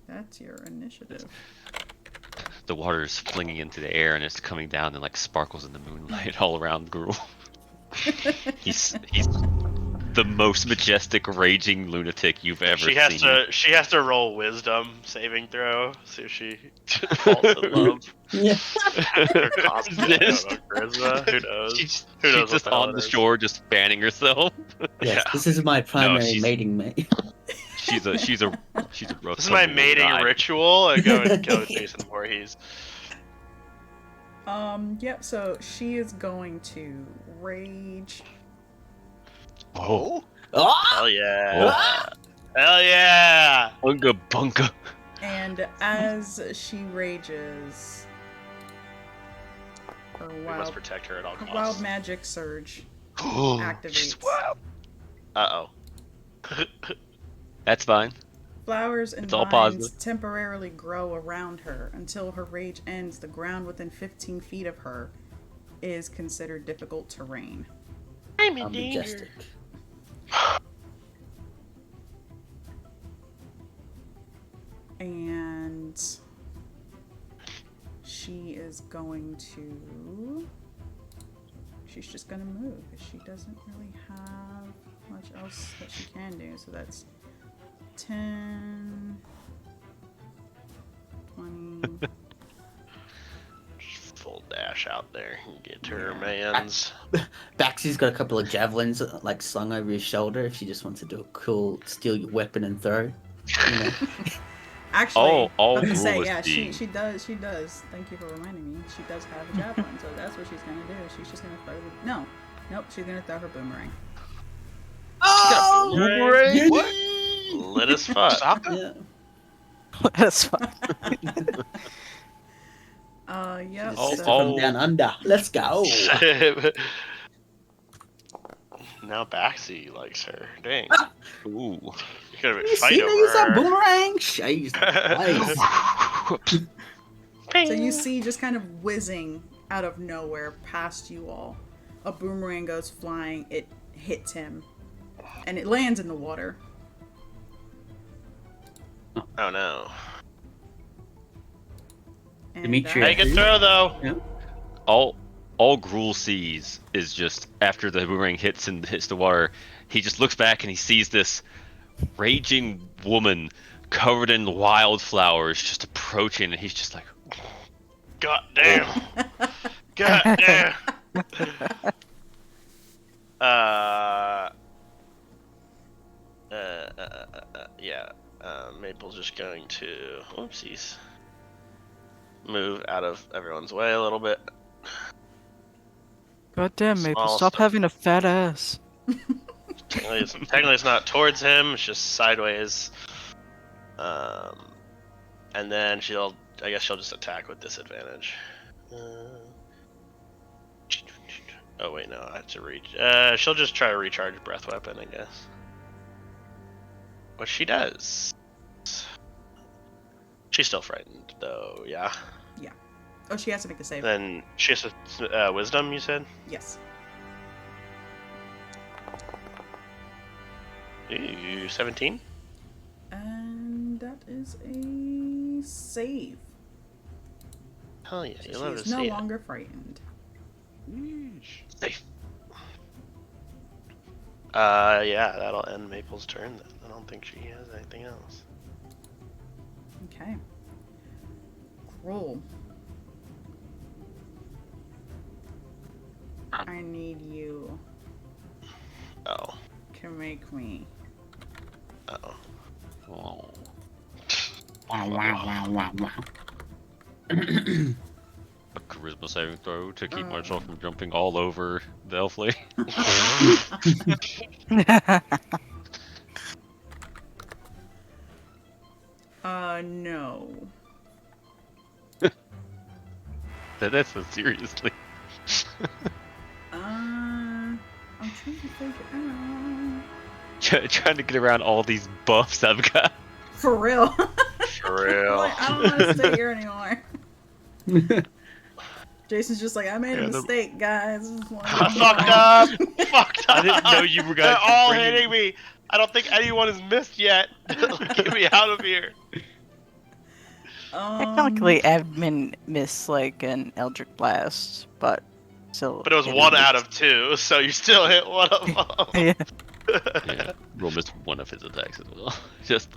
That's your initiative. The water is flinging into the air, and it's coming down and like sparkles in the moonlight all around Gruel. He's the most majestic, raging lunatic you've ever She seen. has to roll wisdom saving throw. See if she falls in love. Yeah. Or cosplay, I This- don't know, charisma. Who knows? She's Who knows what just the hell on it the is? shore, just fanning herself. Yes, Yeah. this is my primary she's- mating mate. She's a This is my mating ritual. I go and kill Jason Voorhees. Yep, so she is going to rage. Oh, Oh! Hell yeah. Hell yeah. bunga bunga. And as she rages, her We must wild, protect her at all her costs. wild magic surge She's activates. wild. Uh-oh. That's fine. Flowers and It's all vines positive. temporarily grow around her until her rage ends. The ground within 15 feet of her is considered difficult terrain. I'm How in danger. majestic. And she is going to. She's just going to move. She doesn't really have much else that she can do. So that's 10, 20. Just full dash out there and get to her Yeah. mans. Baxy's got a couple of javelins like slung over his shoulder if she just wants to do a cool steal your weapon and throw. You know? Actually, All I was gonna say, Gruul is yeah, seeing. she does. Thank you for reminding me. She does have a javelin, so that's what she's gonna do. She's just gonna throw the. Nope. She's gonna throw her boomerang. Oh! Boomerang? What? Lit as fuck. Soccer? Yeah. That's fine. Yeah. Oh, Sister oh. from down under. Let's go. Now Baxi likes her. Dang. Ooh. You could have You fight see, over use that her. boomerang. She's nice. So you see, just kind of whizzing out of nowhere past you all, a boomerang goes flying. It hits him, and it lands in the water. Oh no. And Dimitri. Hey, good throw though. Yeah. All Gruul sees is just after the boomerang hits the water, he just looks back and he sees this raging woman covered in wildflowers just approaching, and he's just like, God damn. God damn. Yeah. Maple's just going to, oopsies, move out of everyone's way a little bit. God damn, Maple, Small stop stuff. having a fat ass. Technically it's not towards him, it's just sideways. And then I guess she'll just attack with disadvantage. Oh wait, no, I have to reach. She'll just try to recharge breath weapon, I guess. What she does. She's still frightened, though. Yeah. Oh, she has to make a save. Then she has to, wisdom. You said. Yes. Ooh, 17. And that is a save. Hell yeah, So you she love to is no see it. longer frightened. Safe. Yeah, that'll end Maple's turn then. I don't think she has anything else. Okay. Roll. I need you Oh. to make me. Uh-oh. oh. Wow. A charisma saving throw to keep myself from jumping all over the elf lady. No. That's so seriously. I'm trying to figure out. Trying to get around all these buffs I've got. For real. For real. Like, I don't want to stay here anymore. Jason's just like, I made a Yeah, mistake, guys. This is what I I'm fucked doing." up. Fucked up. I didn't know you were They're gonna all bring hitting me. I don't think anyone has missed yet. Get me out of here. Technically, admin missed like an Eldritch Blast, but still. But it was one out of two, so you still hit one of them. Yeah. Yeah, Roll missed one of his attacks as well. Just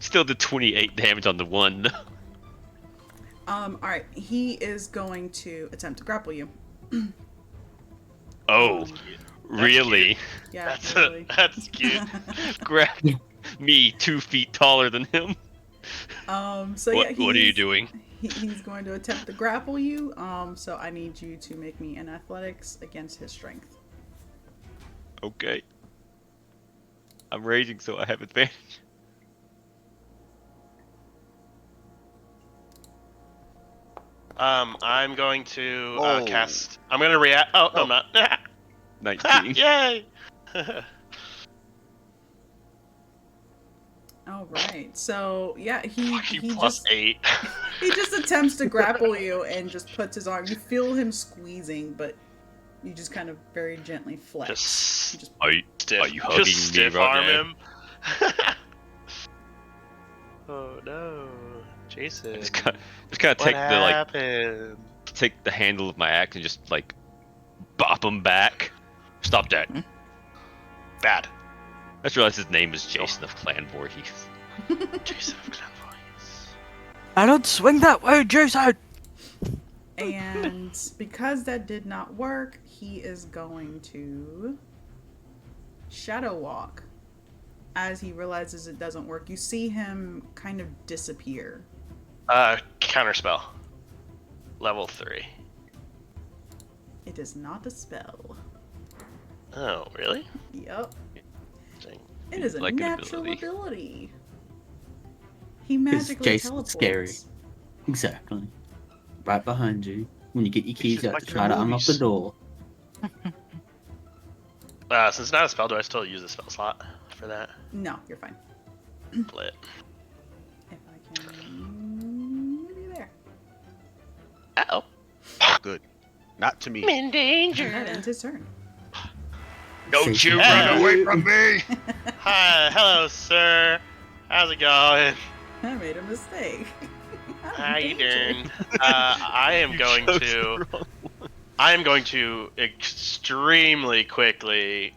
still did 28 damage on the one. Alright. He is going to attempt to grapple you. Oh, really? Yeah, really. That's cute. Grab me 2 feet taller than him. So What yeah, are you doing? He's going to attempt to grapple you. So I need you to make me an athletics against his strength. Okay. I'm raging, so I have advantage. I'm going to Oh. cast. I'm going to react. Oh, no, I'm not. 19. Yay! All right. So yeah, he plus just 8. he just attempts to grapple you and just puts his arm. You feel him squeezing, but you just kind of very gently flex. Just You just Are you stiff, hugging just me stiff right arm now? him. Oh no, Jason. Just kind of What take happened? the handle of my axe and just like bop him back. Stop that. Bad. I just realized his name is Jason of Clan Voorhees. Jason of Clanvoice. I don't swing that way, Jason! And because that did not work, he is going to shadow walk. As he realizes it doesn't work, you see him kind of disappear. Counterspell. Level 3. It is not a spell. Oh, really? Yep. Dang. It is a Like an natural ability. ability. He magically Jason's teleports. scary. Exactly. Right behind you. When you get your keys just out like to in try the to unlock the movies. door. Since it's not a spell, do I still use a spell slot for that? No, you're fine. Lit. If I can... Maybe there. Uh-oh. Oh, good. Not to me. I'm in danger. That ends his turn. Don't Say you something. run away from me! Hi, hello, sir. How's it going? I made a mistake. I'm How in you danger. doing? I am You going chose to. the wrong- I am going to extremely quickly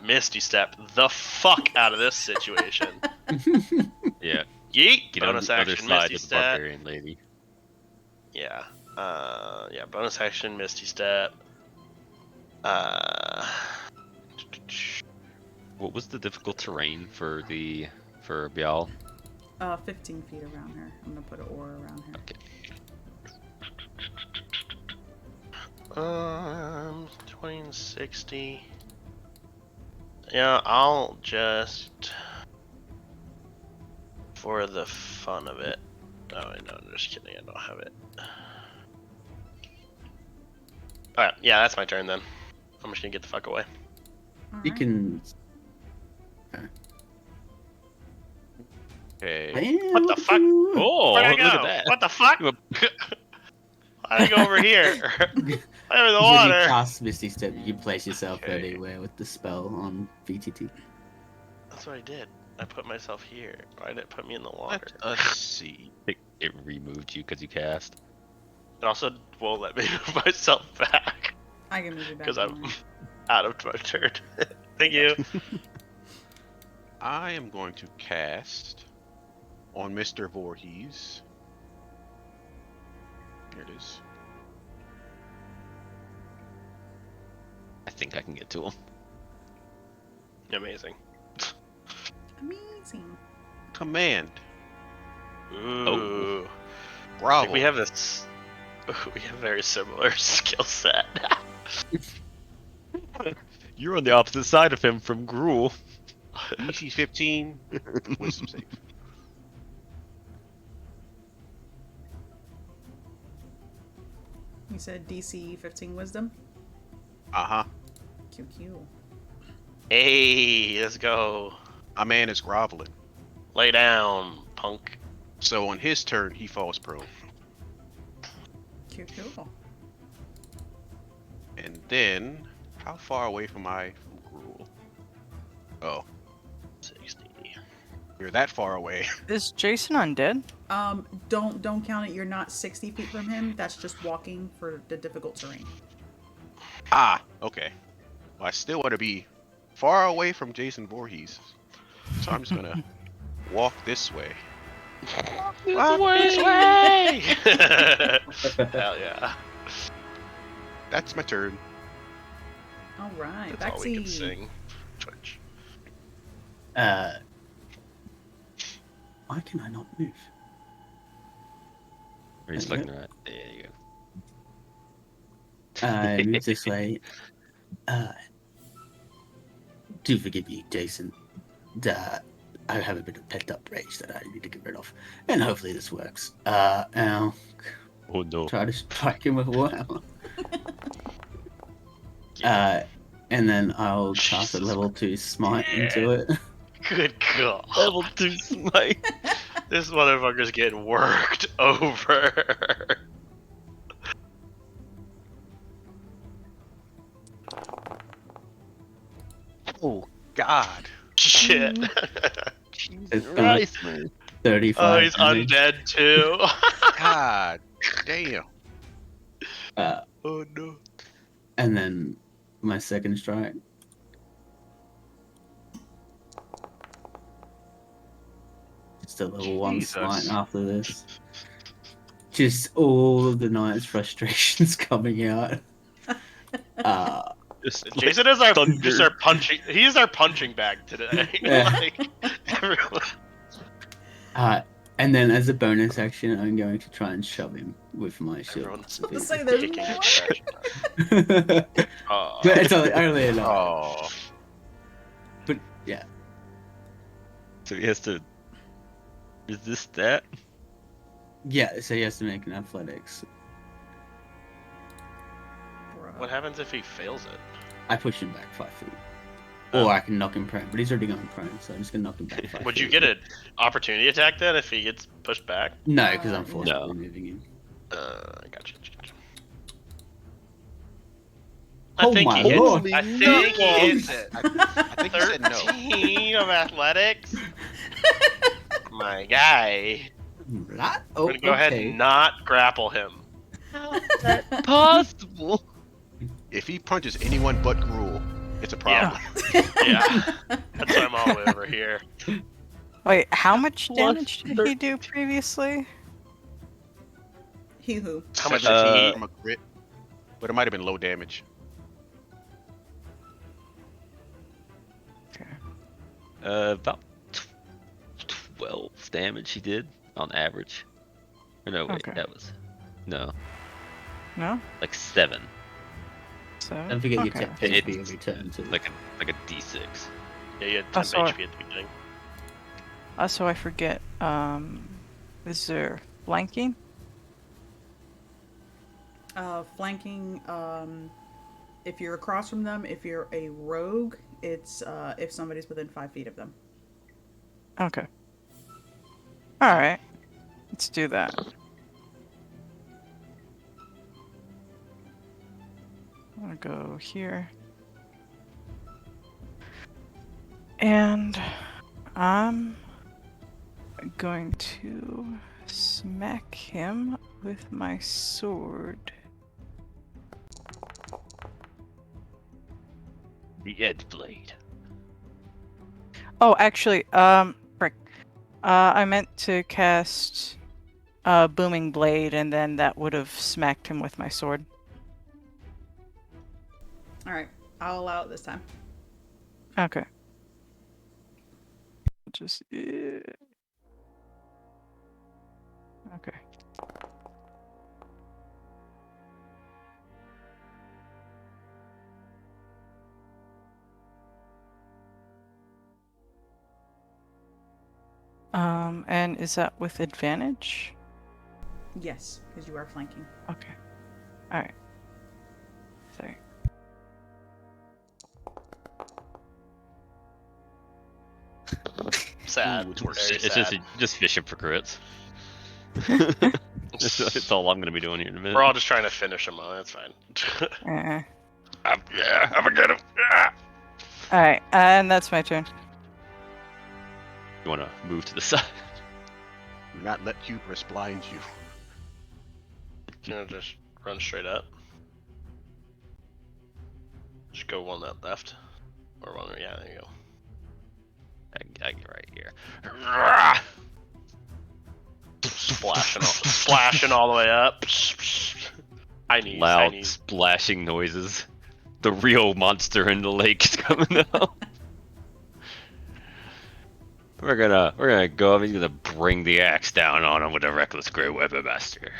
Misty Step the fuck out of this situation. Yeah, Yeet! get on Bonus the other action, side Misty of the Step. barbarian lady. Yeah. Yeah, bonus action, Misty Step. What was the difficult terrain for Bial? 15 feet around her. I'm gonna put an aura around her. Okay. 20 and 60. Yeah, I'll just, for the fun of it. Oh, no, I'm just kidding. I don't have it. Alright, yeah, that's my turn then. I'm just gonna get the fuck away. You Alright. can. Okay. What the fuck? Oh, Where'd I look go? at that! What the fuck? You Why'd I go over here? Over the When you water. cast Misty Step, you can place yourself Okay. anywhere with the spell on VTT. That's what I did. I put myself here. Why did it put me in the water? Let us see. It removed you because you cast. It also won't let me move myself back I can move you back. because don't I'm worry. out of my turn. Thank you. I am going to cast on Mr. Voorhees. Here it is. I think I can get to him. Amazing. Amazing. Command. Ooh. I Bravo. think we have this. We have a very similar skill set. You're on the opposite side of him from Gruul. DC 15. Wisdom save. You said DC 15 wisdom? Uh-huh. QQ. Hey, let's go. My man is groveling. Lay down, punk. So on his turn, he falls prone. QQ. And then, how far away from Gruul? Oh, 60. you're that far away. Is Jason undead? Don't count it. You're not 60 feet from him. That's just walking for the difficult terrain. Ah, okay. Well, I still want to be far away from Jason Voorhees. So I'm just gonna walk this way. Walk this way! Hell yeah. That's my turn. All right. That's all we can Baxi. sing. Twitch. Why can I not move? Are you looking right? There you go. Move this way. Do forgive me, Jason. I have a bit of pent up rage that I need to get rid of, and hopefully this works. I'll Oh no. try to strike him with wow. Yeah. And then I'll cast a Jesus level 2 smite into it. Good God. Level 2 smite. This motherfucker's getting worked over. Oh God. Shit. Jesus Uh, Christ, man. 35. Oh, he's damage. undead too. God damn. Oh no. And then my second strike. Just a level 1 Jesus. smite after this. Just all of the knight's frustrations coming out. Just like Jason is our thunder. just our punching. He's our punching bag today. Yeah. Like everyone. And then as a bonus action, I'm going to try and shove him with my shield. Everyone's I was Severe. say there's kicking more. trash. Oh. But it's only a knight. Oh. But yeah, So he has to resist that. yeah. So he has to make an athletics. Bruh. What happens if he fails it? I push him back 5 feet, Oh. or I can knock him prone. But he's already going prone, so I'm just gonna knock him back 5 Would feet. you get an opportunity attack then if he gets pushed back? No, because I'm No. forcibly moving him. Gotcha. Oh I think my he hits. lord. I think he hits it. I think he said no. 13 of athletics. My guy. What? We're Oh, gonna go ahead okay. and not grapple him. Possible. If he punches anyone but Gruul, it's a problem. Yeah. That's why I'm all the way over here. Wait, how much Plus damage did he do previously? He who? How much Seven did he? from a crit, but it might have been low damage. About 12 damage he did on average. Or no, wait, Okay. that was no, No? like 7, So, Don't forget okay. your tech It's HP every turn too. like a D6. Yeah, you had Oh, 10 sorry. HP at the beginning. Also, I forget. Is there flanking? Flanking. If you're across from them, if you're a rogue, it's if somebody's within 5 feet of them. Okay. All right. Let's do that. I'm gonna go here. And I'm going to smack him with my sword. The Edge Blade. Oh, actually, frick. I meant to cast Booming Blade, and then that would have smacked him with my sword. All right, I'll allow it this time. Okay. Just okay. And is that with advantage? Yes, because you are flanking. Okay. All right. Sorry. Sad. Ooh, it's Very worse. It's sad. just fishing for crits. That's all I'm gonna be doing here in a minute. We're all just trying to finish him. That's fine. Uh, I'm gonna get him. Ah! all right, and that's my turn. You wanna move to the side? Do not let hubris blind you. Can I just run straight up? Just go one that left. Or one, yeah, there you go. I get right here. Splashing all the way up. I Loud need. splashing noises. The real monster in the lake is coming out. We're gonna go up. He's gonna bring the axe down on him with a reckless grey weapon master.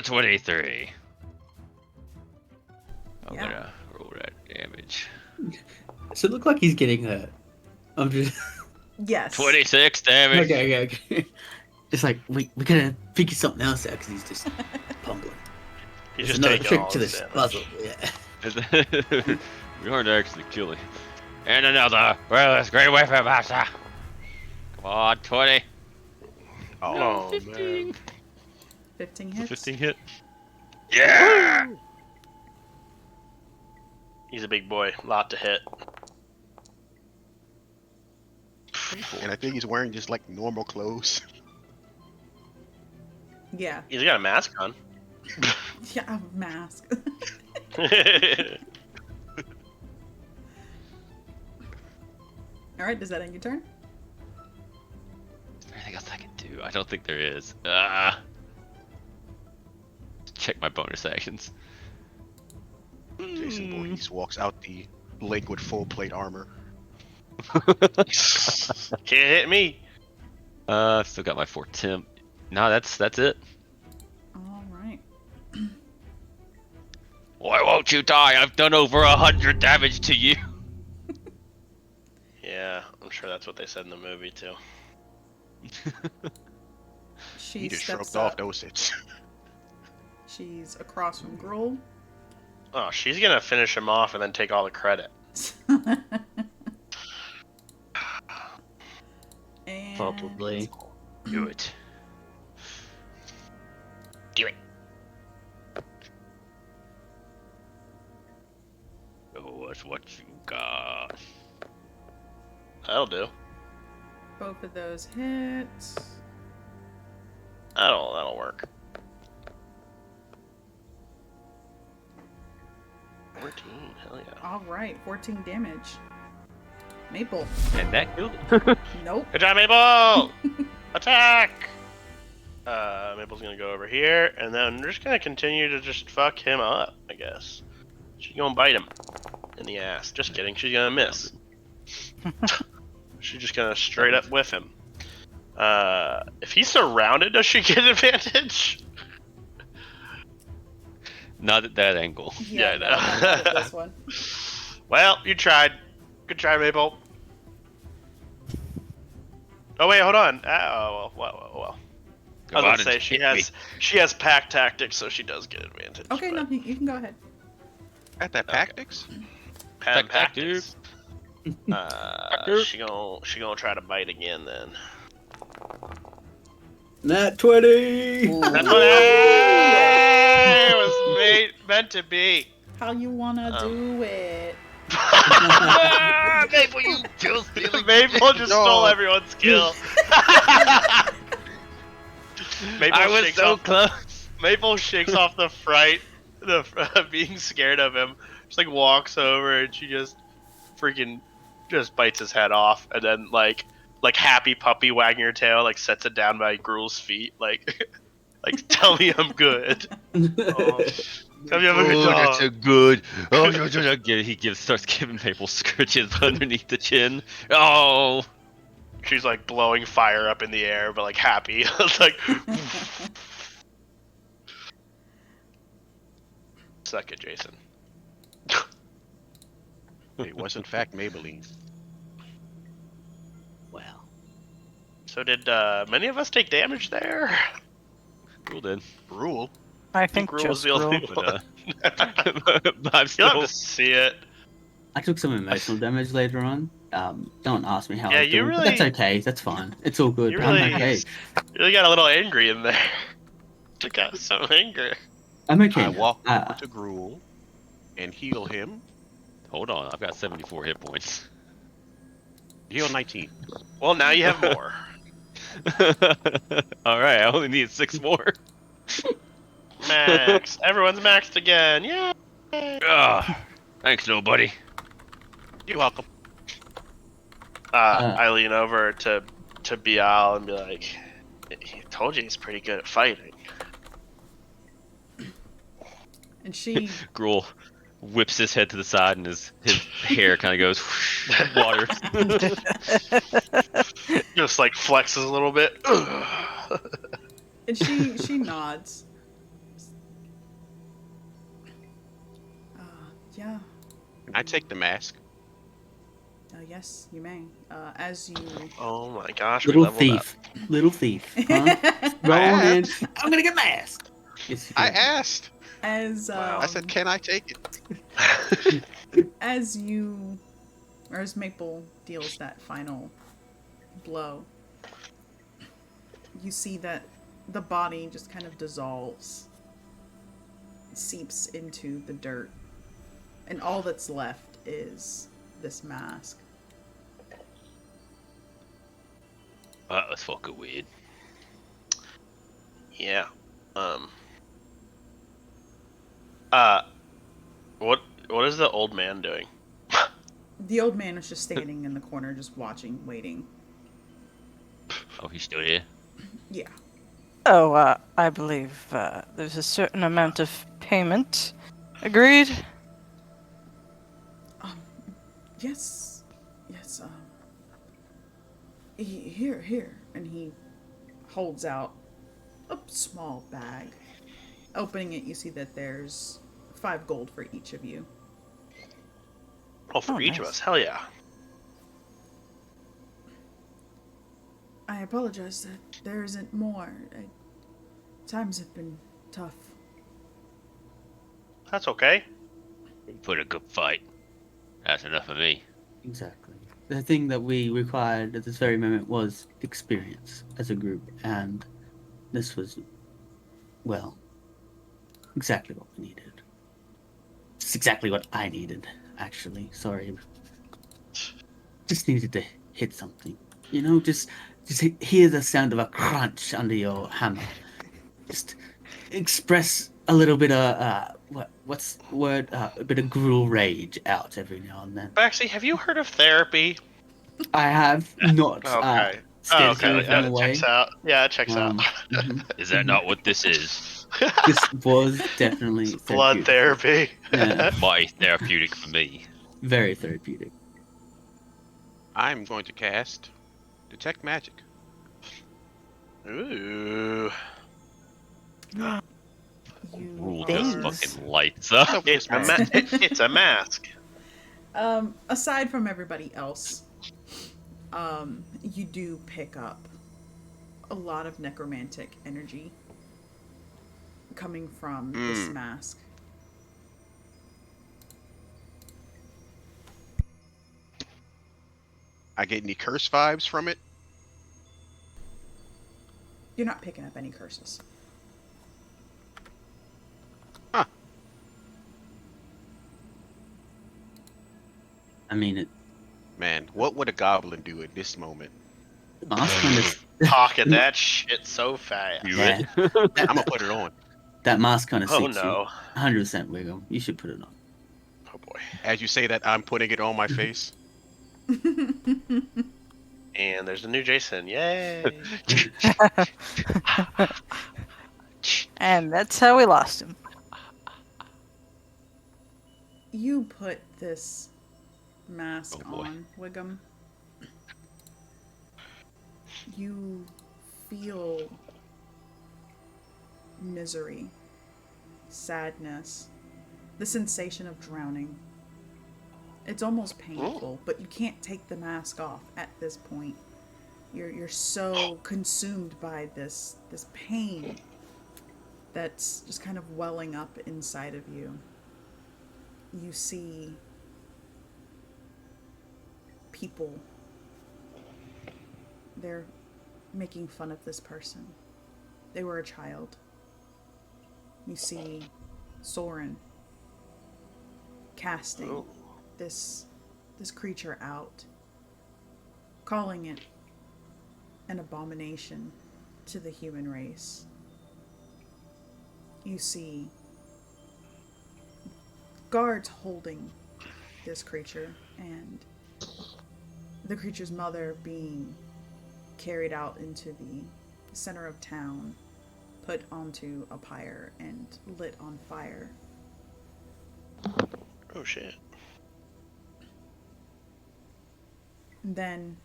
23. I'm Yeah. gonna roll that damage. So it look like he's getting hurt. I'm just 26 damage. okay. It's like we gotta figure something else out because he's just pumbling. He's There's just another taking trick all to his this damage. puzzle. Yeah. We aren't actually killing. And another. Well, that's great weapon, master. Come on, 20. Oh, No, man. 15. 15 It's a hits. 15 hit. Yeah. He's a big boy. Lot to hit. and I think he's wearing just like normal clothes. Yeah. He's got a mask on. Yeah, a mask. All right, does that end your turn? Is there anything else I can do? I don't think there is. Check my bonus actions. Jason Voorhees walks out the lake with full plate armor. Can't hit me. Still got my 4 temp. No, that's it. All right. Why won't you die? I've done over 100 damage to you. Yeah, I'm sure that's what they said in the movie too. She He just steps shrugged off up. those hits. She's across from Gruul. Oh, she's gonna finish him off and then take all the credit. And Probably. Do it. Do it. Oh, that's what you got. That'll do. both of those hits. That'll work. 14, hell yeah. All right, 14 damage. Maple. And that killed it. Nope. Good job, Maple! Attack! Maple's gonna go over here, and then we're just gonna continue to just fuck him up, I guess. She's gonna bite him in the ass. Just kidding, she's gonna miss. She's just gonna straight up whiff him. If he's surrounded, does she get advantage? Not at that angle. Yeah, I no, know. not at this one. Well, you tried. Good try, Maple. Oh wait, hold on. Well. I was gonna say she has pack tactics, so she does get advantage. Okay, no, but you can go ahead. At that tactics? pack Tactics. tactics. She gonna try to bite again then. Nat 20! That's what it was meant to be. How you wanna do it? Maple, you kill stealing. Maple just stole everyone's kill. Maple I was shakes so off, close. Maple shakes off the fright, being scared of him. Just like walks over and she just freaking just bites his head off, and then like happy puppy wagging her tail, like sets it down by Gruul's feet, like tell me I'm good. Oh, tell me I'm a good dog. That's a good. Oh, he starts giving Maple scritches underneath the chin. Oh. She's like blowing fire up in the air, but like happy. It's like suck it, Jason. It was in fact Maybelline. Well, So did many of us take damage there? Gruul did. Rule. I think Gruul was just the only Gruul. one. But I'm You'll still. have to see it. I took some emotional damage later on. Don't ask me how Yeah, I was you doing, but really- that's okay. That's fine. It's all good. You I'm really- okay. You really got a little angry in there. You got so angry. I'm okay. I walk now. over to Gruul and heal him. Hold on, I've got 74 hit points. Heal 19. Well, now you have more. All right, I only need 6 more. Max. Everyone's maxed again. Yeah. Thanks, nobody. You're welcome. I lean over to Bial and be like, "He told you he's pretty good at fighting." And she Gruul whips his head to the side and his hair kind of goes whoosh, water. Just like flexes a little bit. and she nods. Yeah. Can I take the mask? Yes, you may. As you. Oh my gosh, we Little leveled up. thief. Little thief. Huh? Roll in. I'm gonna get masked. Yes, you I did. asked. As I said, can I take it? as you, or as Maple deals that final blow, you see that the body just kind of dissolves, seeps into the dirt, and all that's left is this mask. That was fucking weird. Yeah. Uh, what is the old man doing? The old man is just standing in the corner, just watching, waiting. Oh, he's still here. Yeah. Oh, I believe there's a certain amount of payment. Agreed? Yes. Yes. Here, and he holds out a small bag. Opening it, you see that there's 5 gold for each of you. Oh, for Oh, each of nice. us. Hell yeah. I apologize that there isn't more. Times have been tough. That's okay. You put a good fight. That's enough of me. Exactly. The thing that we required at this very moment was experience as a group, and this was, well, exactly what we needed. It's exactly what I needed, actually. Sorry. Just needed to hit something. You know, just hear the sound of a crunch under your hammer. Just express a little bit of what's the word? A bit of gruel rage out every now and then. Baxi, have you heard of therapy? I have not Okay. steered Oh, okay. clear from Yeah, the it way. checks out. Yeah, it checks out. Mhm. Is that not what this is? This was definitely Blood therapeutic. therapy. Yeah, My therapeutic for me. very therapeutic. I'm going to cast Detect Magic. Ooh. You Rule are... just Things. fucking lights up. What's up with It's this a mask? it's a mask. Aside from everybody else, you do pick up a lot of necromantic energy coming from this mask. I get any curse vibes from it? You're not picking up any curses. Huh. I mean, it. Man, what would a goblin do in this moment? Mask kind of. Pocket that shit so fast. Do Yeah, it. I'm gonna put it on. that mask kind of Oh suits you. no. 100% Wiggle. You should put it on. Oh boy. As you say that, I'm putting it on my face. And there's a new Jason. Yay. And that's how we lost him. You put this mask Oh, boy. on, Wiggum. You feel misery, sadness, the sensation of drowning. It's almost painful, but you can't take the mask off at this point. You're so consumed by this pain that's just kind of welling up inside of you. You see people. They're making fun of this person. They were a child. You see Soren casting Oh. this creature out, calling it an abomination to the human race. You see guards holding this creature, and the creature's mother being carried out into the center of town, put onto a pyre and lit on fire. Oh shit. And then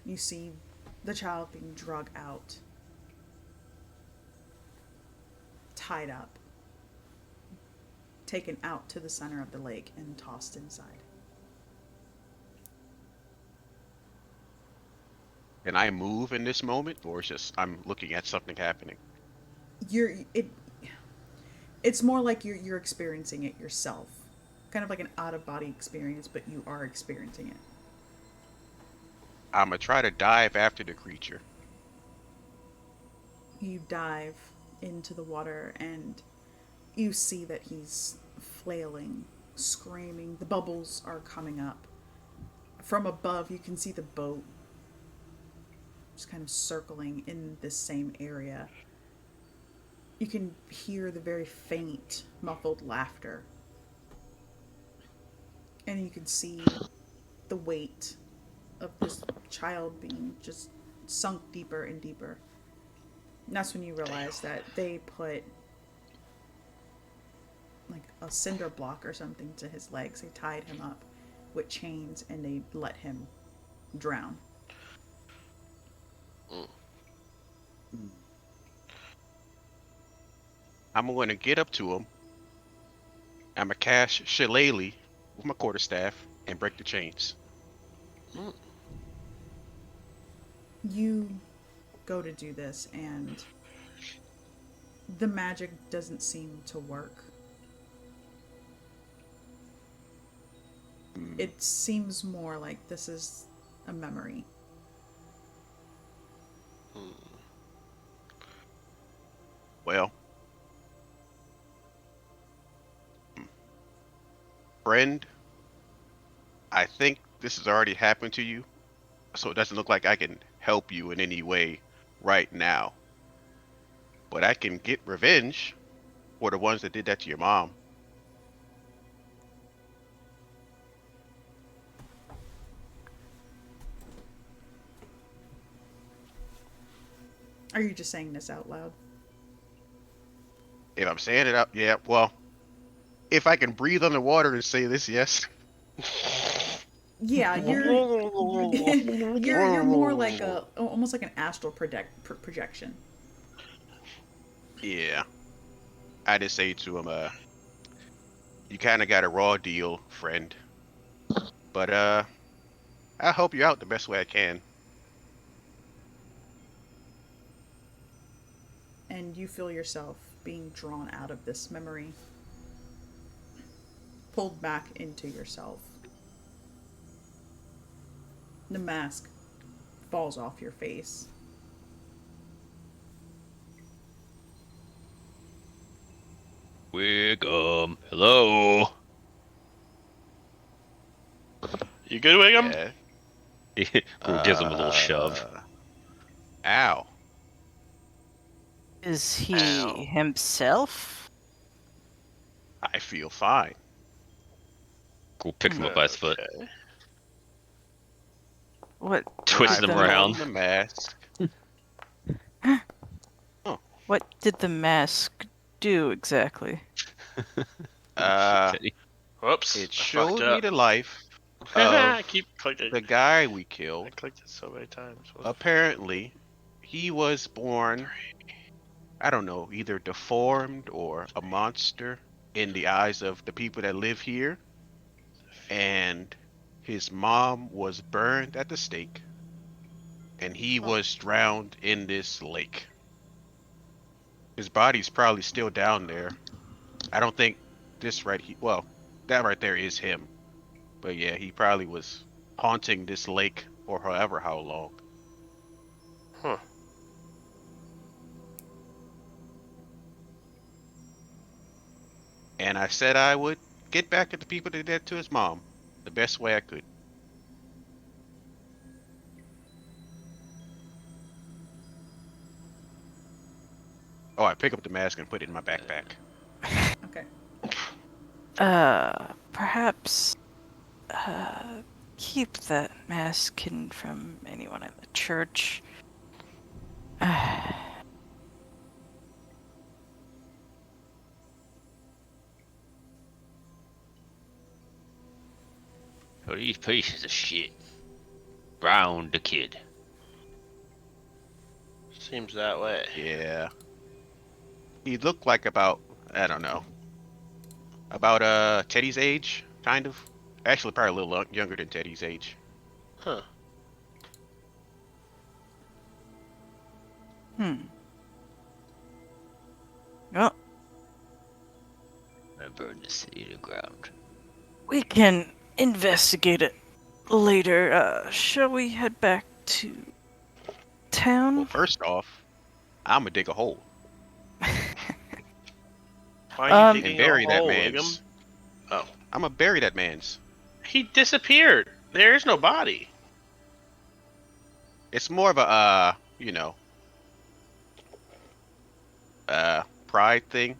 you see the child being drug out, tied up, taken out to the center of the lake and tossed inside. Can I move in this moment, or is just I'm looking at something happening? It's more like you're experiencing it yourself, kind of like an out of body experience, but you are experiencing it. I'm gonna try to dive after the creature. You dive into the water and you see that he's flailing, screaming. The bubbles are coming up. From above, you can see the boat just kind of circling in this same area. You can hear the very faint, muffled laughter. And you can see the weight of this child being just sunk deeper and deeper. And that's when you realize that they put like a cinder block or something to his legs. They tied him up with chains and they let him drown. Hmm. I'm gonna get up to him. I'm gonna cast Shillelagh with my quarterstaff and break the chains. You go to do this and the magic doesn't seem to work. Hmm. It seems more like this is a memory. Well, friend, I think this has already happened to you, so it doesn't look like I can help you in any way right now. But I can get revenge for the ones that did that to your mom. Are you just saying this out loud? If I'm saying it out, yeah, well, if I can breathe underwater and say this, yes. Yeah, you're more like a almost like an astral projection. Yeah. I just say to him, you kind of got a raw deal, friend. But, I'll help you out the best way I can. And you feel yourself being drawn out of this memory, pulled back into yourself. The mask falls off your face. Wiggum. Hello. You good, Wiggum? Yeah. Brew gives him a little shove. Ow. Is he Ow. himself? I feel fine. Cool picks him up by his foot, Okay. What twists did him the around. The mask. What did the mask do exactly? Uh, Whoops. it I fucked showed me up. the life I of keep clicking. the guy we I killed. clicked it so many times. What Apparently, he was born, I don't know, either deformed or a monster in the eyes of the people that live here. And his mom was burned at the stake, and he was drowned in this lake. His body's probably still down there. I don't think this well, that right there is him. But yeah, he probably was haunting this lake for however how long. Huh. And I said I would get back at the people that did that to his mom the best way I could. Oh, I pick up the mask and put it in my backpack. Okay. Perhaps, keep that mask hidden from anyone in the church. Oh, these pieces of shit. Brown the kid. Seems that way. Yeah. He looked like about, I don't know, about Teddy's age, kind of. Actually, probably a little younger than Teddy's age. Huh. Hmm. Well, And burn the city to the ground. We can investigate it later. Shall we head back to town? Well, first off, I'm gonna dig a hole Why are you Um, and digging bury a that hole, man's. Wiggum? Oh. I'm gonna bury that man's. He disappeared. There is no body. It's more of a pride thing.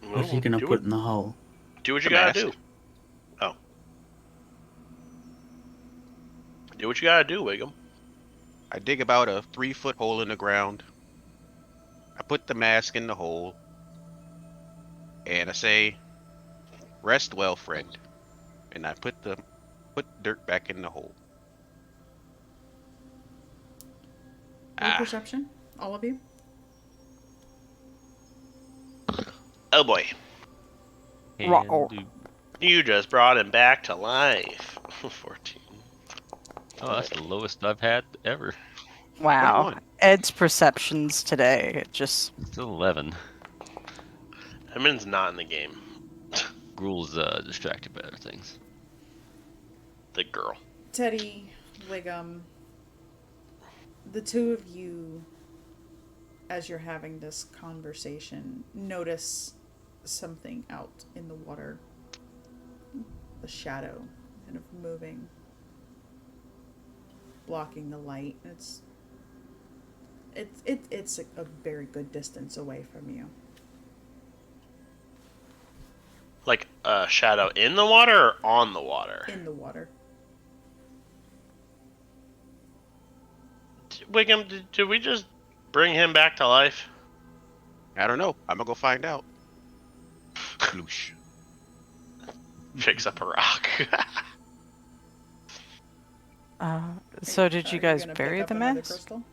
What are you gonna put in the hole? Do what you The gotta mask. do. Oh. Do what you gotta do, Wiggum. I dig about a 3-foot hole in the ground. I put the mask in the hole, and I say, "Rest well, friend." And I put dirt back in the hole. Roll perception, all of you. Oh boy. Roll. And You just brought him back to life. 14. oh, that's the lowest I've had ever. Wow. 21. Ed's perceptions today. It just. Still 11. Edmund's not in the game. Gruel's distracted by other things. The girl. Teddy, Wiggum, the two of you, as you're having this conversation, notice something out in the water. A shadow kind of moving, blocking the light. It's a very good distance away from you. Like a shadow in the water or on the water? In the water. Wiggum, did we just bring him back to life? I don't know. I'm gonna go find out. Sploosh. Picks up a rock. So did you Are guys gonna bury pick up the another mask? crystal?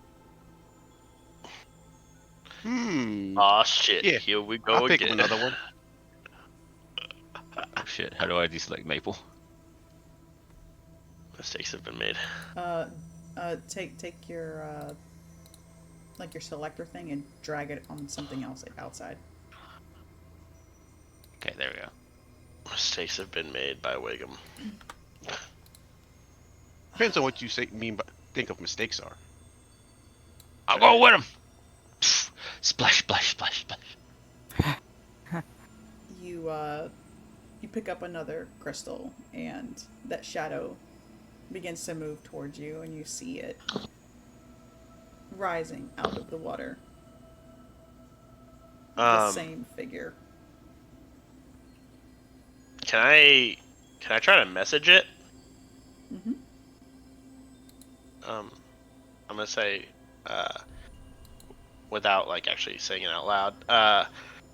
Aw, shit. Yeah, Here we go I'll pick again. up another one. Oh shit, how do I deselect Maple? Mistakes have been made. Take your like your selector thing and drag it on something else outside. Okay, there we go. Mistakes have been made by Wiggum. Depends on what you think of mistakes are. I'll go with him! Splash, splash, splash, splash. You pick up another crystal, and that shadow begins to move towards you, and you see it rising out of the water. The same figure. Can I try to message it? Mm-hmm. I'm gonna say, without like actually saying it out loud.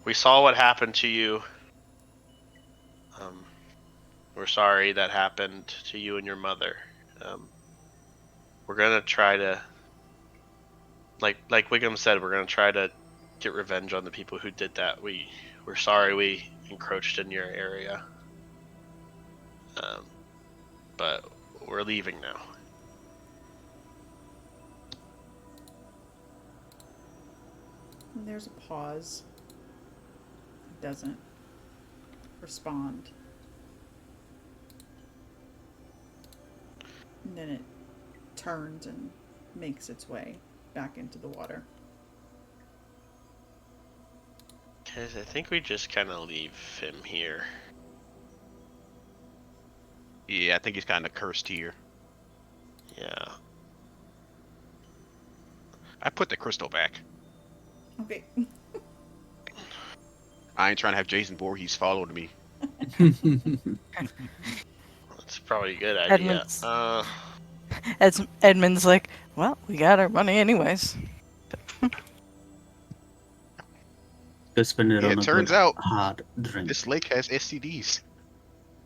We saw what happened to you. We're sorry that happened to you and your mother. We're gonna try to, like Wiggum said, we're gonna try to get revenge on the people who did that. We're sorry we encroached in your area. But we're leaving now. And there's a pause. It doesn't respond. And then it turns and makes its way back into the water. Guys, I think we just kind of leave him here. Yeah, I think he's kind of cursed here. Yeah. I put the crystal back. Okay. I ain't trying to have Jason Voorhees following me. That's probably a good idea. Edmund's, Edmund's like, well, we got our money anyways. Go spend it Yeah, on it a turns good out hard drink. This lake has STDs.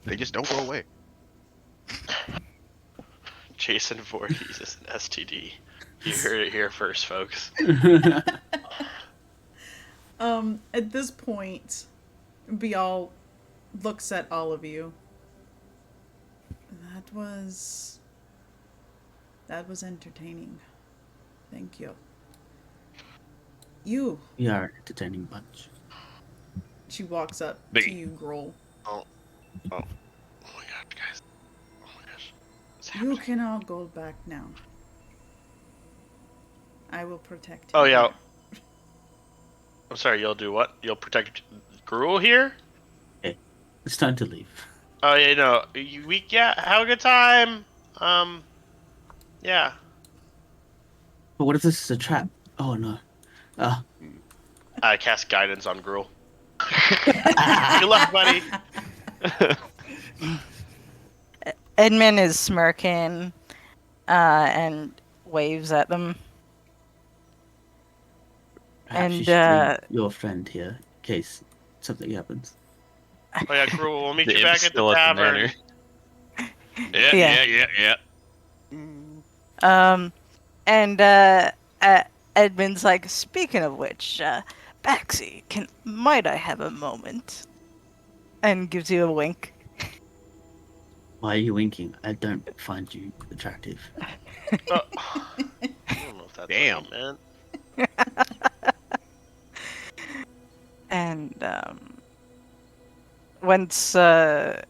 They just don't go away. Jason Voorhees is an STD. You heard it here first, folks. At this point, Bial looks at all of you. That was entertaining. Thank you. You. We are an entertaining bunch. She walks up Me. to you, Grohl. Oh my god, guys. Oh my gosh. What's You happening? can all go back now. I will protect him. Oh, yeah. here. I'm sorry, you'll do what? You'll protect Gruel here? Okay, it's time to leave. Oh, yeah, no. Have a good time. Yeah. But what if this is a trap? Oh no. I cast guidance on Gruel. Good luck, buddy. Edmund is smirking and waves at them. Perhaps you And, should leave your friend here in case something happens. Oh, yeah, Gruel, we'll meet The you back imp's at the still at the tavern. manor. Yeah. Yeah. Mm, And Edmund's like, speaking of which, Baxi, might I have a moment? And gives you a wink. Why are you winking? I don't find you attractive. I don't know if that's Damn. what he meant. And once like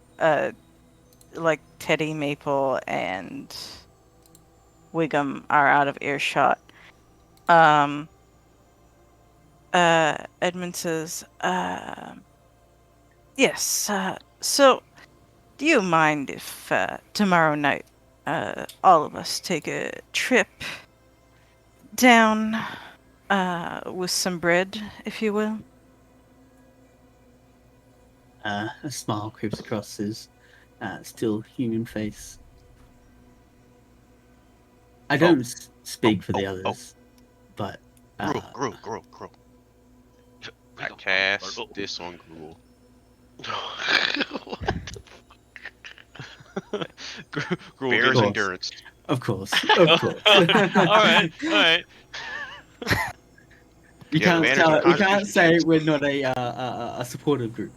Teddy, Maple, and Wiggum are out of earshot, Edmund says, yes, so do you mind if tomorrow night all of us take a trip down with some bread, if you will? A smile creeps across his still human face. I don't speak for the others, but Gruel. I cast this on Gruel. Gruel Bears gives- endurance. of course. all right. You Yeah, can't manage you can't constitution say checks. we're not a supportive group.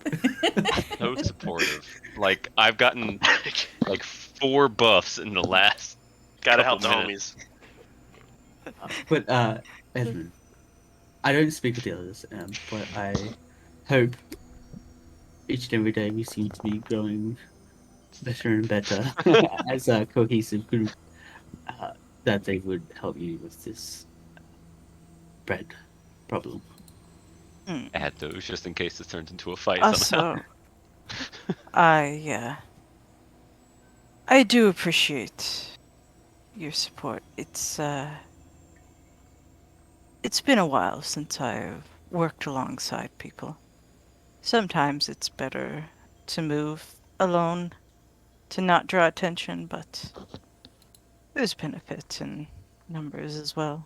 So supportive. Like I've gotten like 4 buffs in the last. Gotta help the couple minutes. homies. But Edmund, I don't speak for the others, but I hope each and every day we seem to be growing better and better as a cohesive group. That they would help you with this bread problem. Add those just in case this turns into a fight somehow. Also, I do appreciate your support. It's been a while since I've worked alongside people. Sometimes it's better to move alone to not draw attention, but there's benefit in numbers as well.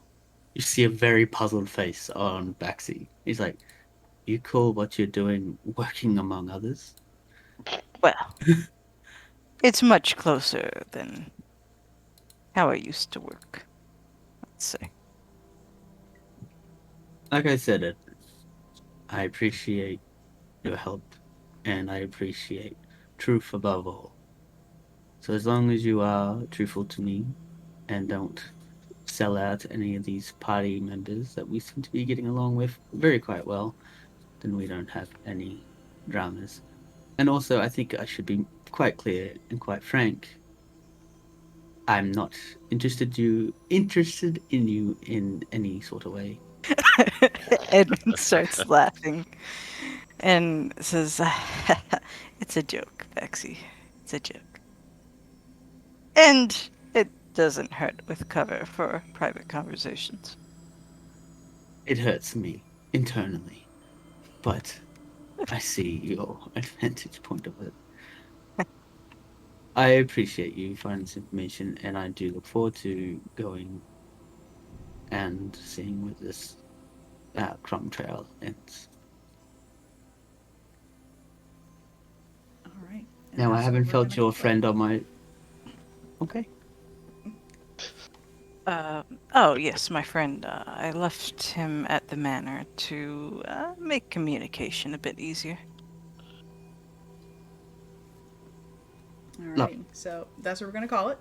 You see a very puzzled face on Baxi. He's like, "You call what you're doing working among others?" Well, it's much closer than how I used to work, let's say. Like I said, I appreciate your help, and I appreciate truth above all. So as long as you are truthful to me and don't sell out any of these party members that we seem to be getting along with very quite well, then we don't have any dramas. And also, I think I should be quite clear and quite frank. I'm not interested in you in any sort of way. Edmund starts laughing and says, it's a joke, Bexy. It's a joke. And it doesn't hurt with cover for private conversations. It hurts me internally, but I see your advantage point of it. I appreciate you finding this information, and I do look forward to going and seeing where this crumb trail ends. All right. And Now, I that's haven't what we're felt gonna your call it. friend on my. Okay. Oh, yes, my friend. I left him at the manor to make communication a bit easier. Alrighty, so that's what we're gonna call it.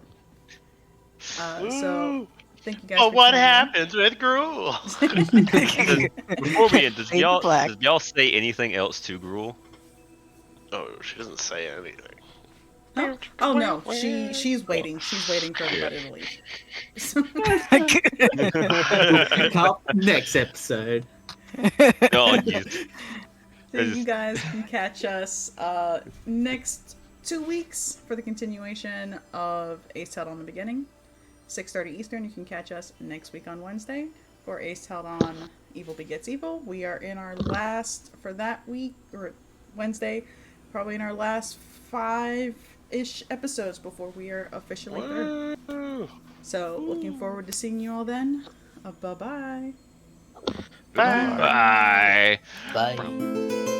So Thank you guys. Oh, for what tuning in. happens with Gruel? Before we end, does Fade to y'all black. does y'all say anything else to Gruel? Oh, she doesn't say anything. Oh no, she's waiting. She's waiting for everybody to leave. Pick up next episode. Oh, you. So you guys can catch us next 2 weeks for the continuation of Aes'Taldon on the Beginning. 6:30 Eastern. You can catch us next week on Wednesday for Aes'Taldon Evil Begets Evil. We are in our last, for that week, or Wednesday, probably in our last 5-ish episodes before we are officially through. Woo. So looking forward to seeing you all then. Bye-bye. Bye. Bye. Bye.